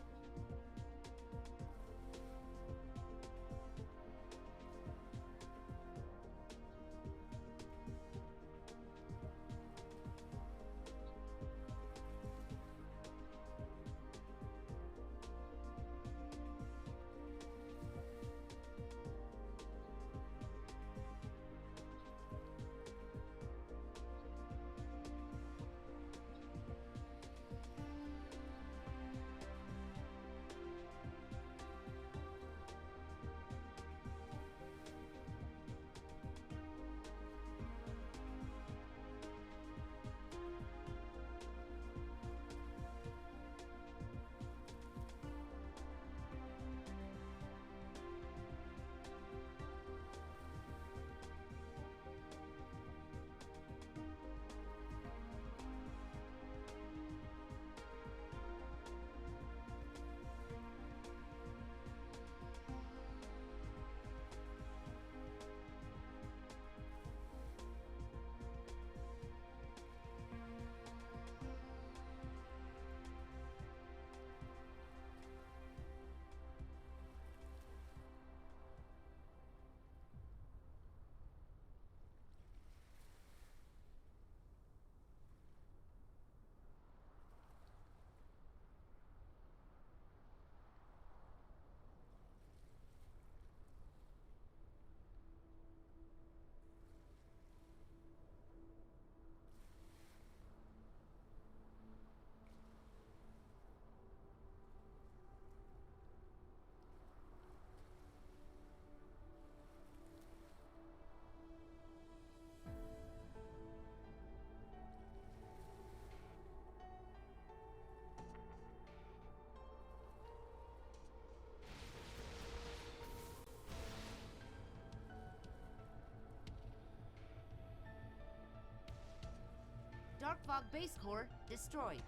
Dark Fog base core destroyed.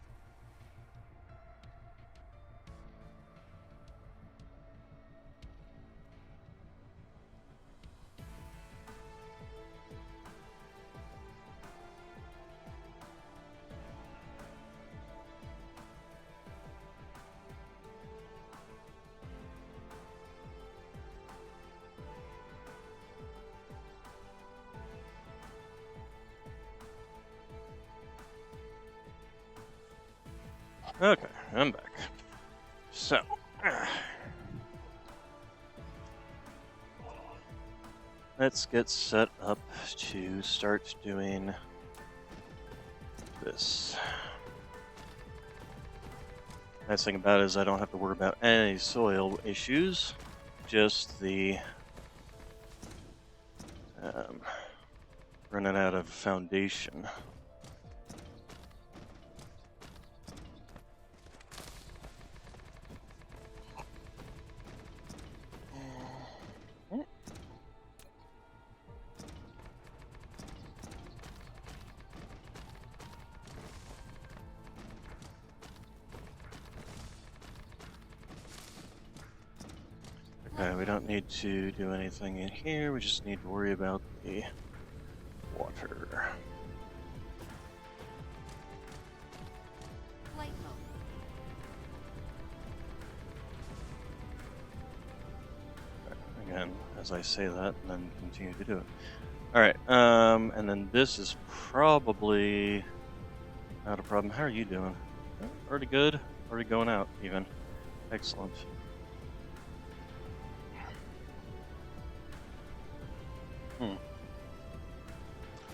Okay, I'm back. So, let's get set up to start doing this. Nice thing about it is I don't have to worry about any soil issues, just the running out of foundation. Okay, we don't need to do anything in here, we just need to worry about the water. Flight mode. Again, as I say that, and then continue to do it. Alright, and then this is probably not a problem. How are you doing? Already good? Already going out, even. Excellent.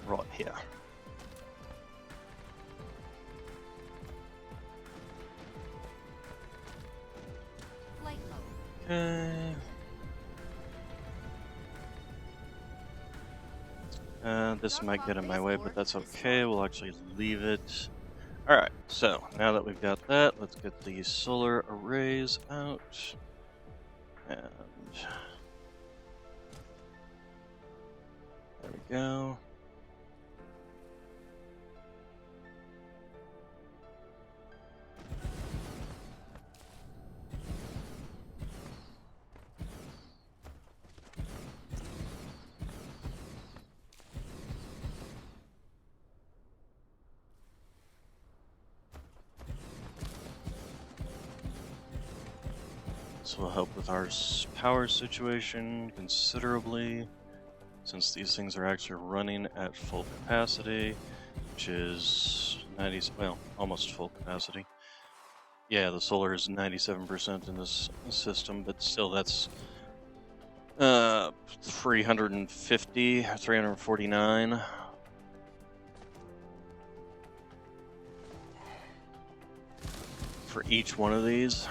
Right here. Flight mode. Okay. This might get in my way, but that's okay. We'll actually leave it. Alright, so now that we've got that, let's get the solar arrays out. And there we go. This will help with our power situation considerably, since these things are actually running at full capacity, which is 90, well, almost full capacity. Yeah, the solar is 97% in this system, but still that's 350, 349. For each one of these.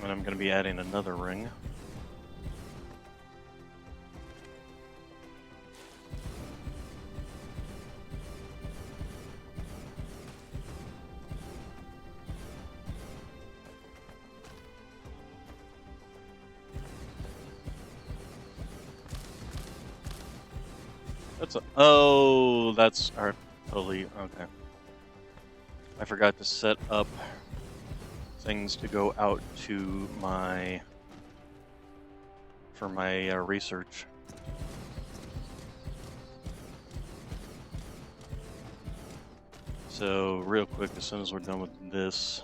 And I'm going to be adding another ring. That's our totally okay. I forgot to set up things to go out to my research. So real quick, as soon as we're done with this,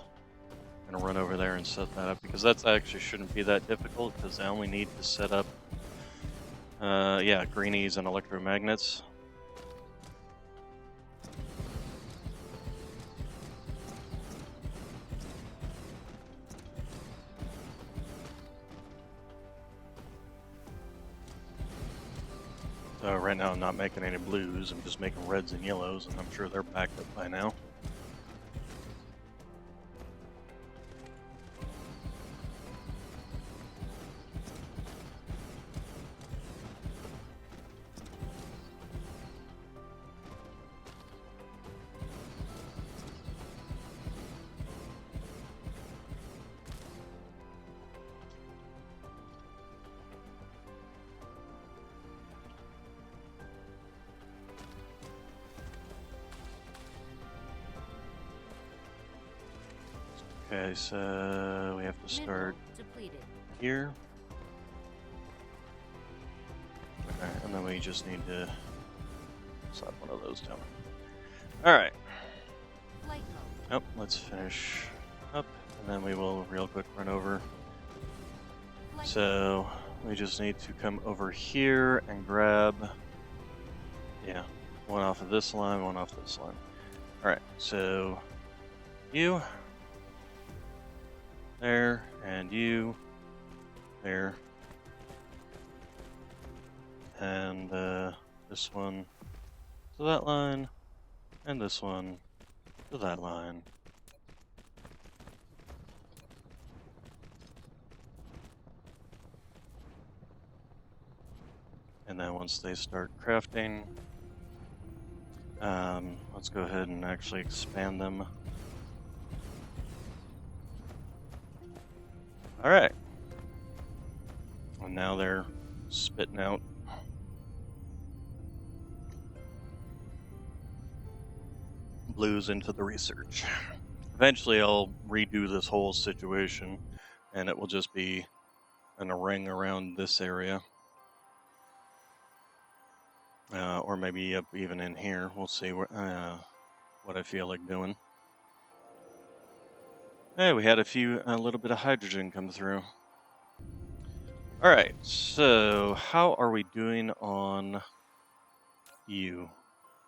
I'm gonna run over there and set that up, because that's actually shouldn't be that difficult, because I only need to set up yeah, greenies and electromagnets. So right now I'm not making any blues, I'm just making reds and yellows, and I'm sure they're backed up by now. Okay, so we have to start here. Okay, and then we just need to slap one of those down. Alright. Oh, let's finish up, and then we will real quick run over. So we just need to come over here and grab, yeah, one off of this line, one off this line. Alright, so you there, and you there, and this one to that line, and this one to that line. And then once they start crafting, let's go ahead and actually expand them. Alright. And now they're spitting out blues into the research. Eventually I'll redo this whole situation, and it will just be in a ring around this area. Or maybe up even in here. We'll see what I feel like doing. Hey, we had a little bit of hydrogen come through. Alright, so how are we doing on you?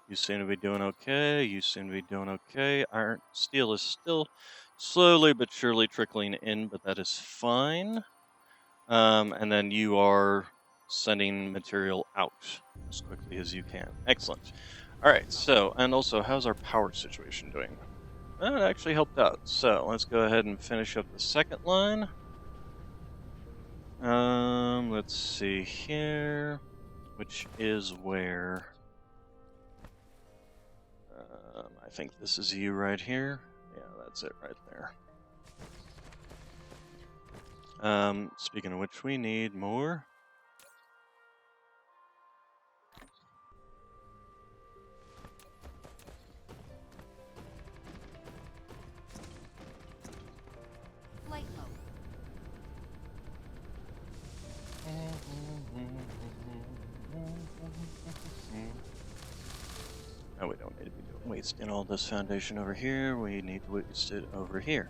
You seem to be doing okay. You seem to be doing okay. Iron steel is still slowly but surely trickling in, but that is fine. And then you are sending material out as quickly as you can. Excellent. Alright, so, and also, how's our power situation doing? That actually helped out. So, let's go ahead and finish up the second line. Let's see here, which is where, I think this is you right here. Yeah, that's it right there. Speaking of which, we need more. Flight mode. wasting all this foundation over here. We need to waste it over here.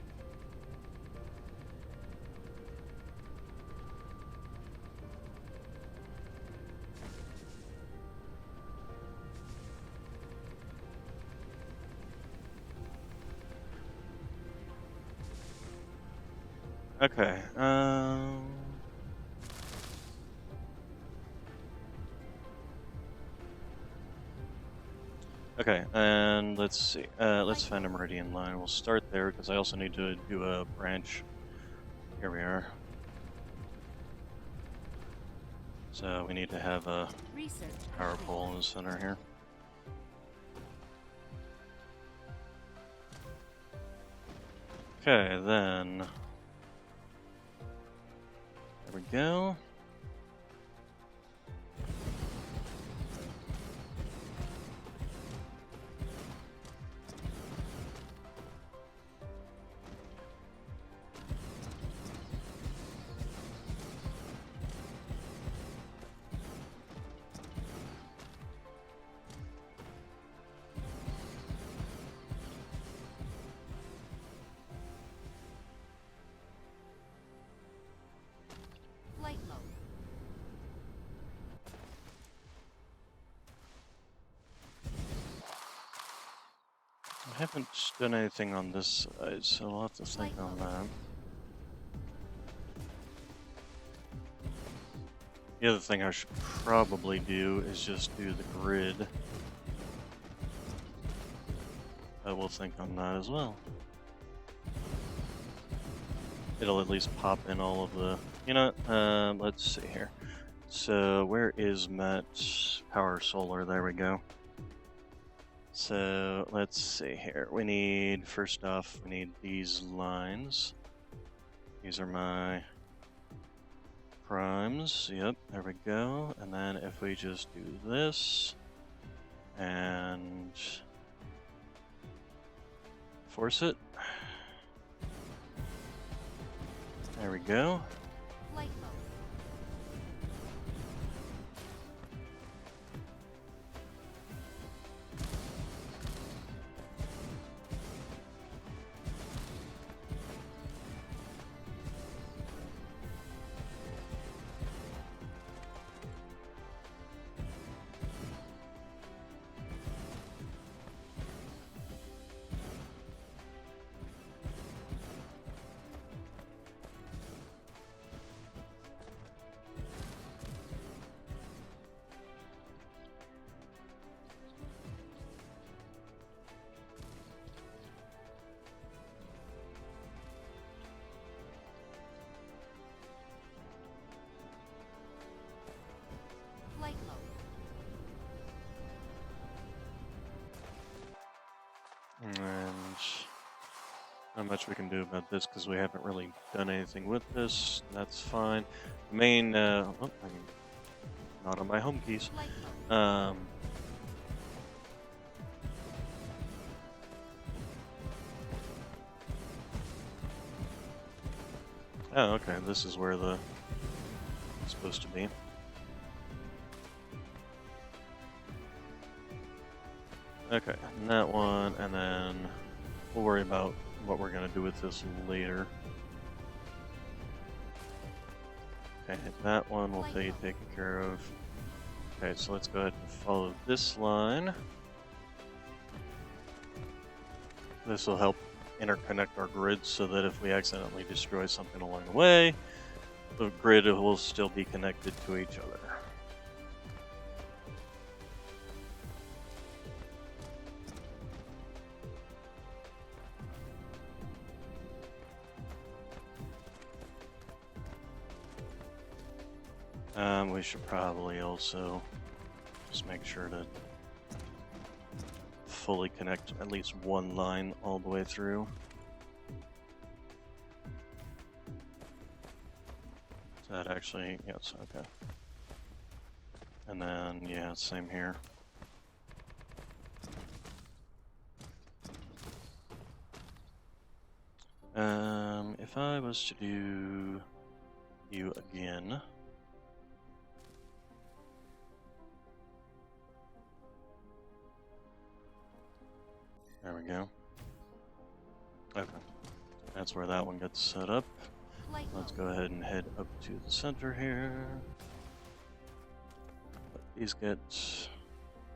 Okay, okay, and let's see. Let's find a meridian line. We'll start there because I also need to do a branch. Here we are. So we need to have a power pole in the center here. Okay, then there we go. Flight mode. I haven't done anything on this side, so I'll have to think on that. The other thing I should probably do is just do the grid. I will think on that as well. It'll at least pop in all of the, you know, let's see here. So where is Met Power Solar? There we go. So let's see here. We need, first off, we need these lines. These are my primes. Yep, there we go. And then if we just do this and force it. There we go. Flight mode. Flight mode. And not much we can do about this because we haven't really done anything with this. That's fine. The main, oh, I'm not on my home keys. Flight mode. Oh, okay. This is where the it's supposed to be. Okay, and that one, and then we'll worry about what we're gonna do with this later. Okay, that one will be taken care of. Okay, so let's go ahead and follow this line. This will help interconnect our grids so that if we accidentally destroy something along the way, the grid will still be connected to each other. We should probably also just make sure to fully connect at least one line all the way through. Is that actually, yes, okay. And then, yeah, same here. If I was to do you again, There we go. Okay. That's where that one gets set up. Flight Let's mode. go ahead and head up to the center here. Let these get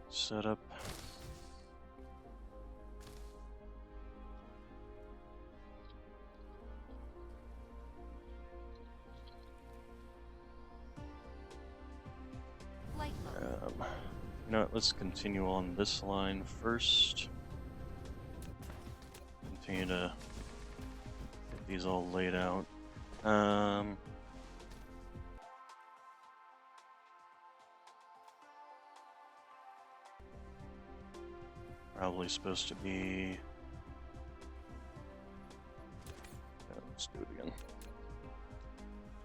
set up. Flight mode. You know what, let's continue on this line first. Continue to get these all laid out. Probably supposed to be... Yeah, let's do it again.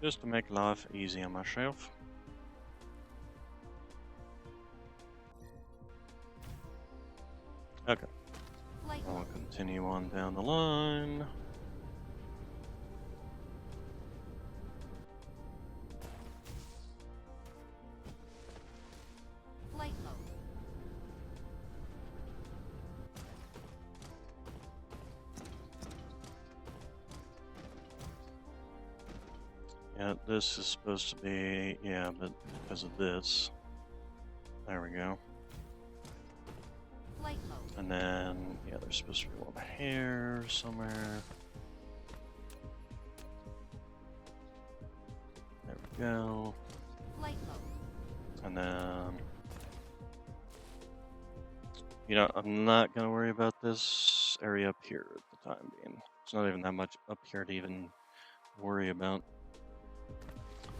Just to make life easy on myself. Okay. Flight I'll mode. continue on down the line. Flight mode. Yeah, this is supposed to be... Yeah, but because of this. There we go. Flight mode. And then, yeah, there's supposed to be one here somewhere. There we go. Flight mode. And then... You know, I'm not going to worry about this area up here at the time being. It's not even that much up here to even worry about.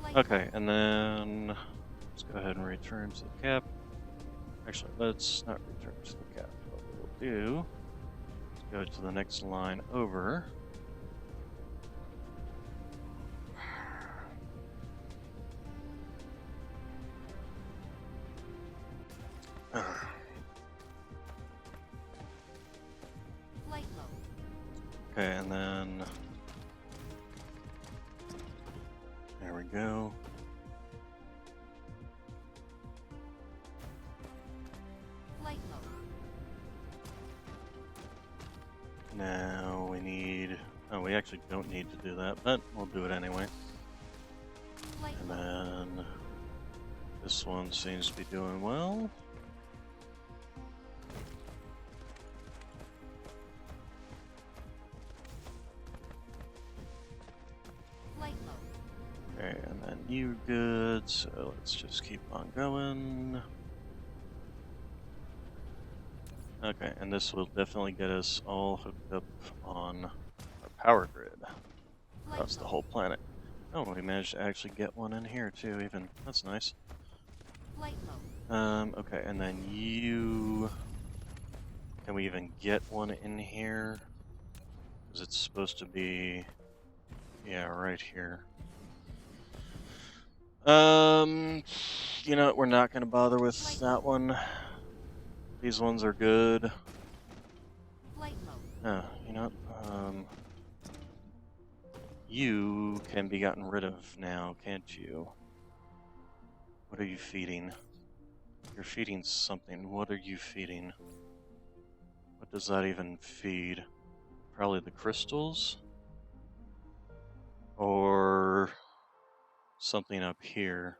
Flight Okay, and then let's go ahead and return to the cap. Actually, let's not return to the cap. What we'll do is go to the next line over. Flight mode. Okay, and then there we go. Flight mode. Now we need... Oh, we actually don't need to do that, but we'll do it anyway. Flight And mode. then this one seems to be doing well. Flight mode. Okay, and then you good, so let's just keep on going. Okay, and this will definitely get us all hooked up on our power grid Flight across the mode. whole planet. Oh, we managed to actually get one in here too, even. That's nice. Flight mode. Okay, and then you... Can we even get one in here? Because it's supposed to be... Yeah, right here. You know what, we're not going to bother with that one. These ones are good. Flight mode. Oh, you know what, you can be gotten rid of now, can't you? What are you feeding? You're feeding something. What are you feeding? What does that even feed? Probably the crystals? Or something up here.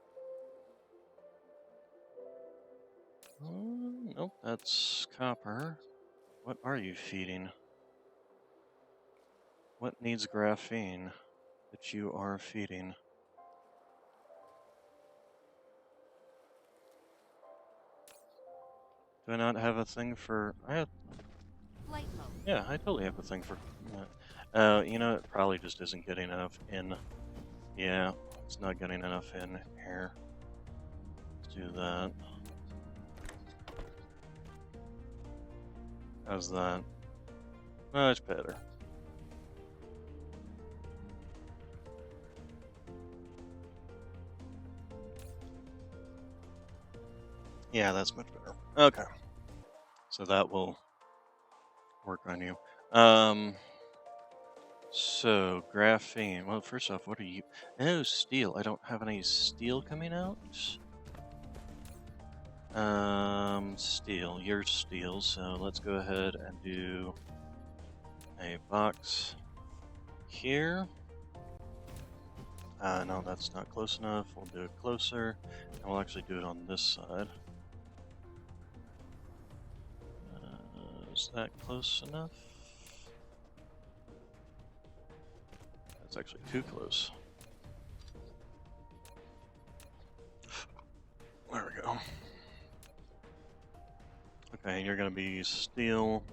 Nope, that's copper. What are you feeding? What needs graphene that you are feeding? Do I not have a thing for... I have... Flight mode. Yeah, I totally have a thing for... you know, it probably just isn't getting enough in... Yeah, it's not getting enough in here. Let's do that. How's that? Much better. Yeah, that's much better. Okay. So that will work on you. So graphene. Well, first off, what are you? Oh, steel. I don't have any steel coming out. steel. You're steel, so let's go ahead and do a box here. No, that's not close enough. We'll do it closer, and we'll actually do it on this side. Is that close enough? That's actually too close. There we go. Okay, you're gonna be steel.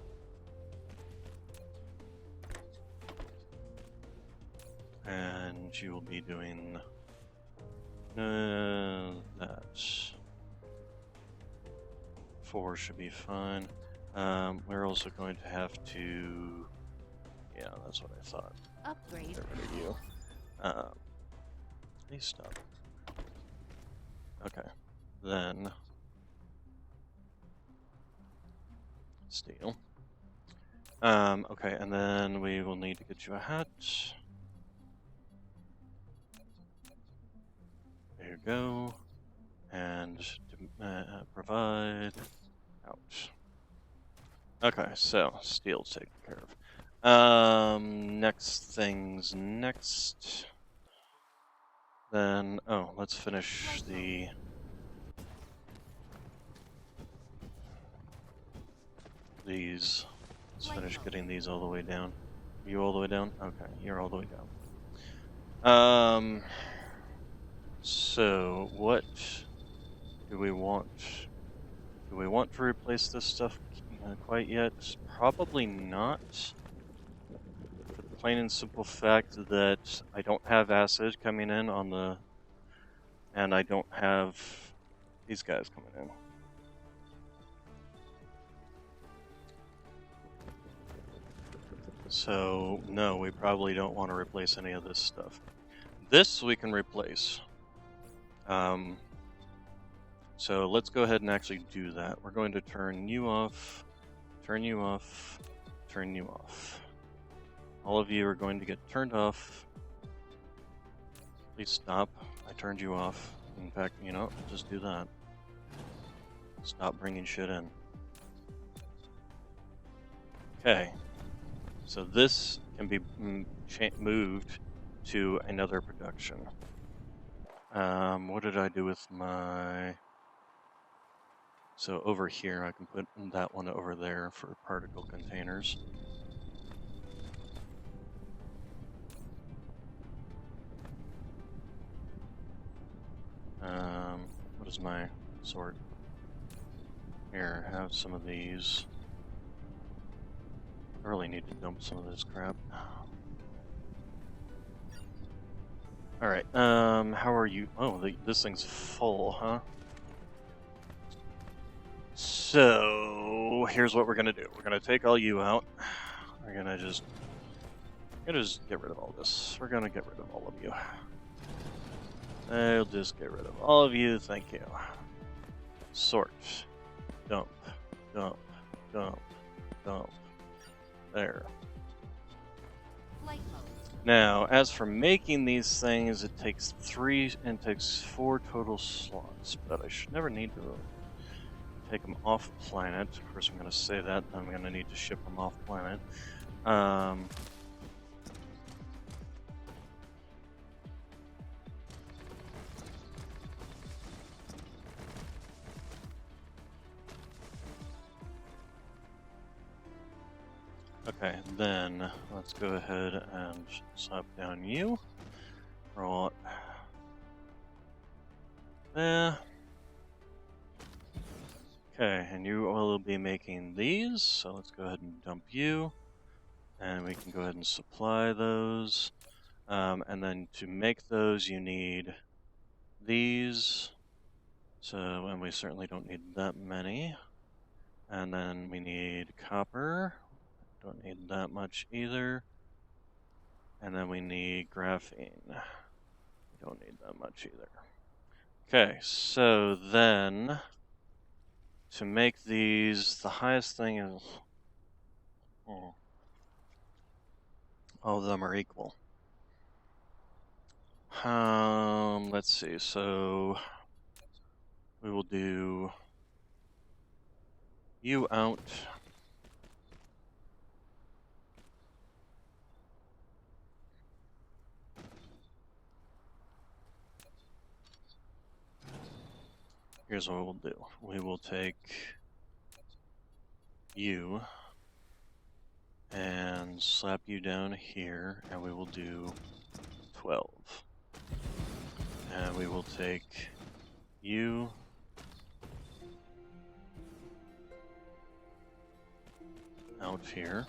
And you will be doing that. 4 should be fine. We're also going to have to. Yeah, that's what I thought. Upgrade. Get rid of you. Please stop. Okay, then steel. Okay, and then we will need to get you a hat. There you go. And provide. Ouch. Okay, so steel's taken care of. Next things next. Then, oh, let's finish the. These. Let's finish getting these all the way down. You all the way down? Okay, you're all the way down. So what do we want? Do we want to replace this stuff quite yet? Probably not. For the plain and simple fact that I don't have acid coming in on the, and I don't have these guys coming in. So no, we probably don't want to replace any of this stuff. This we can replace. So let's go ahead and actually do that. We're going to turn you off, turn you off, turn you off. All of you are going to get turned off. Please stop. I turned you off. In fact, you know, just do that. Stop bringing shit in. Okay. So this can be moved to another production. What did I do with my... So over here, I can put that one over there for particle containers. What is my sort? Here, have some of these. I really need to dump some of this crap. Alright, how are you? Oh, this thing's full, huh? So, here's what we're gonna do. We're gonna take all you out. We're gonna just get rid of all this. We're gonna get rid of all of you. I'll just get rid of all of you, thank you. Sort. Dump. Dump. Dump. Dump. There. Flight mode. Now, as for making these things, it takes 4 total slots, but I should never need to take them off planet. Of course, I'm going to say that, I'm going to need to ship them off planet. Okay, then let's go ahead and slap down you. Roll it. There. Okay, and you will be making these, so let's go ahead and dump you. And we can go ahead and supply those. And then to make those, you need these. So, and we certainly don't need that many. And then we need copper. Don't need that much either. And then we need graphene. We don't need that much either. Okay, so then to make these, the highest thing is all of them are equal. Let's see. So we will do you out. Here's what we'll do. We will take you and slap you down here, and we will do 12. And we will take you out here.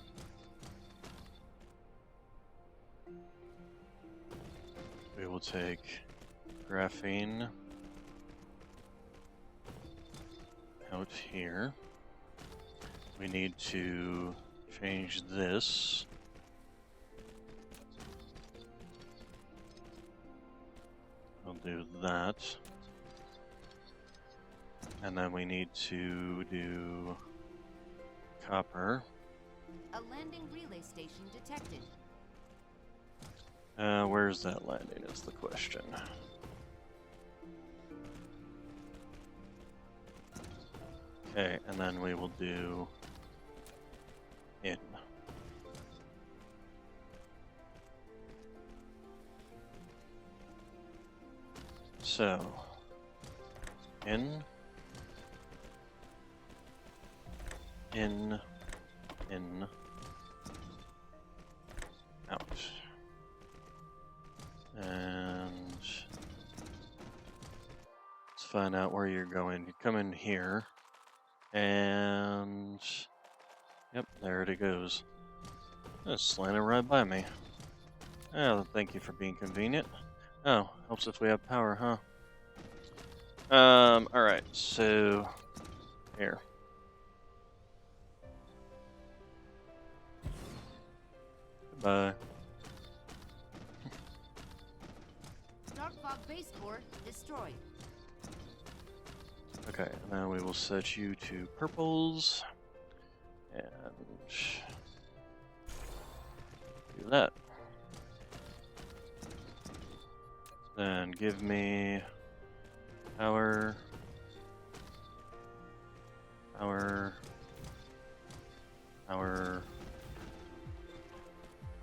We will take graphene out here. We need to change this. We'll do that. And then we need to do copper. A landing relay station detected. Where's that landing is the question. Okay, and then we will do in. So, in, out. And let's find out where you're going. You come in here, and yep, there it goes. Just landed right by me. Oh, thank you for being convenient. Oh, helps if we have power, huh? Alright, so here. Goodbye. Dark fog base core destroyed. Okay, and then we will set you to purples. And do that. Then give me power, power, power,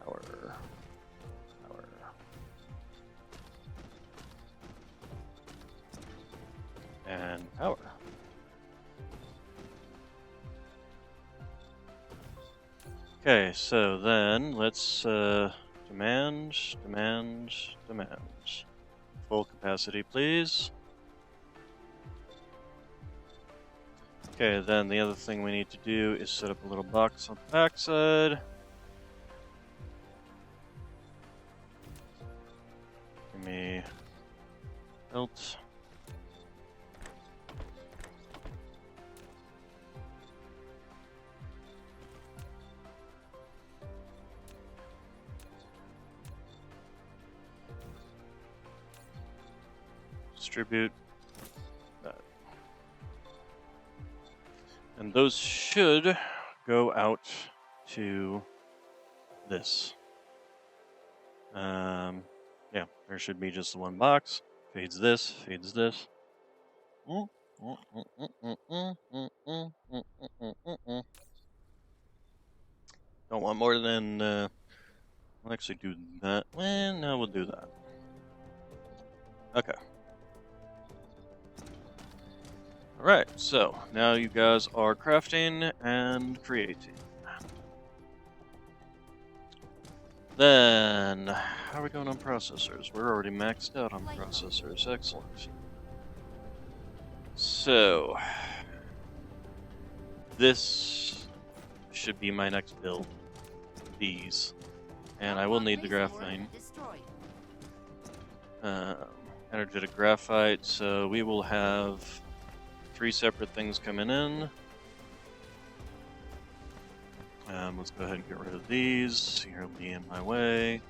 power, power. And power. Okay, so then let's demand. Full capacity, please. Okay, then the other thing we need to do is set up a little box on the backside. Give me belt. Distribute that. And those should go out to this. Yeah, there should be just the one box. Feeds this, feeds this. Don't want more than, we'll actually do that. Well, no, we'll do that. Okay. Alright, so now you guys are crafting and creating. Then, how are we doing on processors? We're already maxed out on processors. Excellent. So, this should be my next build. These. And I will need the graphene. Energetic graphite, so we will have 3 separate things coming in. Let's go ahead and get rid of these. You'll be in my way.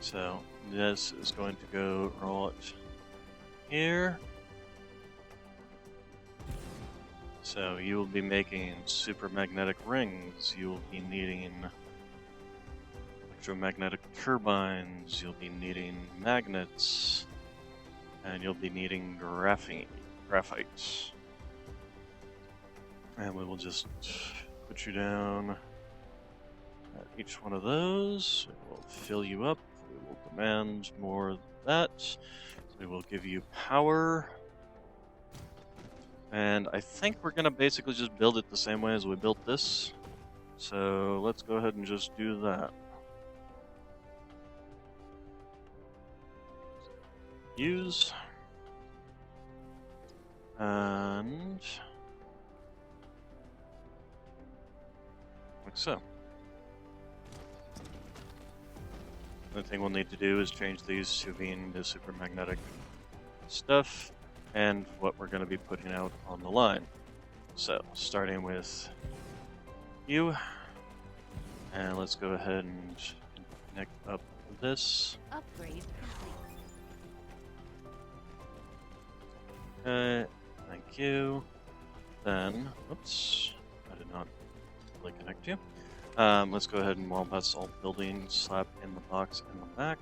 So this is going to go right here. So you will be making super magnetic rings. You will be needing electromagnetic turbines. You'll be needing magnets. And you'll be needing graphite. And we will just put you down at each one of those. We will fill you up. We will demand more of that. We will give you power. And I think we're going to basically just build it the same way as we built this. So let's go ahead and just do that. Use. And like so. The thing we'll need to do is change these to being the super magnetic stuff and what we're going to be putting out on the line. So starting with you, and let's go ahead and connect up this. Upgrade complete. Okay, thank you. Then, oops, I did not really connect you. Let's go ahead and while that's all building, slap in the box in the back.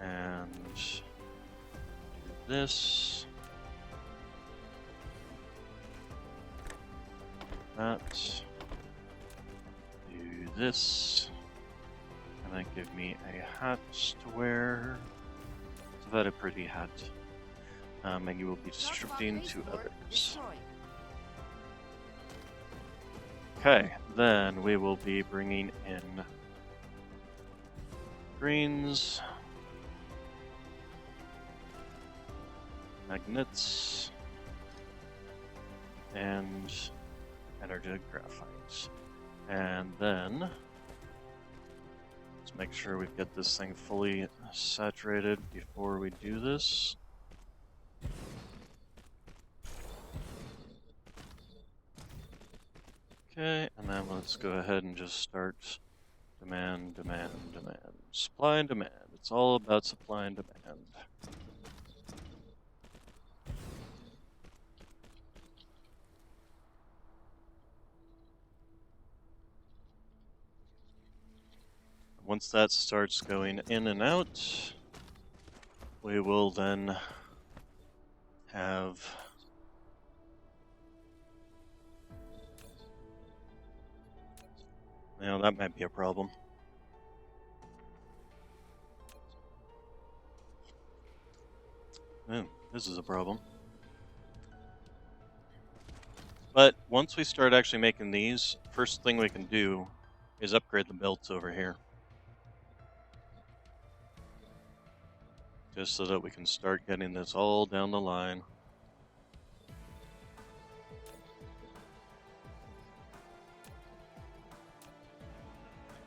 And do this. That. Do this. And then give me a hat to wear. It's about a pretty hat. And you will be distributing to others. Okay, then we will be bringing in greens, magnets, and energetic graphites. And then let's make sure we've got this thing fully saturated before we do this. Okay, and then let's go ahead and just start demand, demand, demand. Supply and demand. It's all about supply and demand. Once that starts going in and out, we will then have that might be a problem. Oh, this is a problem. But once we start actually making these, first thing we can do is upgrade the belts over here. Just so that we can start getting this all down the line.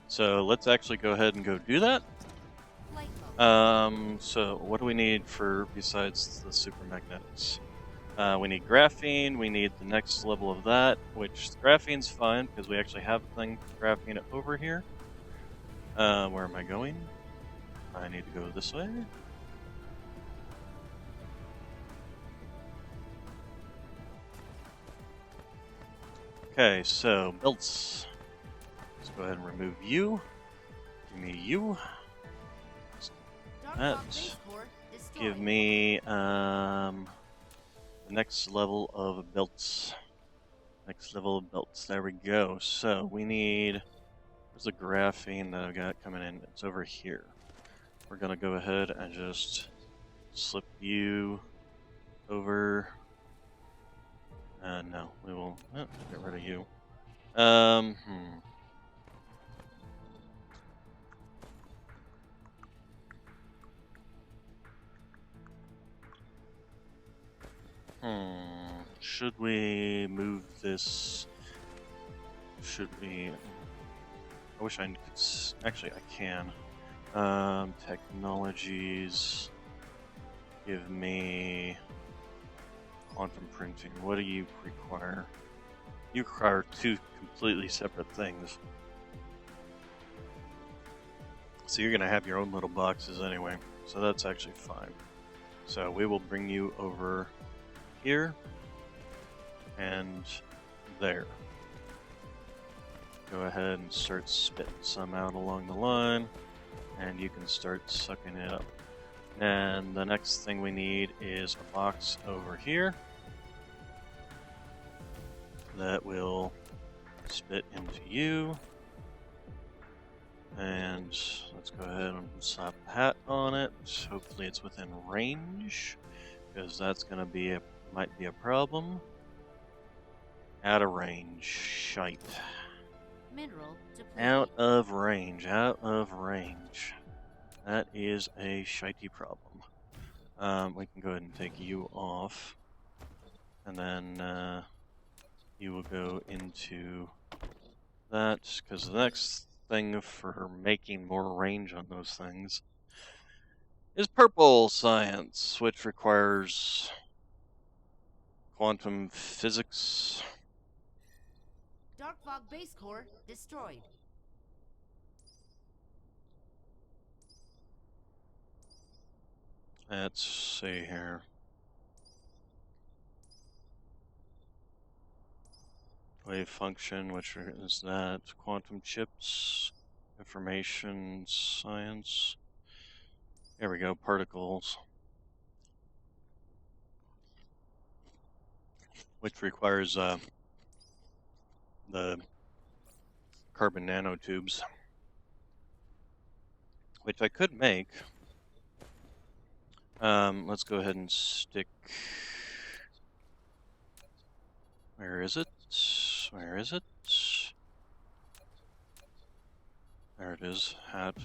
So let's actually go ahead and go do that. So what do we need for besides the super magnetics? We need graphene. We need the next level of that, which graphene's fine because we actually have a thing for graphene over here. Where am I going? I need to go this way. Okay, so belts. Let's go ahead and remove you. Give me you. That. Give me the next level of belts. Next level of belts. There we go. So we need. Where's the graphene that I've got coming in? It's over here. We're gonna go ahead and just slip you over. No, we will get rid of you. Should we move this? Should we? I wish I could. Actually, I can. Technologies. Give me quantum printing. What do you require? You require two completely separate things. So you're going to have your own little boxes anyway. So that's actually fine. So we will bring you over here and there. Go ahead and start spitting some out along the line, and you can start sucking it up. And the next thing we need is a box over here. that will spit into you. And let's go ahead and slap a hat on it. Hopefully it's within range, because that's gonna be might be a problem. Out of range. Shite. Mineral depleted. Out of range. Out of range. That is a shitey problem. We can go ahead and take you off. And then you will go into that, because the next thing for making more range on those things is purple science, which requires quantum physics. Dark fog base core destroyed. Let's see here. Wave function, which is that quantum chips, information science. There we go, particles, which requires the carbon nanotubes, which I could make. Let's go ahead and stick. Where is it? Where is it? There it is. Hat.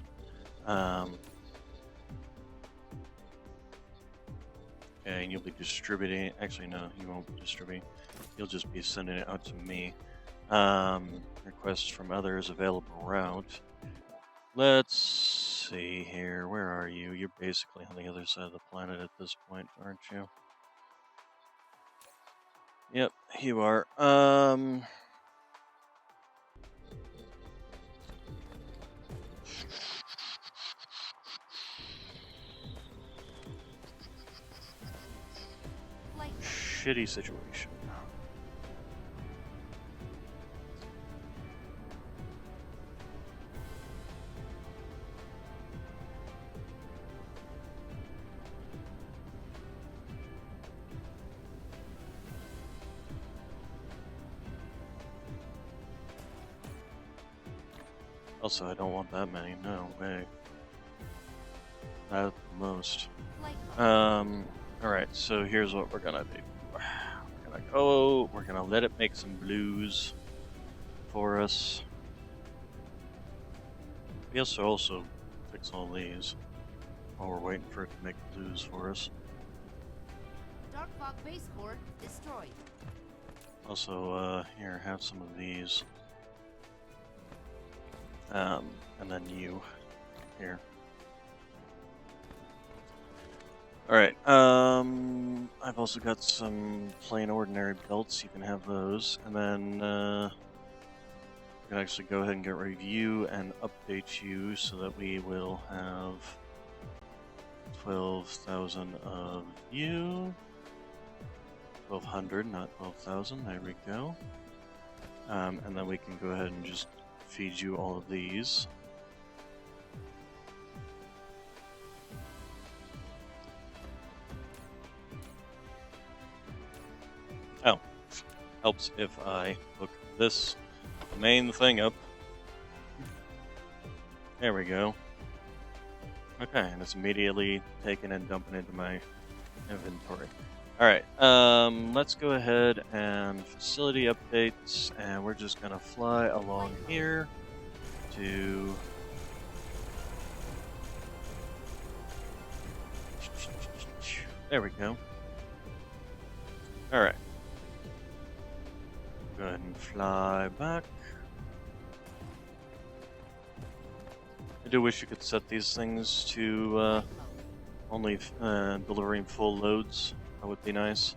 And you'll be distributing. Actually, no, you won't be distributing. You'll just be sending it out to me. Requests from others, available route. Let's see here. Where are you? You're basically on the other side of the planet at this point, aren't you? Yep, you are. Flight mode. Shitty situation. Also, I don't want that many. No way. Not at the most. Flight mode. Alright, so here's what we're gonna do. We're gonna let it make some blues for us. We also fix all these while we're waiting for it to make blues for us. Dark fog base core destroyed. Also, here, have some of these. And then you, here. Alright, I've also got some plain ordinary belts, you can have those. And then, you can actually go ahead and get review and update you so that we will have 12,000 of you. 1,200, not 12,000, there we go. And then we can go ahead and just feed you all of these. Oh, helps if I hook this main thing up. There we go. Okay, and it's immediately taken and dumping into my inventory. Alright, let's go ahead and facility updates, and we're just gonna fly along here to there we go. Alright. Go ahead and fly back. I do wish you could set these things to Flight mode. only delivering full loads. That would be nice.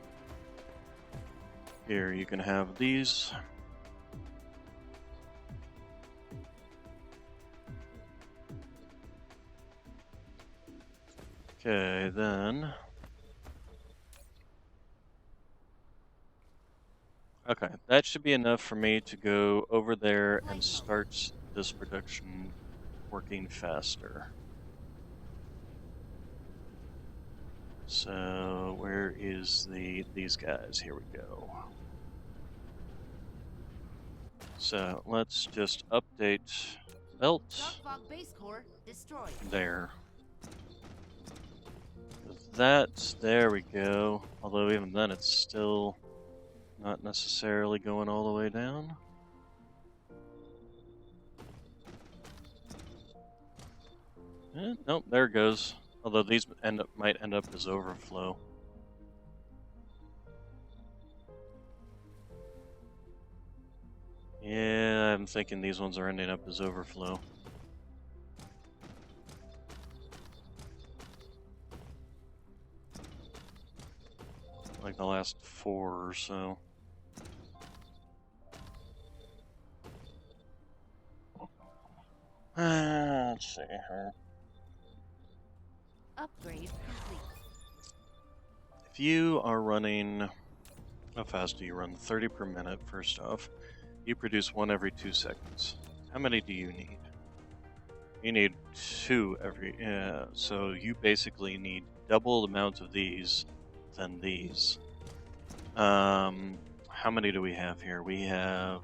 Here, you can have these. Okay, then. Okay, that should be enough for me to go over there and start this production working faster. So where is these guys? Here we go. So let's just update belt Dark Fog base core destroyed. there. There we go. Although even then it's still not necessarily going all the way down. Nope, there it goes. Although these might end up as overflow. Yeah, I'm thinking these ones are ending up as overflow. Like the last 4 or so. Let's see here. Upgrade complete. If you are running, how fast do you run? 30 per minute, first off. You produce 1 every 2 seconds. How many do you need? You need 2 every, so you basically need double the amount of these than these. How many do we have here? We have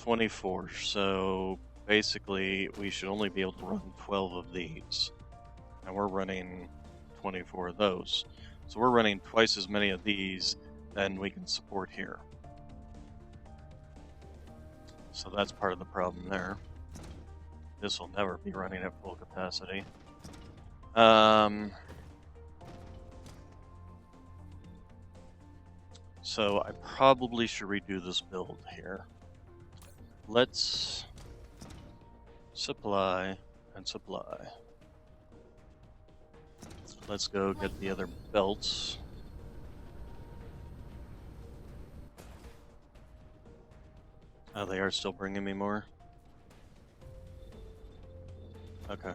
24, so basically we should only be able to run 12 of these. And we're running 24 of those. So we're running twice as many of these than we can support here. So that's part of the problem there. This will never be running at full capacity. So I probably should redo this build here. Let's supply and supply. Let's go get the other belts. Oh, they are still bringing me more? Okay.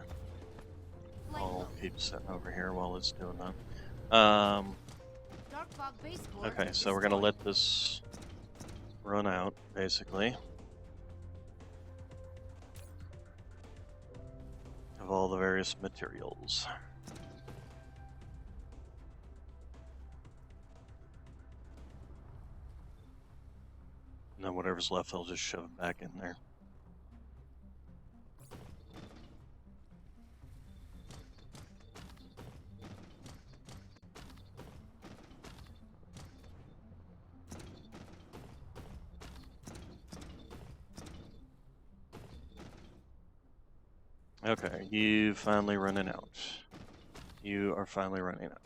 I'll keep sitting over here while it's doing that. Dark Fog base core Okay, so we're gonna let this run out, basically. Of all the various materials. And then whatever's left, I'll just shove it back in there. Okay, you finally running out. You are finally running out.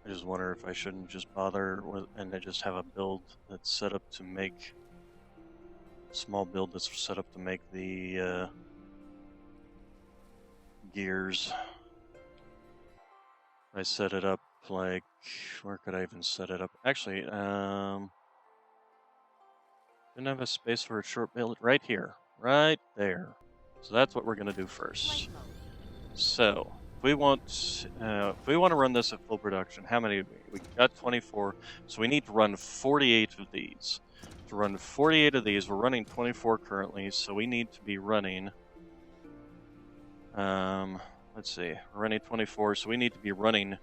I just wonder if I shouldn't just bother with and then just have a build that's set up to make small build that's set up to make the gears. I set it up like, where could I even set it up? Actually, didn't have a space for a short build right here, right there. So that's what we're gonna do first. So if we want to run this at full production, how many? We got 24, so we need to run 48 of these. To run 48 of these, we're running 24 currently, so we need to be running. Let's see, we're running 24, so we need to be running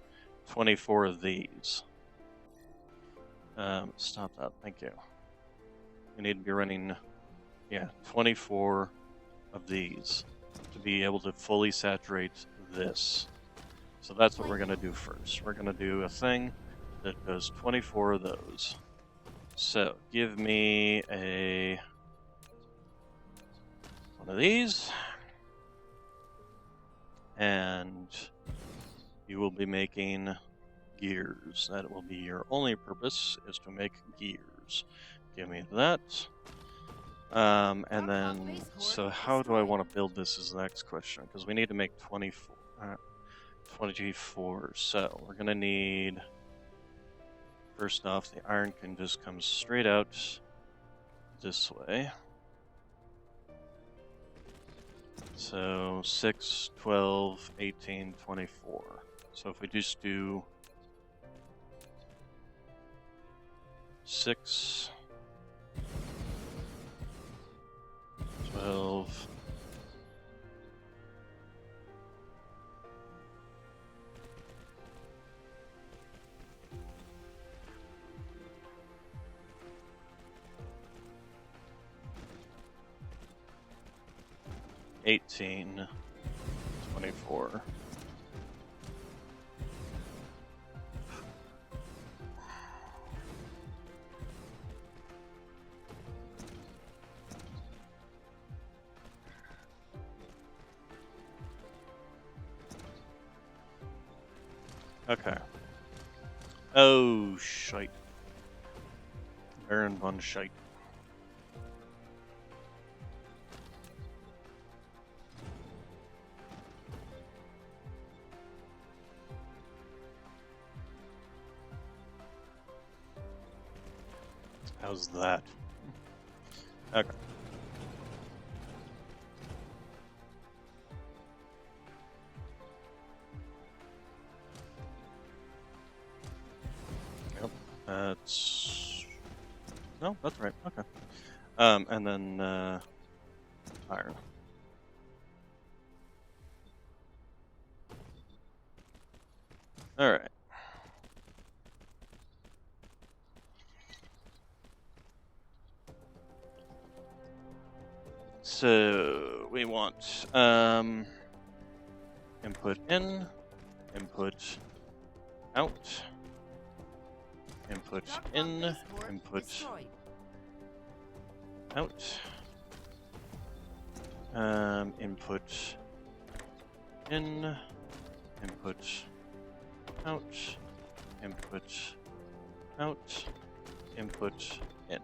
24 of these. Stop that. Thank you. We need to be running, 24 of these to be able to fully saturate this. So that's what we're going to do first. We're going to do a thing that does 24 of those. So give me one of these, and you will be making gears. That will be your only purpose, is to make gears. Give me that. And then, so how do I want to build this is the next question, because we need to make 24. So we're going to need, first off, the iron can just come straight out this way. So 6, 12, 18, 24. So if we just do 6, 12, 18, 24. Okay. Oh, shite. Baron von Shite. How's that? Okay. Yep. That's... No, that's right. Okay. And then, iron. Alright. So, we want, input in, input out, input Dark fog in, baseboard input destroyed. out, input in, input out, input out, input in. Do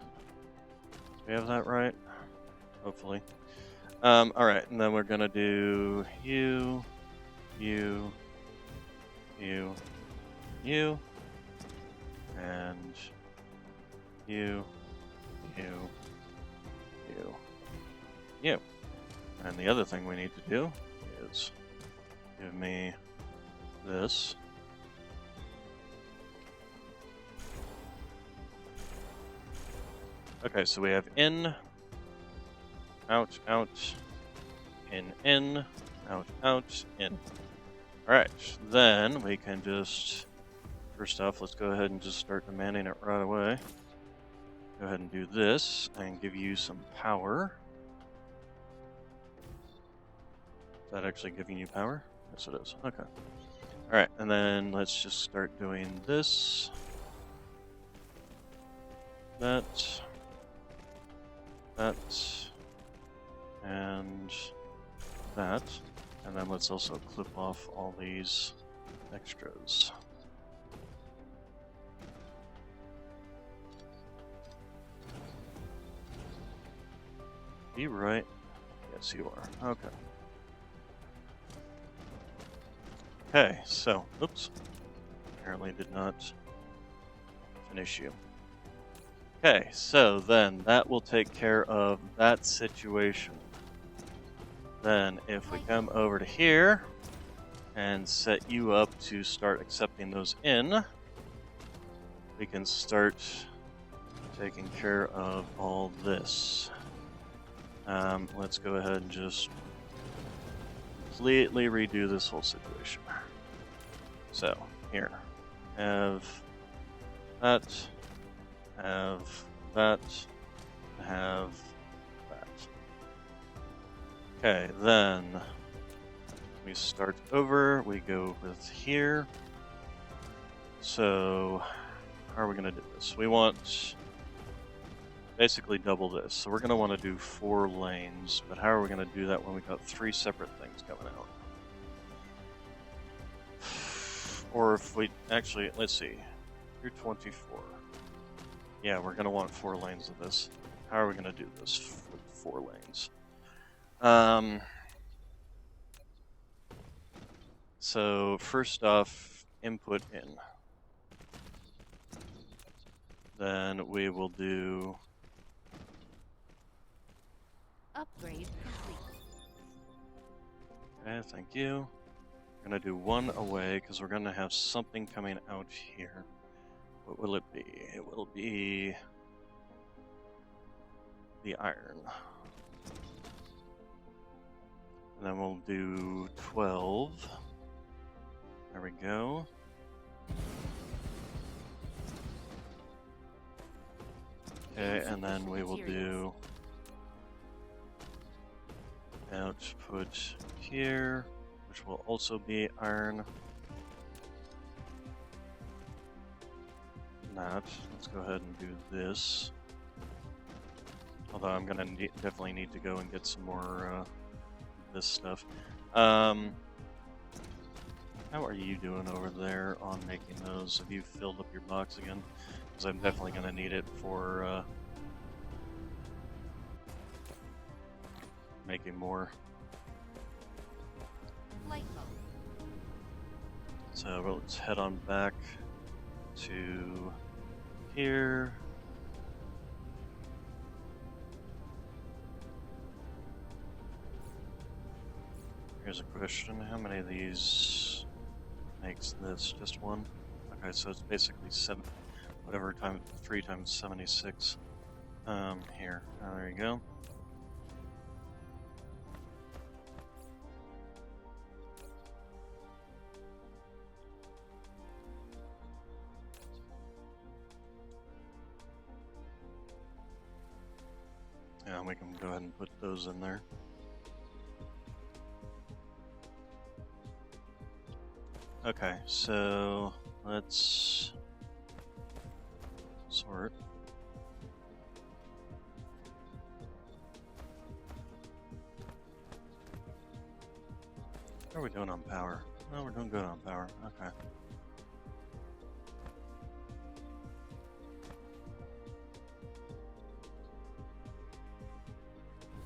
we have that right? Hopefully. Alright, and then we're gonna do you, you, you, you, and you, you, you, you. And the other thing we need to do is give me this. Okay, so we have in, out, out, in, out, out, in. Alright, then we can just, first off, let's go ahead and just start demanding it right away. Go ahead and do this and give you some power. Is that actually giving you power? Yes, it is. Okay. Alright, and then let's just start doing this. That. And that. And then let's also clip off all these extras. You right? Yes, you are. Okay. Okay, so, oops. Apparently did not finish you. Okay, so then that will take care of that situation. Then if we come over to here and set you up to start accepting those in, we can start taking care of all this. Let's go ahead and just completely redo this whole situation. So, here, have that, have that, have that. Okay, then we start over, we go with here. So, how are we going to do this? We want basically double this. So we're going to want to do 4 lanes, but how are we going to do that when we've got 3 separate things coming out? Or if we, actually, let's see, you're 24. Yeah, we're going to want 4 lanes of this. How are we going to do this with 4 lanes? So first off, input in. Then we will do... Upgrade complete. Okay, thank you. We're going to do 1 away, because we're going to have something coming out here. What will it be? It will be... the iron. And then we'll do 12. There we go. Okay, and then we will do output here, which will also be iron. That. Let's go ahead and do this. Although I'm gonna definitely need to go and get some more this stuff. How are you doing over there on making those? Have you filled up your box again? Because I'm definitely gonna need it for making more. Flight mode. So let's head on back to here. Here's a question: how many of these makes this? Just one? Okay, so it's basically 7, whatever times 3 times 76. Here. There you go. Yeah, we can go ahead and put those in there. Okay, so let's sort. How are we doing on power? No, we're doing good on power. Okay.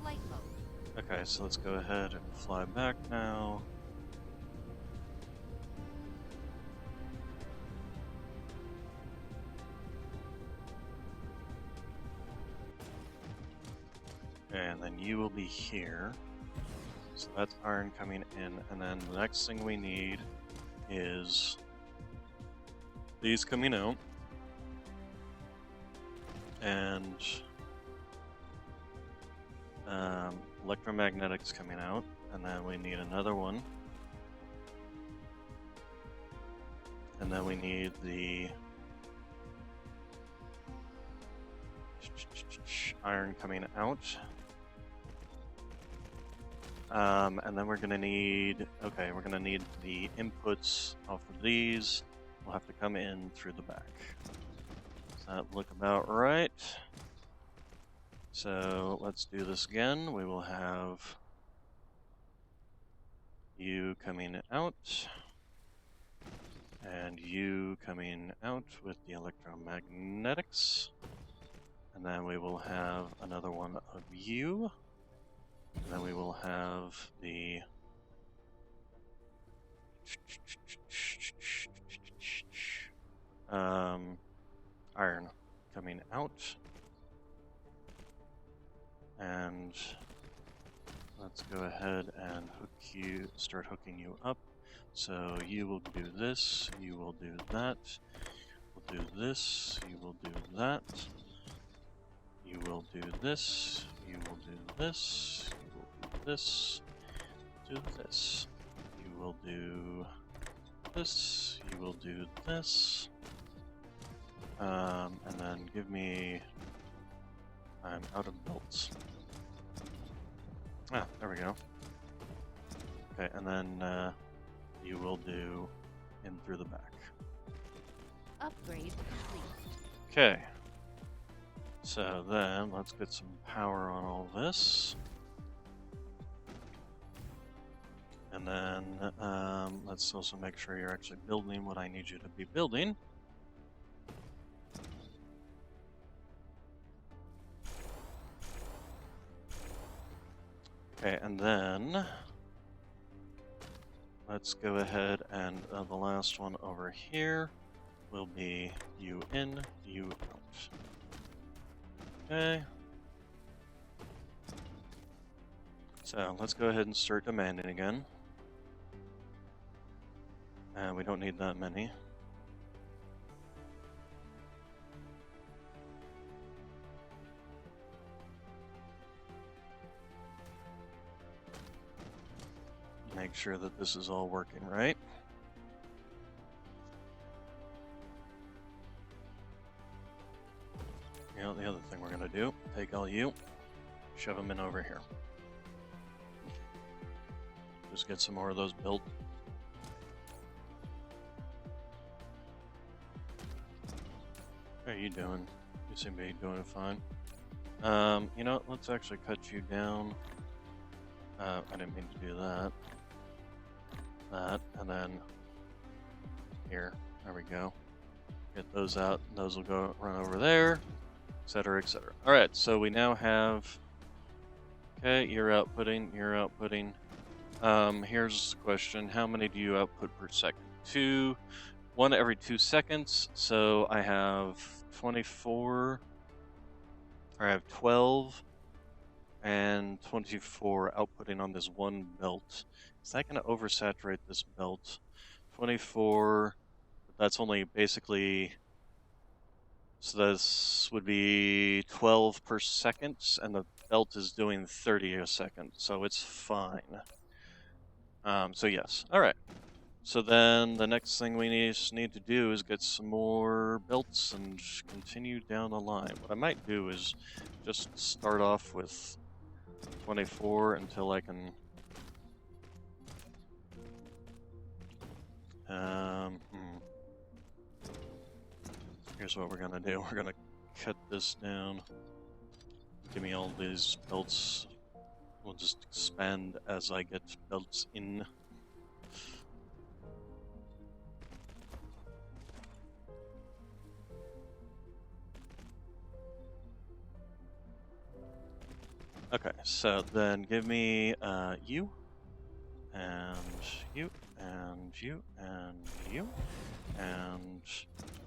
Flight mode. Okay, so let's go ahead and fly back now. And then you will be here. So that's iron coming in, and then the next thing we need is these coming out, and electromagnetics coming out, and then we need another one, and then we need the iron coming out. And then we're gonna need, okay, we're gonna need the inputs off of these. We'll have to come in through the back. Does that look about right? So let's do this again. We will have you coming out, and you coming out with the electromagnetics. And then we will have another one of you. And then we will have the iron coming out. And let's go ahead and start hooking you up. So you will do this, you will do that, we'll do this, you will do that, you will do this, you will do this, you will do this, do this, you will do this, you will do this, and then give me, I'm out of belts. Ah, there we go. Okay, and then you will do in through the back. Upgrade complete. Okay. So then let's get some power on all this. And then let's also make sure you're actually building what I need you to be building. Okay, and then let's go ahead and the last one over here will be you in, you out. Okay. So let's go ahead and start demanding again. And we don't need that many. Make sure that this is all working right. You know, the other thing we're going to do, take all you, shove them in over here. Just get some more of those built. How are you doing? You seem to be doing fine. You know what? Let's actually cut you down. I didn't mean to do that. That, and then here. There we go. Get those out. Those will go run over there, etc., etc. All right. So we now have. Okay, you're outputting. You're outputting. Here's the question: how many do you output per second? 2, 1 every 2 seconds. So I have 24. Or I have 12 and 24 outputting on this one belt. Is that going to oversaturate this belt? 24. That's only basically. So this would be 12 per second, and the belt is doing 30 a second, so it's fine. So yes. All right. So then the next thing we need to do is get some more belts and continue down the line. What I might do is just start off with 24 until I can. Here's what we're gonna do. We're gonna cut this down. Give me all these belts. We'll just expand as I get belts in. Okay, so then give me you, and you, and you, and you, and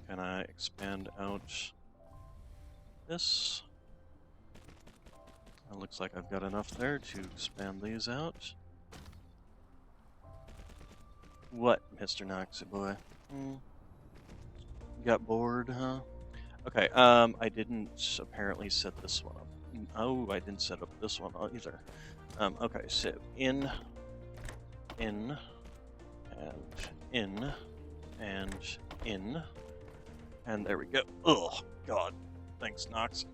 can I expand out this? It looks like I've got enough there to expand these out. What, Mr. Noxy boy? Got bored, huh? Okay, I didn't apparently set this one up. Oh, I didn't set up this one either. Okay, so in, and in, and there we go. Oh, God. Thanks, Nox.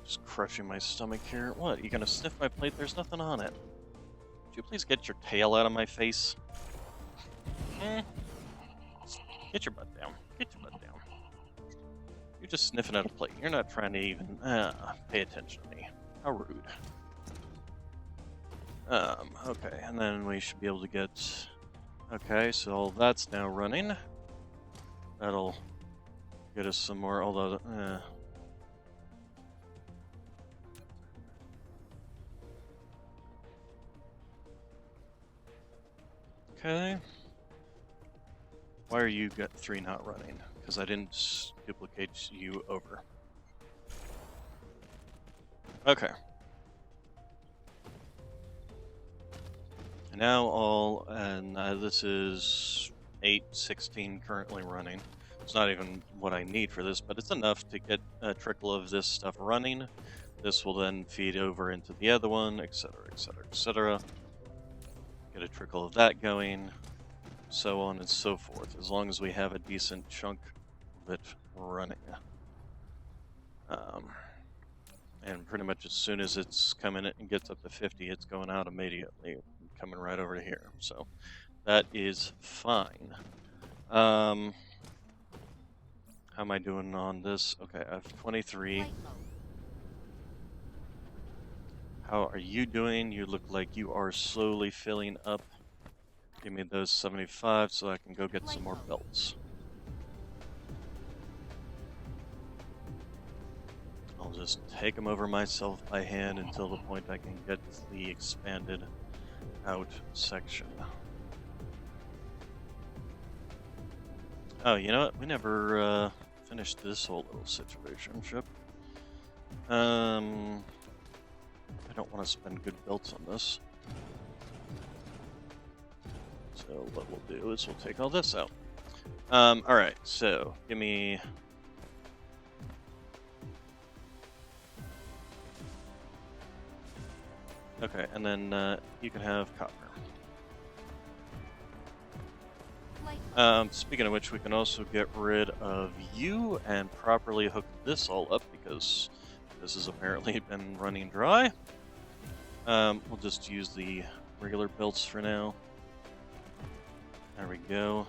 Just crushing my stomach here. What, you gonna sniff my plate? There's nothing on it. Would you please get your tail out of my face? Get your butt down. Get your butt down. You're just sniffing at a plate. You're not trying to even pay attention to me. How rude. Okay, and then we should be able to get... Okay, so that's now running. That'll get us some more, although... Okay. Why are you got 3 not running? Because I didn't duplicate you over. Okay. And now this is 8:16 currently running. It's not even what I need for this, but it's enough to get a trickle of this stuff running. This will then feed over into the other one, etc., etc., etc. Get a trickle of that going, so on and so forth, as long as we have a decent chunk of it running. And pretty much as soon as it's coming in and gets up to 50, it's going out immediately, coming right over to here. So that is fine. How am I doing on this? Okay, I have 23. How are you doing? You look like you are slowly filling up. Give me those 75 so I can go get some more belts. I'll just take them over myself by hand until the point I can get the expanded out section. Oh, you know what? We never finished this whole little situationship. I don't want to spend good belts on this. So what we'll do is we'll take all this out. Alright, so give me... Okay, and then you can have copper. Speaking of which, we can also get rid of you and properly hook this all up because this has apparently been running dry. We'll just use the regular belts for now. There we go.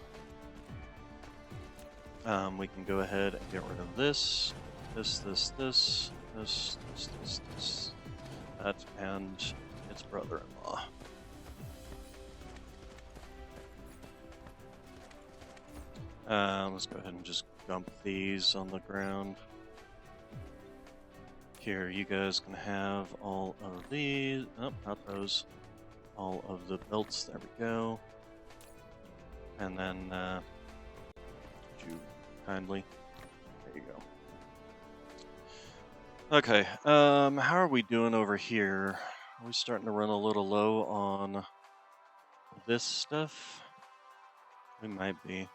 We can go ahead and get rid of this, this, that, and its brother-in-law. Let's go ahead and just dump these on the ground. Here, you guys can have all of these. Oh, not those. All of the belts. There we go. And then, would you kindly? There you go. Okay. How are we doing over here? Are we starting to run a little low on this stuff? We might be.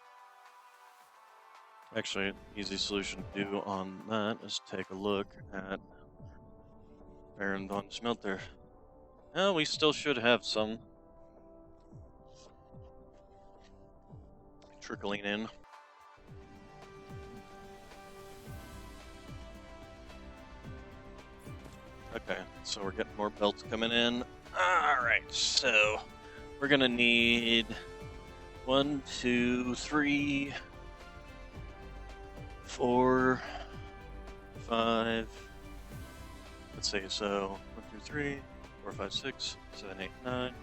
Actually, an easy solution to do on that is take a look at Baron von Smelter. Well, we still should have some trickling in. Okay, so we're getting more belts coming in. Alright, so we're gonna need 1, 2, 3, 4, 5. Let's see, so 1, 2, 3, 4, 5, 6, 7, 8, 9,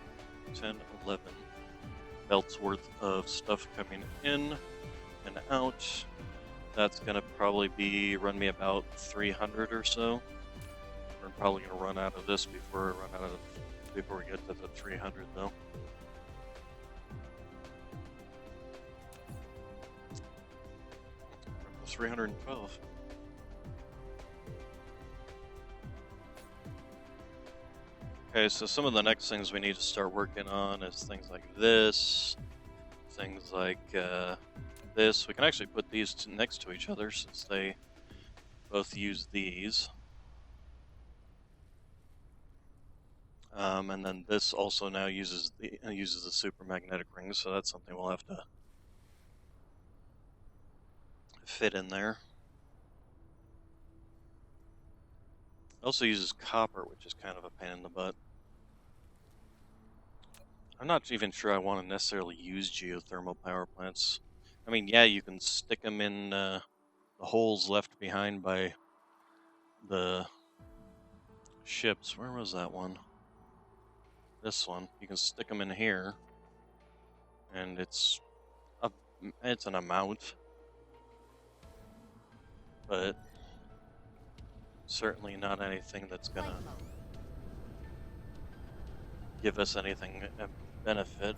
10, 11 belts worth of stuff coming in and out. That's gonna probably run me about 300 or so. We're probably gonna run out of this before we get to the 300 though. We're up to 312. Okay, so some of the next things we need to start working on is things like this, things like this. We can actually put these next to each other since they both use these. And then this also now uses the super magnetic ring, so that's something we'll have to fit in there. Also uses copper, which is kind of a pain in the butt. I'm not even sure I want to necessarily use geothermal power plants. I mean, yeah, you can stick them in the holes left behind by the ships. Where was that one? This one. You can stick them in here, and it's an amount, but certainly not anything that's gonna give us anything benefit.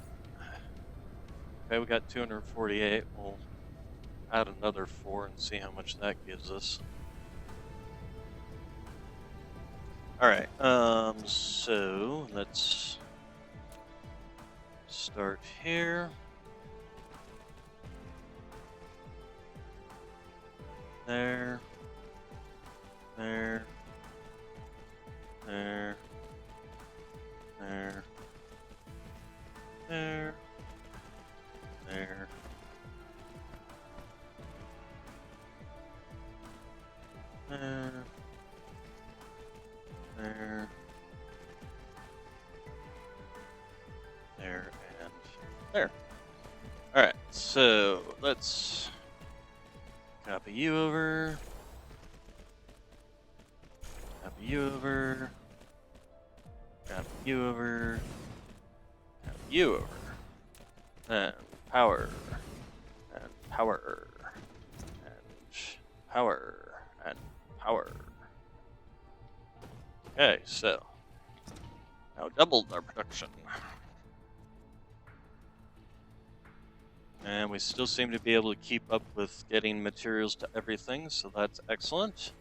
Okay, we got 248. We'll add another 4 and see how much that gives us. Alright, so let's start here. There. There. There. There. There. There. There. There. There and there. Alright, so let's copy you over. Copy you over. Copy you over. Copy you over. And power. And power. And power. And power. Okay, so now doubled our production. And we still seem to be able to keep up with getting materials to everything, so that's excellent.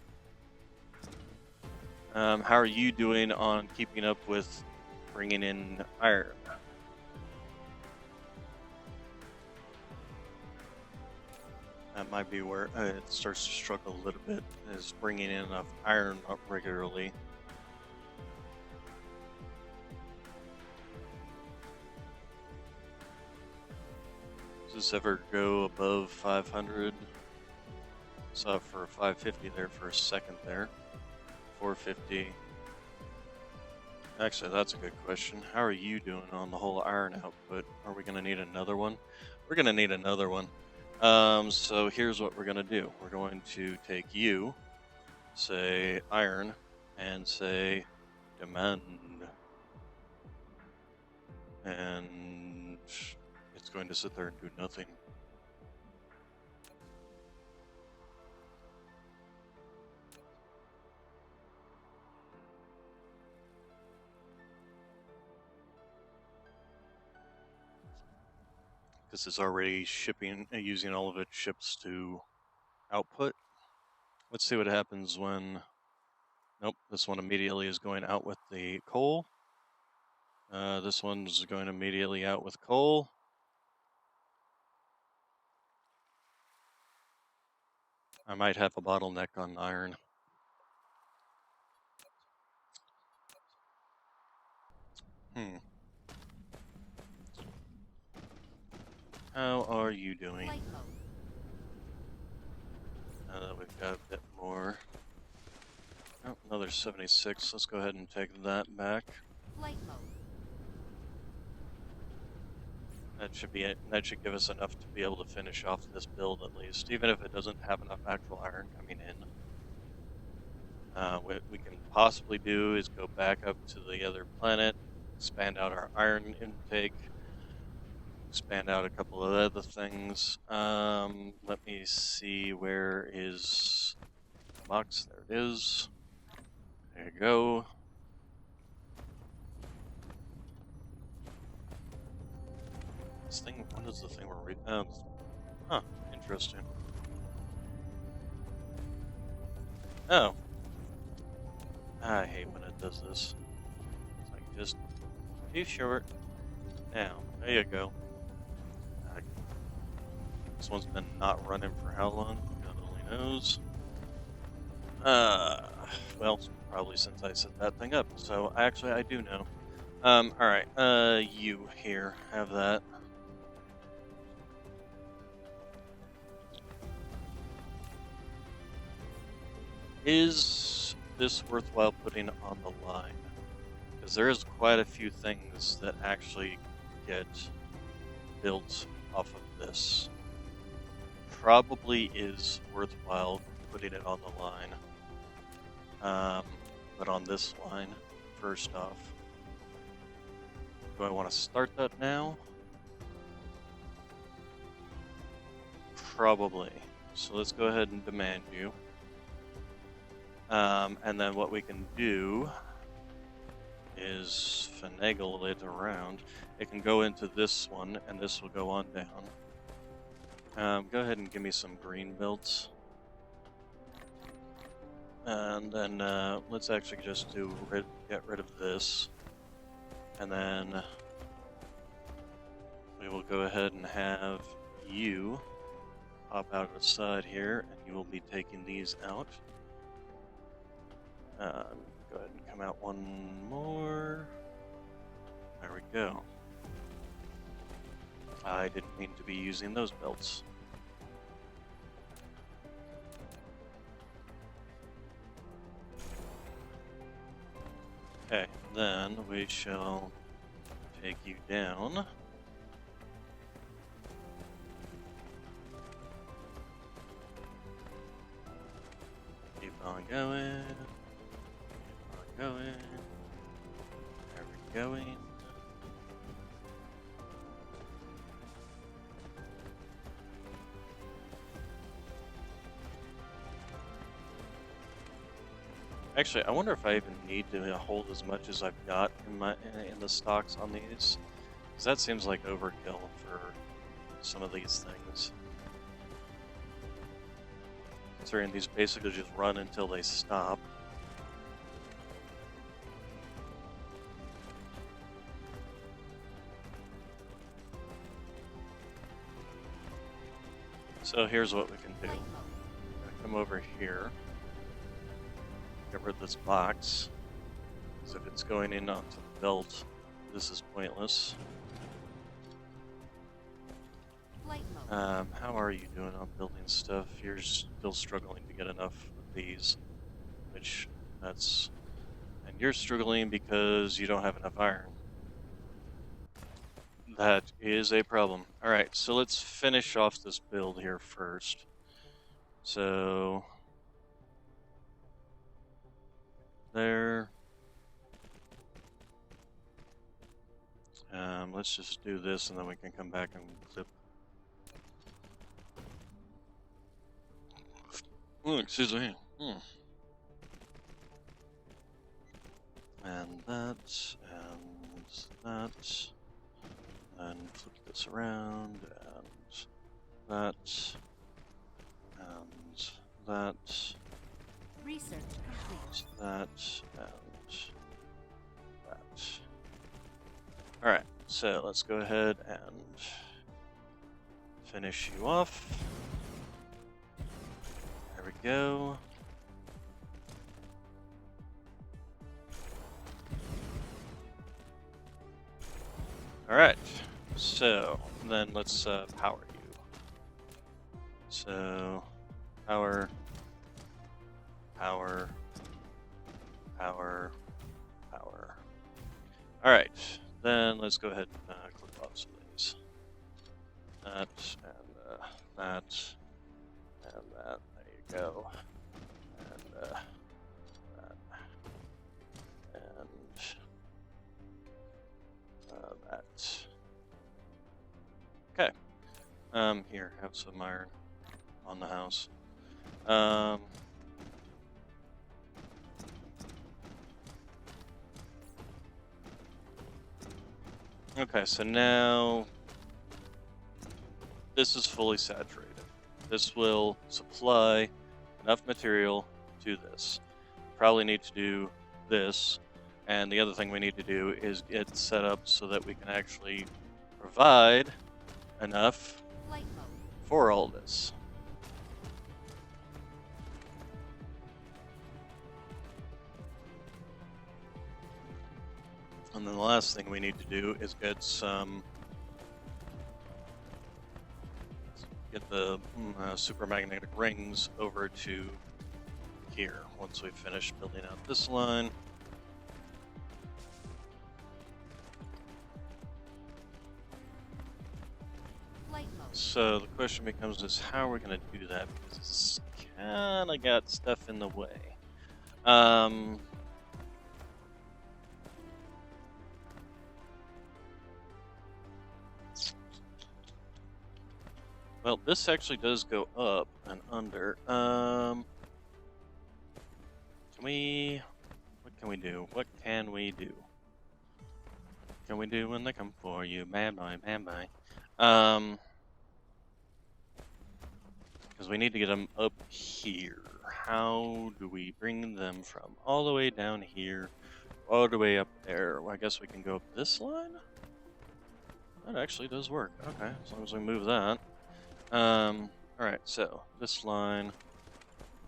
How are you doing on keeping up with bringing in iron? That might be where it starts to struggle a little bit, is bringing in enough iron up regularly. Does this ever go above 500? Saw for 550 there for a second there. 450. Actually, that's a good question. How are you doing on the whole iron output? Are we going to need another one? We're going to need another one. So here's what we're going to do. We're going to take you, say iron, and say demand. And it's going to sit there and do nothing. Because it's already shipping, using all of its ships to output. Let's see what happens when. Nope, this one immediately is going out with the coal. This one's going immediately out with coal. I might have a bottleneck on iron. How are you doing? Flight mode. Now that we've got a bit more. Oh, another 76. Let's go ahead and take that back. Flight mode. That should be it. That should give us enough to be able to finish off this build at least, even if it doesn't have enough actual iron coming in. What we can possibly do is go back up to the other planet, expand out our iron intake, expand out a couple of other things. Let me see, where is the box? There it is. There you go. This thing, what is the thing we're reading? Huh, interesting. Oh. I hate when it does this. It's like, just too short. Now, there you go. This one's been not running for how long? God only knows. Well, probably since I set that thing up. So, actually, I do know. Alright, you here, have that. Is this worthwhile putting on the line? Because there is quite a few things that actually get built off of this. Probably is worthwhile putting it on the line. But on this line, first off, do I want to start that now? Probably. So let's go ahead and demand you. And then what we can do is finagle it around. It can go into this one, and this will go on down. Go ahead and give me some green builds. And then let's actually just get rid of this. And then we will go ahead and have you pop out of the side here, and you will be taking these out. Go ahead and come out one more. There we go. I didn't mean to be using those belts. Okay, then we shall take you down. Keep on going. Keep on going. There we going. Actually, I wonder if I even need to hold as much as I've got in the stocks on these, because that seems like overkill for some of these things. Considering these basically just run until they stop. So here's what we can do. Come over here. Get rid of this box, because if it's going in onto the belt, this is pointless. How are you doing on building stuff? You're still struggling to get enough of these, which that's And you're struggling because you don't have enough iron. That is a problem. Alright, so let's finish off this build here first. So there. Let's just do this and then we can come back and clip. Oh, excuse me. And that, and that. And flip this around, and that, and that. Research complete. That, and that. Alright, so let's go ahead and finish you off. There we go. Alright, so then let's power you. So, power, power, power, power. Alright, then let's go ahead and clip off some of these. That, and that, and that. There you go. And that, and that. Okay. Here, have some iron on the house. Okay, so now this is fully saturated. This will supply enough material to this. Probably need to do this, and the other thing we need to do is get set up so that we can actually provide enough Flight mode. for all this. And then the last thing we need to do is get the super magnetic rings over to here once we finish building out this line. Flight mode. So the question becomes is how are we going to do that, because it's kind of got stuff in the way. Well, this actually does go up and under. Can we... What can we do? What can we do? What can we do when they come for you? Bad boy, bad boy. Because we need to get them up here. How do we bring them from all the way down here, all the way up there? Well, I guess we can go up this line? That actually does work. Okay, as long as we move that. Alright, so this line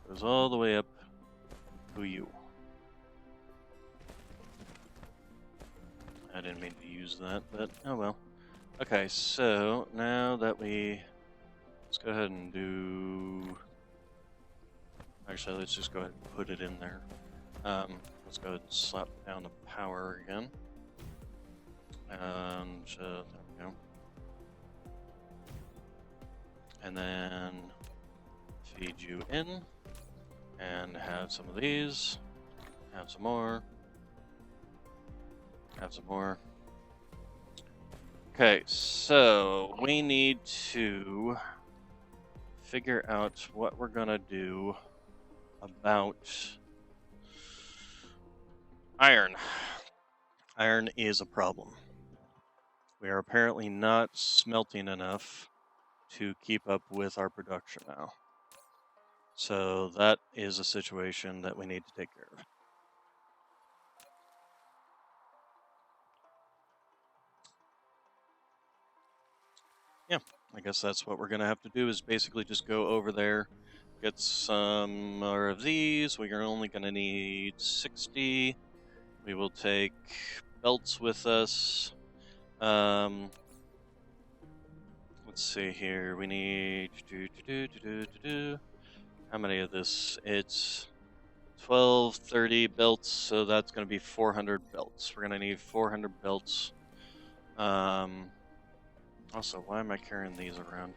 goes all the way up to you. I didn't mean to use that, but oh well. Okay, so now that let's go ahead and do... Actually, let's just go ahead and put it in there. Let's go ahead and slap down the power again. And there we go. And then feed you in, and have some of these, have some more, have some more. Okay, so we need to figure out what we're gonna do about iron. Iron is a problem. We are apparently not smelting enough to keep up with our production now. So that is a situation that we need to take care of. Yeah, I guess that's what we're going to have to do, is basically just go over there, get some more of these. We're only going to need 60. We will take belts with us. Let's see here. We need how many of this? It's 12, 30 belts, so that's going to be 400 belts. We're going to need 400 belts. Also, why am I carrying these around?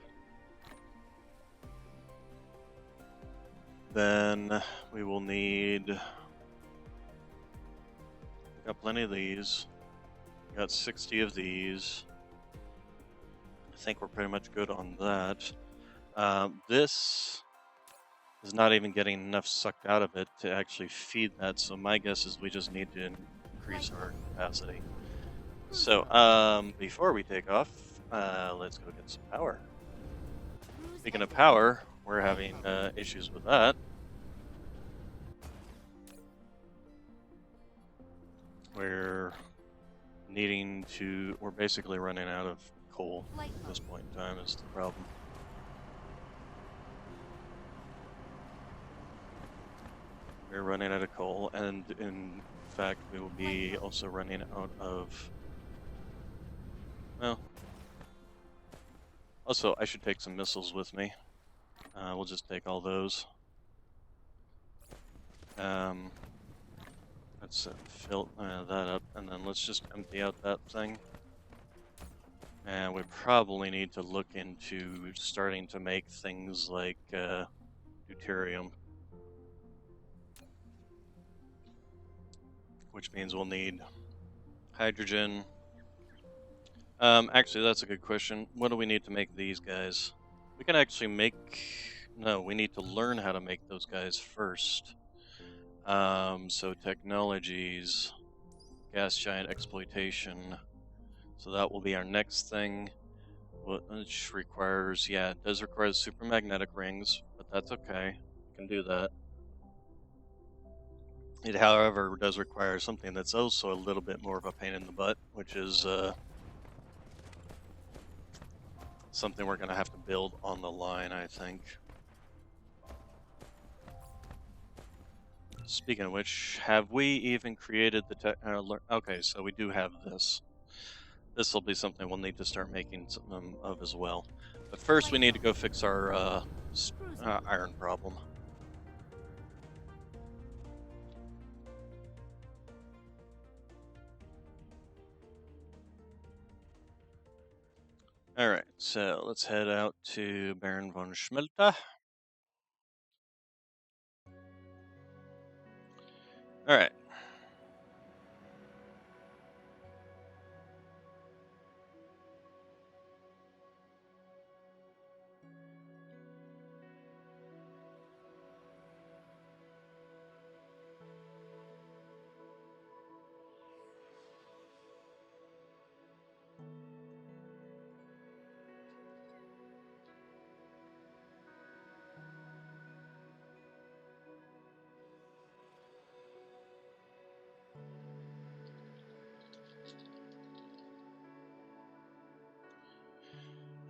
Then we will need... Got plenty of these. Got 60 of these. I think we're pretty much good on that. This is not even getting enough sucked out of it to actually feed that, so my guess is we just need to increase our capacity. So, before we take off, let's go get some power. Speaking of power, we're having issues with that. We're basically running out of coal at this point in time is the problem. We're running out of coal, and in fact, we will be also running out of... Well... Also, I should take some missiles with me. We'll just take all those. Let's fill that up, and then let's just empty out that thing. And we probably need to look into starting to make things like deuterium. Which means we'll need hydrogen. Actually, that's a good question. What do we need to make these guys? We can actually make... No, we need to learn how to make those guys first. So technologies, gas giant exploitation. So that will be our next thing. Which requires, yeah, it does require supermagnetic rings, but that's okay. We can do that. It, however, does require something that's also a little bit more of a pain in the butt, which is something we're going to have to build on the line, I think. Speaking of which, have we even created the okay, so we do have this. This will be something we'll need to start making some of as well. But first we need to go fix our iron problem. Alright, so let's head out to Baron von Schmelta. Alright.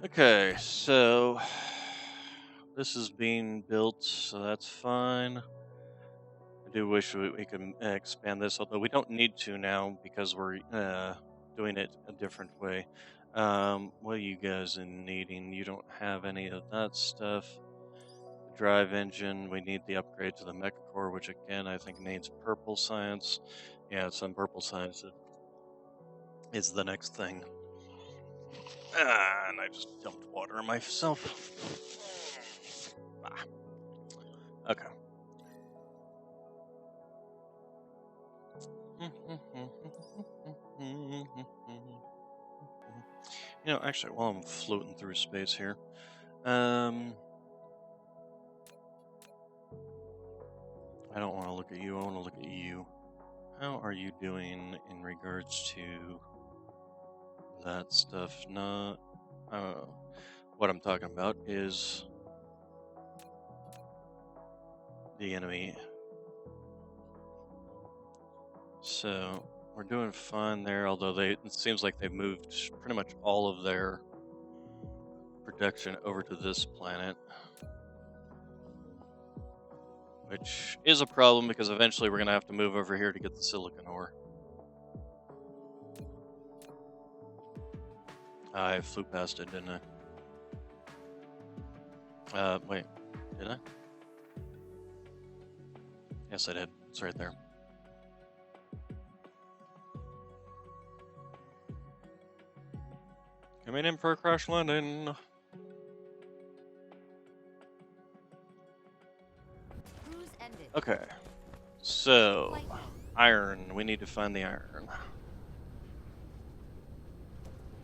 Okay, so this is being built, so that's fine. I do wish we could expand this, although we don't need to now because we're doing it a different way. What are you guys needing? You don't have any of that stuff. The drive engine, we need the upgrade to the mecha core, which again I think needs purple science. Yeah, some purple science is the next thing. And I just dumped water on myself. Okay. You know, actually, while I'm floating through space here, I don't want to look at you, I want to look at you. How are you doing in regards to that stuff? Not, what I'm talking about is the enemy. So, we're doing fine there, although it seems like they've moved pretty much all of their production over to this planet. Which is a problem because eventually we're going to have to move over here to get the silicon ore. I flew past it, didn't I? Wait, did I? Yes, I did. It's right there. Coming in for a crash landing. Cruise ended. Okay. So, Flight mode. iron. We need to find the iron.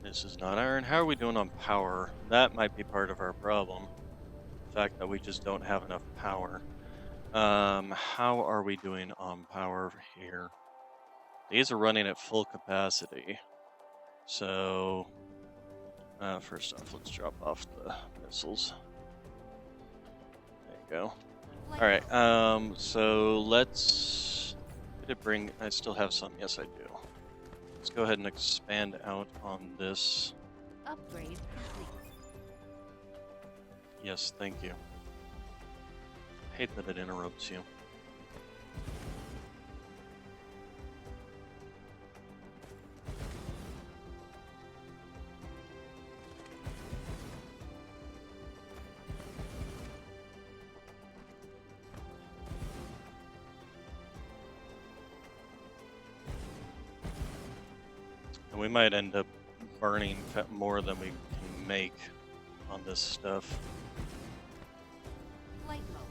This is not iron. How are we doing on power? That might be part of our problem. The fact that we just don't have enough power. How are we doing on power here? These are running at full capacity. So, first off, let's drop off the missiles. There you go. Flight All right. mode. So let's. Did it bring? I still have some. Yes, I do. Let's go ahead and expand out on this. Upgrade complete. Yes, thank you. Hate that it interrupts you. And we might end up burning more than we can make on this stuff. Flight mode.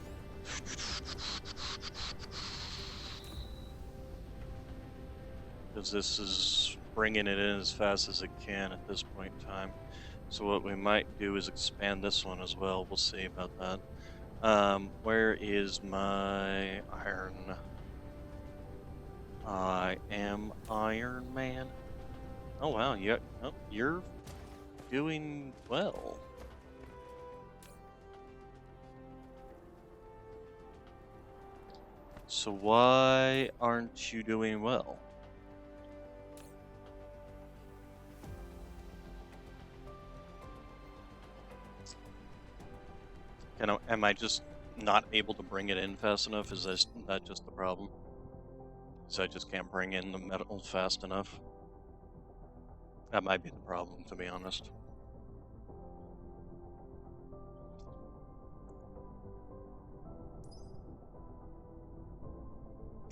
Because this is bringing it in as fast as it can at this point in time. So what we might do is expand this one as well. We'll see about that. Where is my iron? I am Iron Man. Oh wow, you're doing well. So why aren't you doing well? Am I just not able to bring it in fast enough? Is that just the problem? So I just can't bring in the metal fast enough? That might be the problem, to be honest.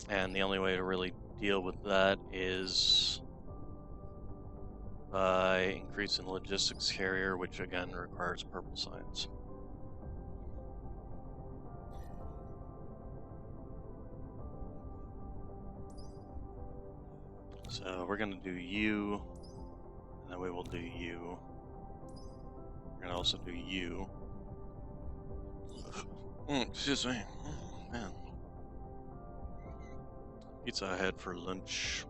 And the only way to really deal with that is by increasing the logistics carrier, which again requires purple science. So we're going to do you, and then we will do you. We're going to also do you. Excuse me. Oh, man. Pizza I had for lunch.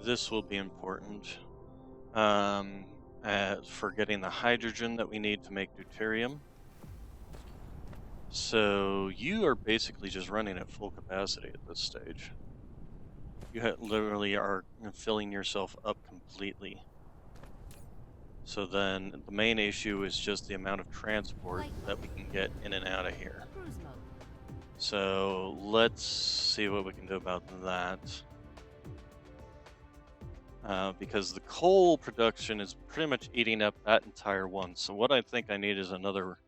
This will be important for getting the hydrogen that we need to make deuterium. So you are basically just running at full capacity at this stage. You literally are filling yourself up completely. So then the main issue is just the amount of transport that we can get in and out of here. Cruise mode. So let's see what we can do about that. Because the coal production is pretty much eating up that entire one. So what I think I need is another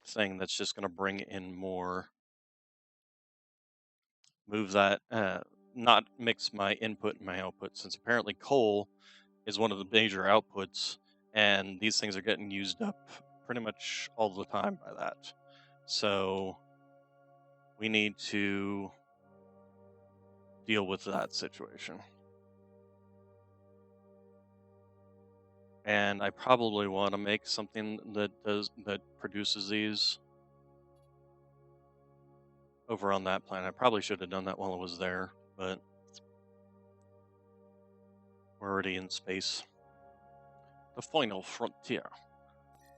thing that's just going to bring in more. Move that, not mix my input and my output, since apparently coal is one of the major outputs, and these things are getting used up pretty much all the time by that. So we need to deal with that situation. And I probably want to make something that produces these over on that planet. I probably should have done that while I was there, but we're already in space. The final frontier.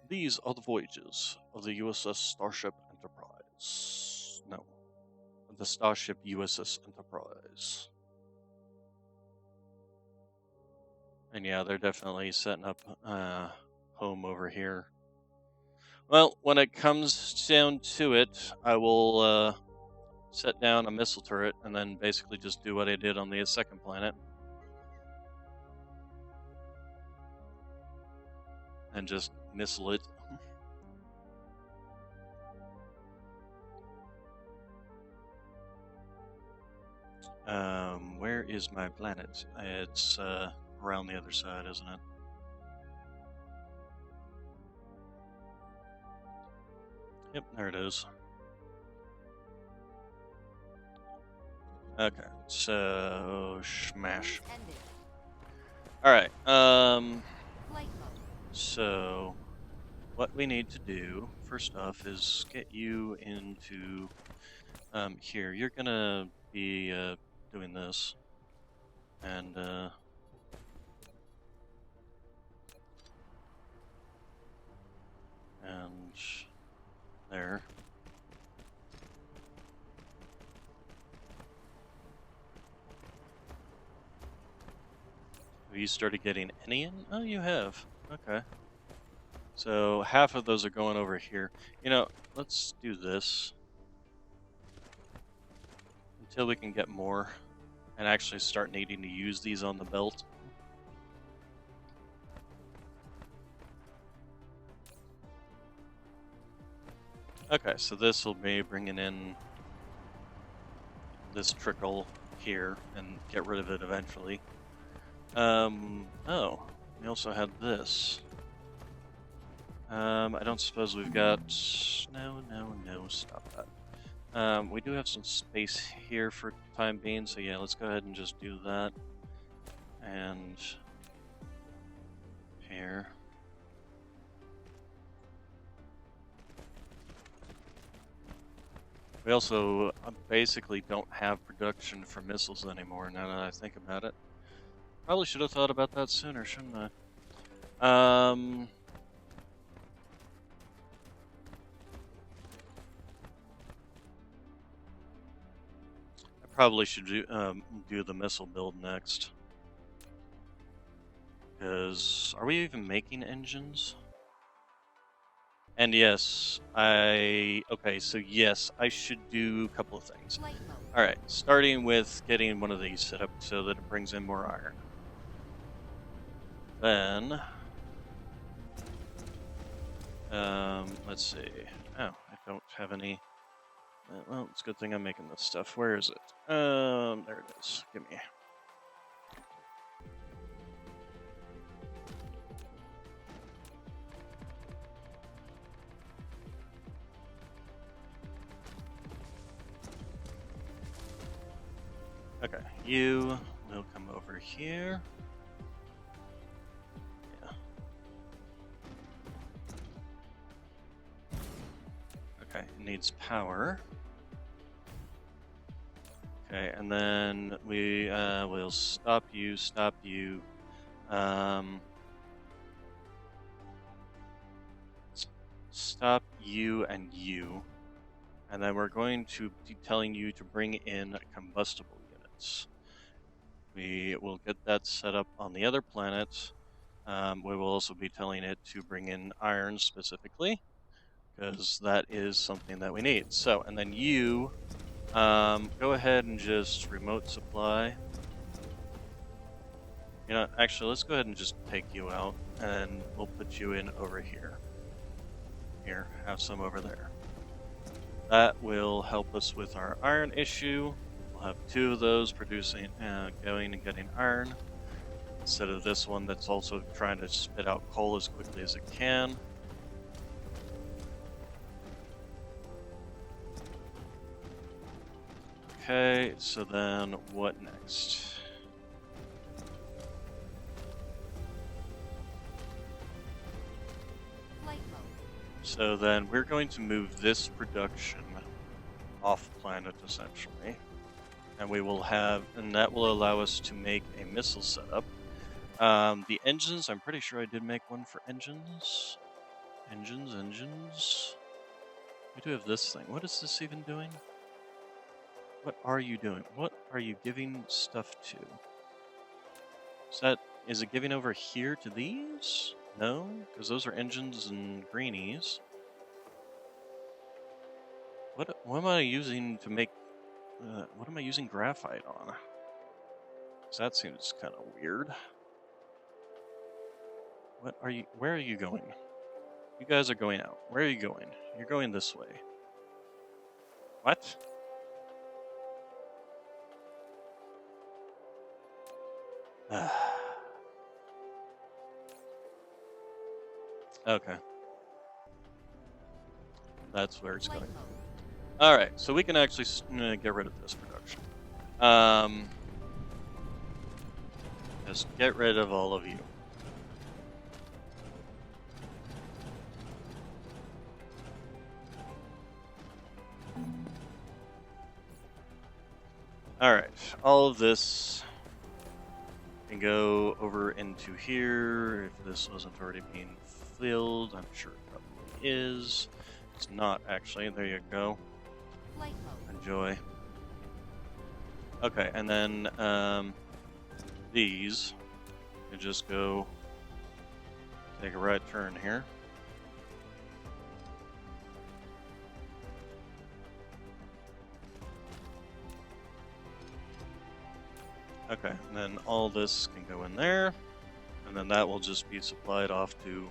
These are the voyages of the USS Starship Enterprise. No, the Starship USS Enterprise. And yeah, they're definitely setting up home over here. Well, when it comes down to it, I will set down a missile turret and then basically just do what I did on the second planet. And just missile it. Where is my planet? It's around the other side, isn't it? Yep, there it is. Okay, so smash. Ended. All right. Flight mode. So what we need to do first off is get you into here. You're gonna be doing this, and there. Have you started getting any in? Oh, you have. Okay. So half of those are going over here. You know, let's do this until we can get more and actually start needing to use these on the belt. Okay, so this will be bringing in this trickle here and get rid of it eventually. Oh, we also had this. I don't suppose we've got... No, stop that. We do have some space here for time being, so yeah, let's go ahead and just do that. And... here. We also basically don't have production for missiles anymore, now that I think about it. Probably should have thought about that sooner, shouldn't I? I probably should do the missile build next. Because, are we even making engines? And yes, okay, so yes, I should do a couple of things. Flight mode. Alright, starting with getting one of these set up so that it brings in more iron. Then, let's see. Oh, I don't have any. Well, it's a good thing I'm making this stuff. Where is it? There it is. Give me. Okay, you will come over here. Yeah. Okay, it needs power. Okay, and then we will stop you. Stop you and you. And then we're going to be telling you to bring in combustible units. We will get that set up on the other planet. We will also be telling it to bring in iron specifically, because that is something that we need. So, and then you, go ahead and just remote supply. You know, actually, let's go ahead and just take you out, and we'll put you in over here. Here, have some over there. That will help us with our iron issue. We'll have 2 of those producing, going and getting iron, instead of this one that's also trying to spit out coal as quickly as it can. Okay, so then what next? Flight mode. So then we're going to move this production off planet essentially. And we will have, and that will allow us to make a missile setup. The engines, I'm pretty sure I did make one for engines. Engines. We do have this thing. What is this even doing? What are you doing? What are you giving stuff to? Is it giving over here to these? No, because those are engines and greenies. What am I using to make What am I using graphite on? 'Cause that seems kind of weird. What are you? Where are you going? You guys are going out. Where are you going? You're going this way. What? Okay, that's where it's Flight going. mode. All right, so we can actually get rid of this production. Um, just get rid of all of you. All right, all of this can go over into here. If this wasn't already being filled, I'm sure it probably is. It's not actually. There you go. Flight mode. Enjoy. Okay, and then these you just go take a right turn here. Okay, and then all this can go in there, and then that will just be supplied off to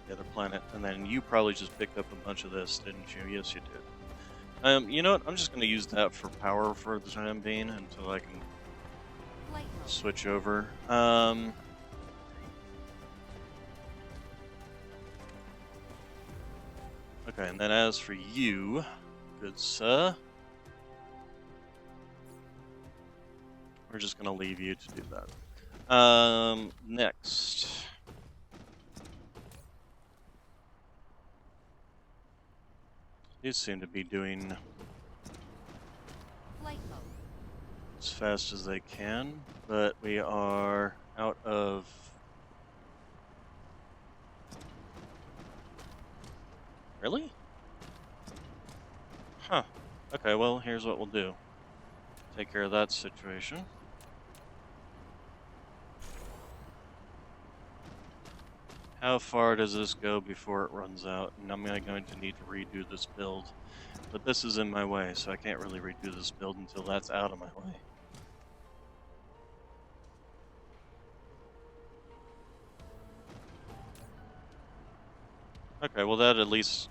the other planet. And then you probably just picked up a bunch of this, didn't you? Yes, you did. You know what? I'm just going to use that for power for the time being until I can Flight mode. switch over. Okay, and then as for you, good sir, we're just gonna leave you to do that. Next. These seem to be doing Flight mode. as fast as they can, but we are out of... Really? Huh. Okay, well, here's what we'll do. Take care of that situation. How far does this go before it runs out? And I'm going to need to redo this build. But this is in my way, so I can't really redo this build until that's out of my way. Okay, well that at least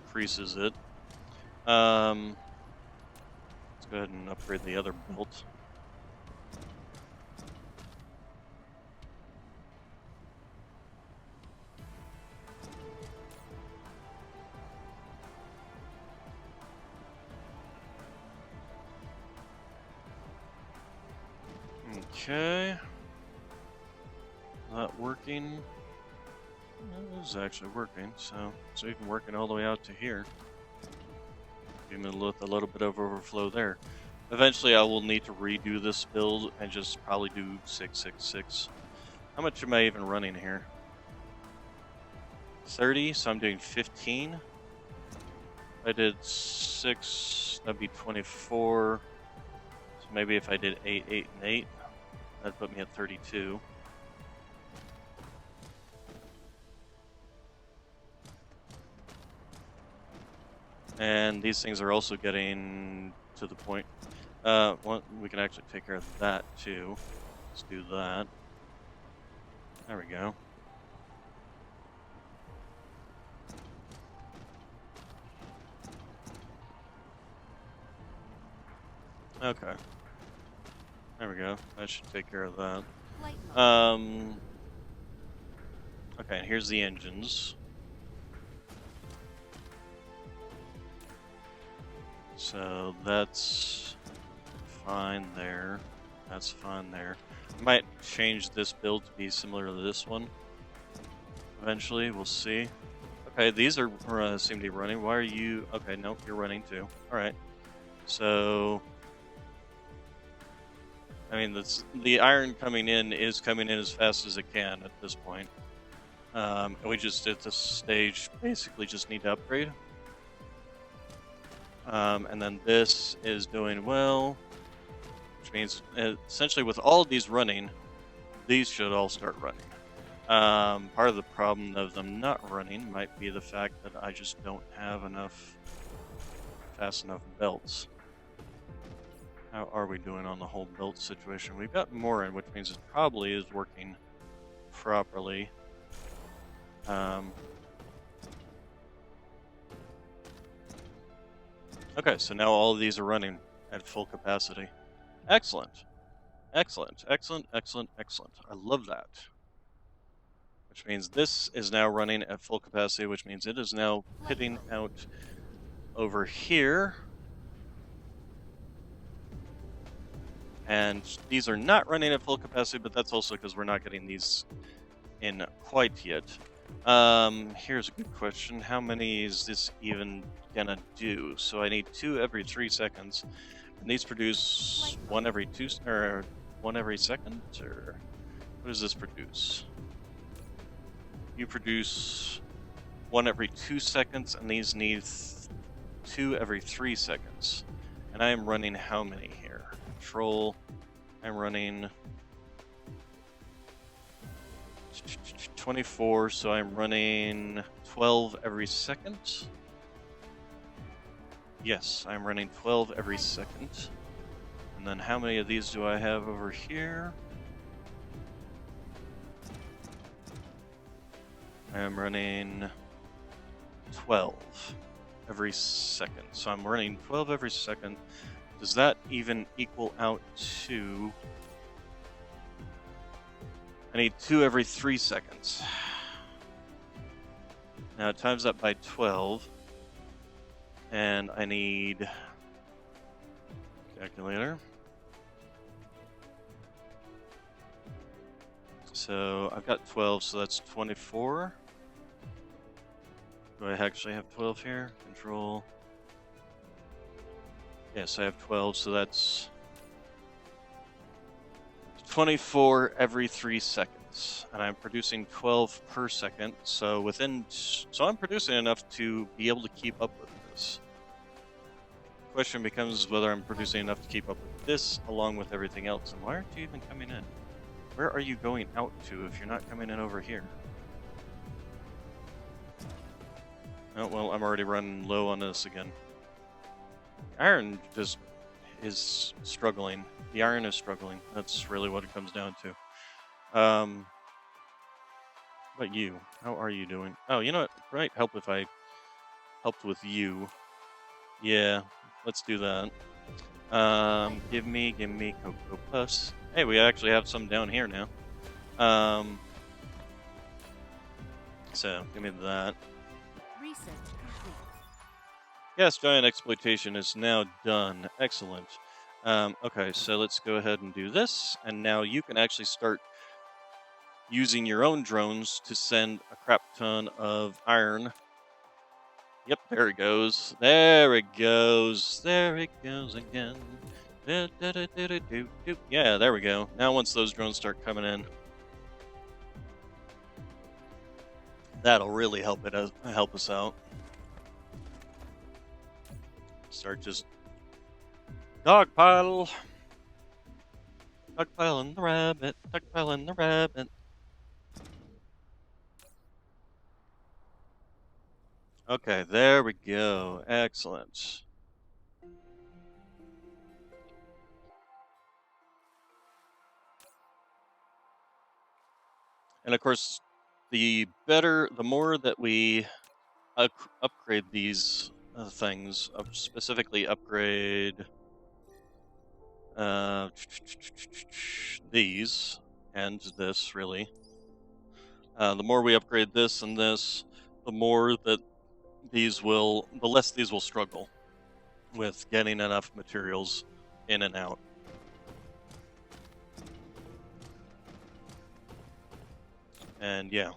increases it. Let's go ahead and upgrade the other belt. Okay. Not working. It is actually working, so it's even working all the way out to here. Even with a little bit of overflow there. Eventually I will need to redo this build and just probably do 666. How much am I even running here? 30, so I'm doing 15. If I did 6, that'd be 24. So maybe if I did 8, 8, and 8, that'd put me at 32. And these things are also getting to the point. Well, we can actually take care of that too. Let's do that. There we go. Okay. There we go. That should take care of that. Flight mode. Okay, and here's the engines. So that's fine there. That's fine there. I might change this build to be similar to this one. Eventually, we'll see. Okay, these are seem to be running. Why are you? Okay, nope, you're running too. All right. So, I mean, the iron coming in is coming in as fast as it can at this point. We just at this stage basically just need to upgrade. And then this is doing well, which means essentially with all of these running, these should all start running. Part of the problem of them not running might be the fact that I just don't have enough fast enough belts. How are we doing on the whole build situation? We've got more in, which means it probably is working properly. Okay, so now all of these are running at full capacity. Excellent. Excellent, excellent, excellent, excellent. I love that. Which means this is now running at full capacity, which means it is now pitting out over here. And these are not running at full capacity, but that's also because we're not getting these in quite yet. Here's a good question. How many is this even gonna do? So I need 2 every 3 seconds. And these produce 1 every 2, or 1 every second, or what does this produce? You produce 1 every 2 seconds, and these need 2 every 3 seconds. And I am running how many here? Control. I'm running 24, so I'm running 12 every second. Yes, I'm running 12 every second. And then how many of these do I have over here? I'm running 12 every second. So I'm running 12 every second. Does that even equal out to... I need 2 every 3 seconds. Now times that by 12. And I need... calculator. So I've got 12, so that's 24. Do I actually have 12 here? Control. Yes, I have 12, so that's 24 every 3 seconds. And I'm producing 12 per second, so I'm producing enough to be able to keep up with this. The question becomes whether I'm producing enough to keep up with this along with everything else. And why aren't you even coming in? Where are you going out to if you're not coming in over here? Oh, well, I'm already running low on this again. Iron just is struggling. The iron is struggling. That's really what it comes down to. But you, how are you doing? Oh, you know what? It might help if I helped with you. Yeah, let's do that. Give me Cocoa Puffs. Hey, we actually have some down here now. So give me that. Research complete. Yes, giant exploitation is now done. Excellent. Okay, so let's go ahead and do this, and now you can actually start using your own drones to send a crap ton of iron. Yep, there it goes. There it goes. There it goes again. Yeah, there we go. Now once those drones start coming in, that'll really help us out. Start just dogpiling the rabbit, dogpiling the rabbit. Okay, there we go. Excellent. And of course, the more that we upgrade these things, specifically upgrade these and this, really. The more we upgrade this and this, the more that the less these will struggle with getting enough materials in and out. And yeah,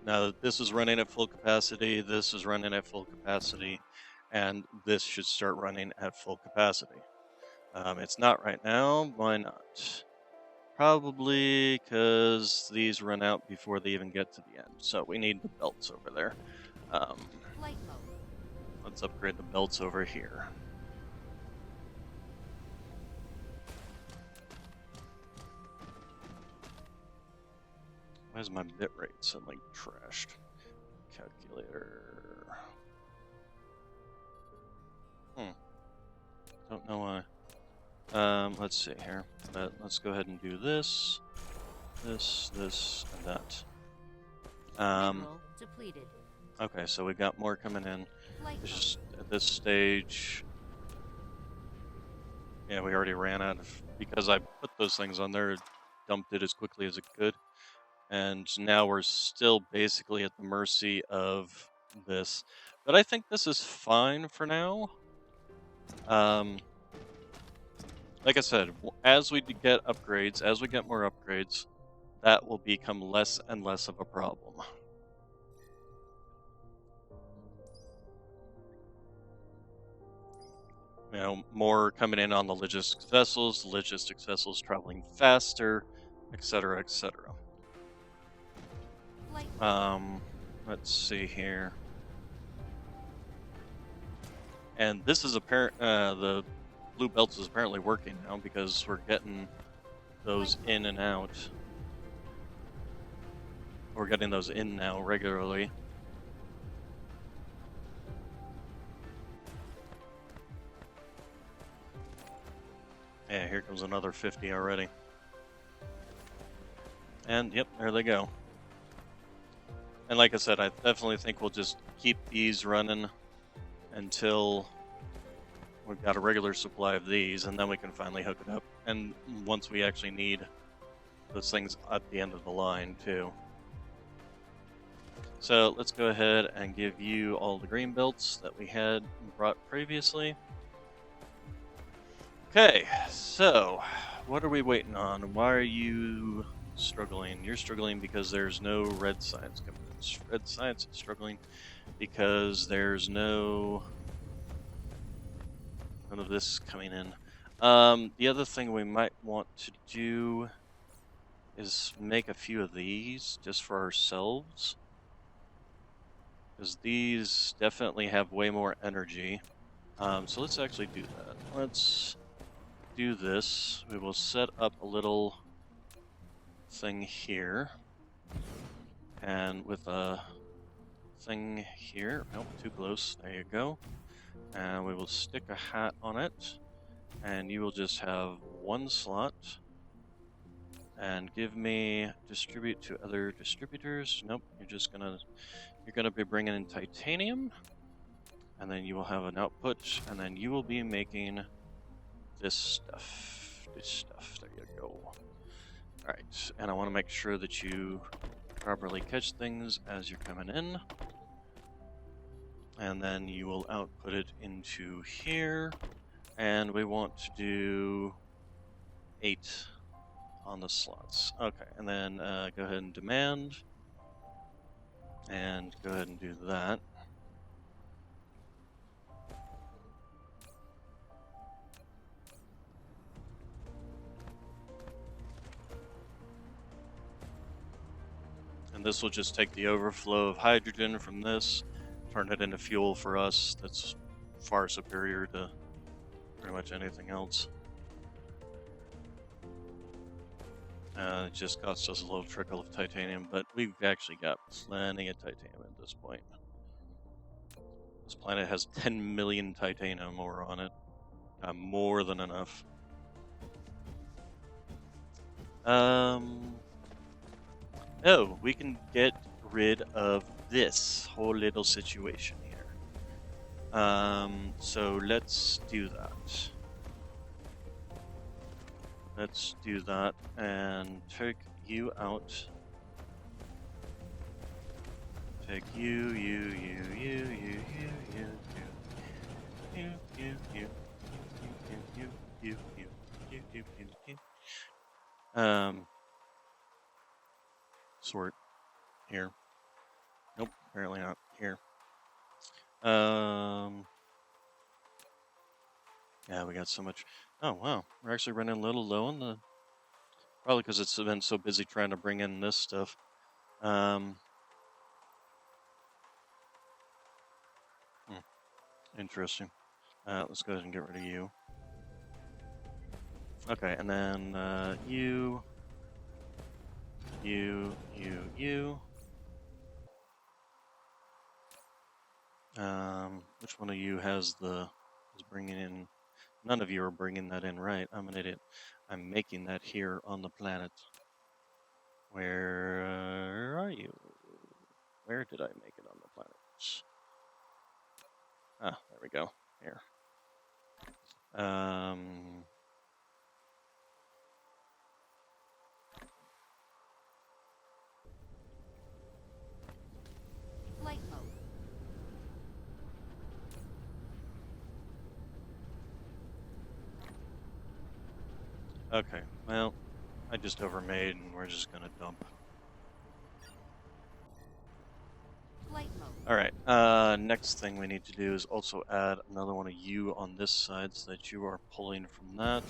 now that this is running at full capacity, this is running at full capacity, and this should start running at full capacity. It's not right now. Why not? Probably because these run out before they even get to the end. So we need the belts over there. Flight mode. Let's upgrade the belts over here. Why is my bitrate suddenly trashed? Calculator. Don't know why. Let's see here. Let's go ahead and do this, this, and that. Mineral depleted. Okay, so we got more coming in. Flight It's mode. just at this stage, yeah, we already ran out of, because I put those things on there, dumped it as quickly as it could, and now we're still basically at the mercy of this. But I think this is fine for now. Like I said, as we get upgrades, as we get more upgrades, that will become less and less of a problem. You know, more coming in on the logistics vessels traveling faster, etc., etc. Flight mode. Let's see here. And this is apparent. The blue belts is apparently working now because we're getting those in and out. We're getting those in now regularly. Yeah, here comes another 50 already. And yep, there they go. And like I said, I definitely think we'll just keep these running until we've got a regular supply of these, and then we can finally hook it up. And once we actually need those things at the end of the line, too. So let's go ahead and give you all the green belts that we had brought previously. Okay, so what are we waiting on? Why are you struggling? You're struggling because there's no red science coming in. Red science is struggling because there's none of this coming in. The other thing we might want to do is make a few of these just for ourselves, because these definitely have way more energy. So let's actually do that. Let's do this. We will set up a little thing here, and with a thing here. Nope, too close. There you go. And we will stick a hat on it, and you will just have one slot. And give me distribute to other distributors. Nope, you're gonna be bringing in titanium, and then you will have an output, and then you will be making this stuff. There you go. All right, and I want to make sure that you properly catch things as you're coming in, and then you will output it into here, and we want to do 8 on the slots. Okay, and then go ahead and demand, and go ahead and do that. And this will just take the overflow of hydrogen from this, turn it into fuel for us. That's far superior to pretty much anything else. It just costs us a little trickle of titanium, but we've actually got plenty of titanium at this point. This planet has 10 million titanium ore on it. More than enough. Oh, we can get rid of this whole little situation here. So let's do that. Let's do that and take you out. Take you. Sort here. Nope, apparently not here. Yeah, we got so much. Oh wow, we're actually running a little low on the. Probably because it's been so busy trying to bring in this stuff. Interesting. Let's go ahead and get rid of you. Okay, and then you. Which one of you is bringing in None of you are bringing that in, right? I'm an idiot. I'm making that here on the planet. Where are you? Where did I make it on the planet? Ah, there we go. Here. Flight mode. Okay, well, I just overmade and we're just gonna dump. Flight mode. Alright, next thing we need to do is also add another one of you on this side so that you are pulling from that.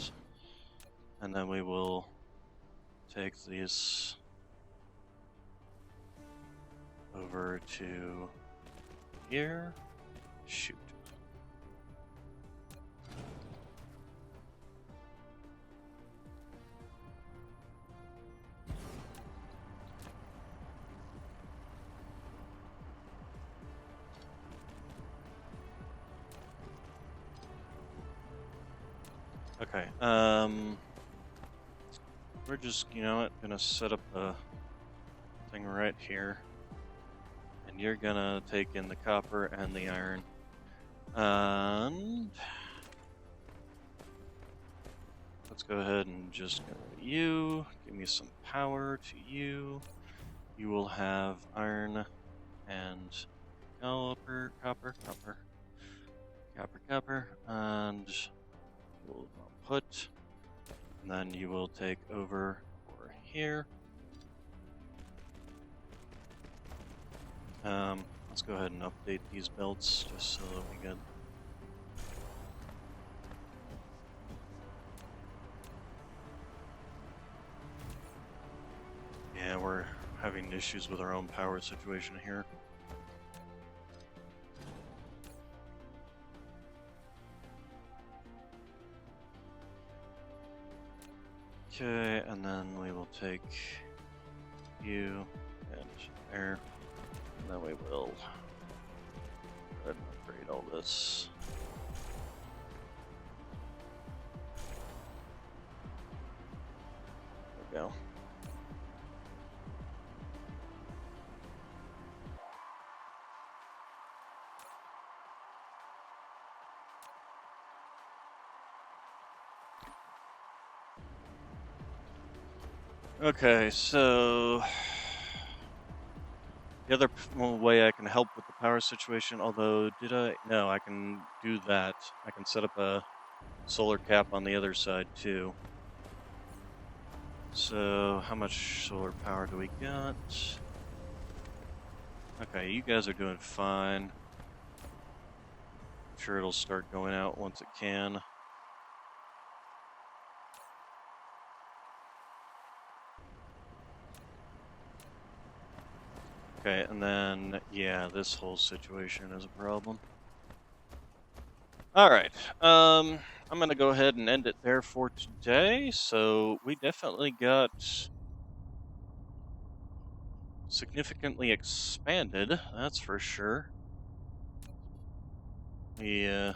And then we will take these over to here. Shoot. Okay, we're just, you know what, gonna set up a thing right here. And you're gonna take in the copper and the iron. And let's go ahead and just go to you. Give me some power to you. You will have iron and copper, and we'll put. And then you will take over here. Let's go ahead and update these belts just so that we get. Yeah, we're having issues with our own power situation here. Okay, and then we will take you and there, and then we will go ahead and upgrade all this. There we go. Okay, so the other way I can help with the power situation, although did I? No, I can do that. I can set up a solar cap on the other side too. So how much solar power do we got? Okay, you guys are doing fine. I'm sure it'll start going out once it can. Okay, and then, yeah, this whole situation is a problem. Alright, I'm gonna go ahead and end it there for today. So we definitely got significantly expanded, that's for sure. We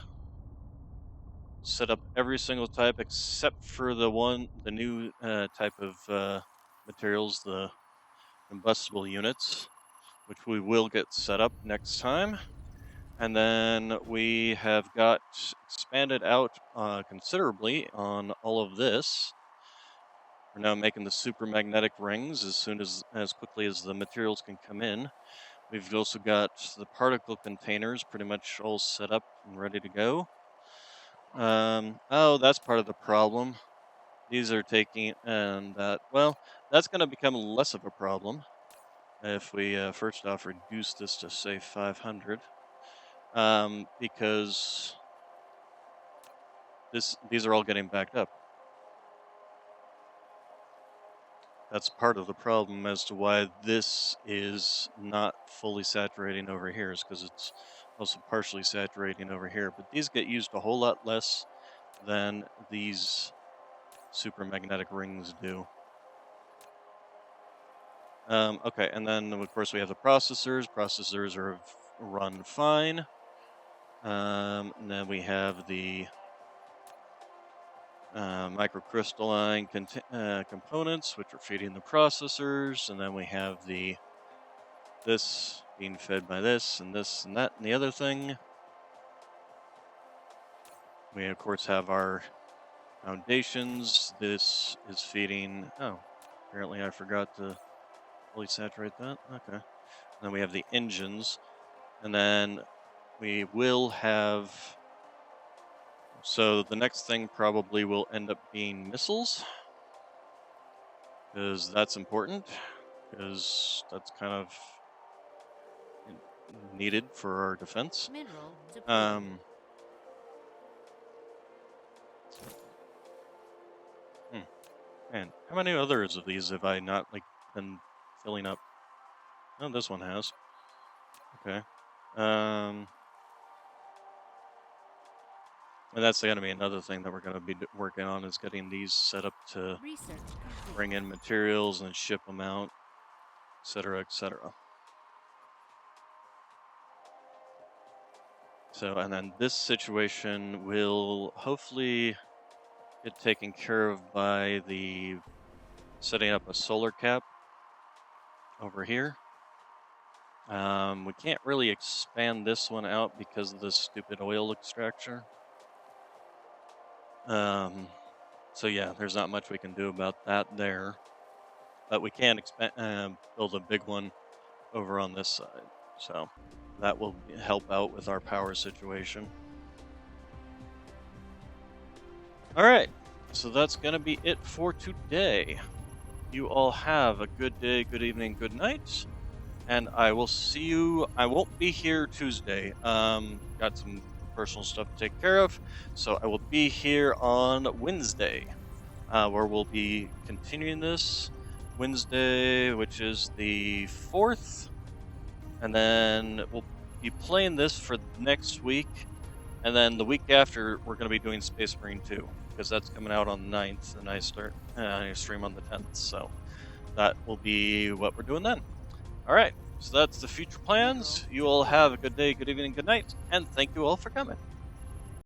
set up every single type except for the new type of materials, the combustible units, which we will get set up next time. And then we have got expanded out considerably on all of this. We're now making the super magnetic rings as quickly as the materials can come in. We've also got the particle containers pretty much all set up and ready to go. Oh, that's part of the problem. These are taking, and well, that's going to become less of a problem if we first off reduce this to say 500, because these are all getting backed up. That's part of the problem as to why this is not fully saturating over here, is because it's also partially saturating over here. But these get used a whole lot less than these super magnetic rings do. Okay, and then of course we have the processors. Processors are run fine. And then we have the microcrystalline components, which are feeding the processors, and then we have this being fed by this and that and the other thing. We of course have our foundations. This is feeding. Oh, apparently I forgot to fully saturate that. Okay. And then we have the engines, and then we will have. So the next thing probably will end up being missiles, because that's important, because that's kind of needed for our defense. Mineral depleted. Man, how many others of these have I not been filling up? Oh, this one has. Okay. And that's going to be another thing that we're going to be working on, is getting these set up to Research complete. bring in materials and ship them out, etc., etc. So, and then this situation will hopefully get taken care of by the setting up a solar cap over here. We can't really expand this one out because of this stupid oil extractor. So yeah, there's not much we can do about that there, but we can expand, build a big one over on this side. So that will help out with our power situation. All right, so that's gonna be it for today. You all have a good day, good evening, good night, and I will see you. I won't be here Tuesday. Got some personal stuff to take care of, so I will be here on Wednesday, where we'll be continuing this Wednesday, which is the 4th, and then we'll be playing this for next week, and then the week after we're going to be doing Space Marine 2, because that's coming out on the 9th, and I stream on the 10th, so that will be what we're doing then. All right, so that's the future plans. You all have a good day, good evening, good night, and thank you all for coming.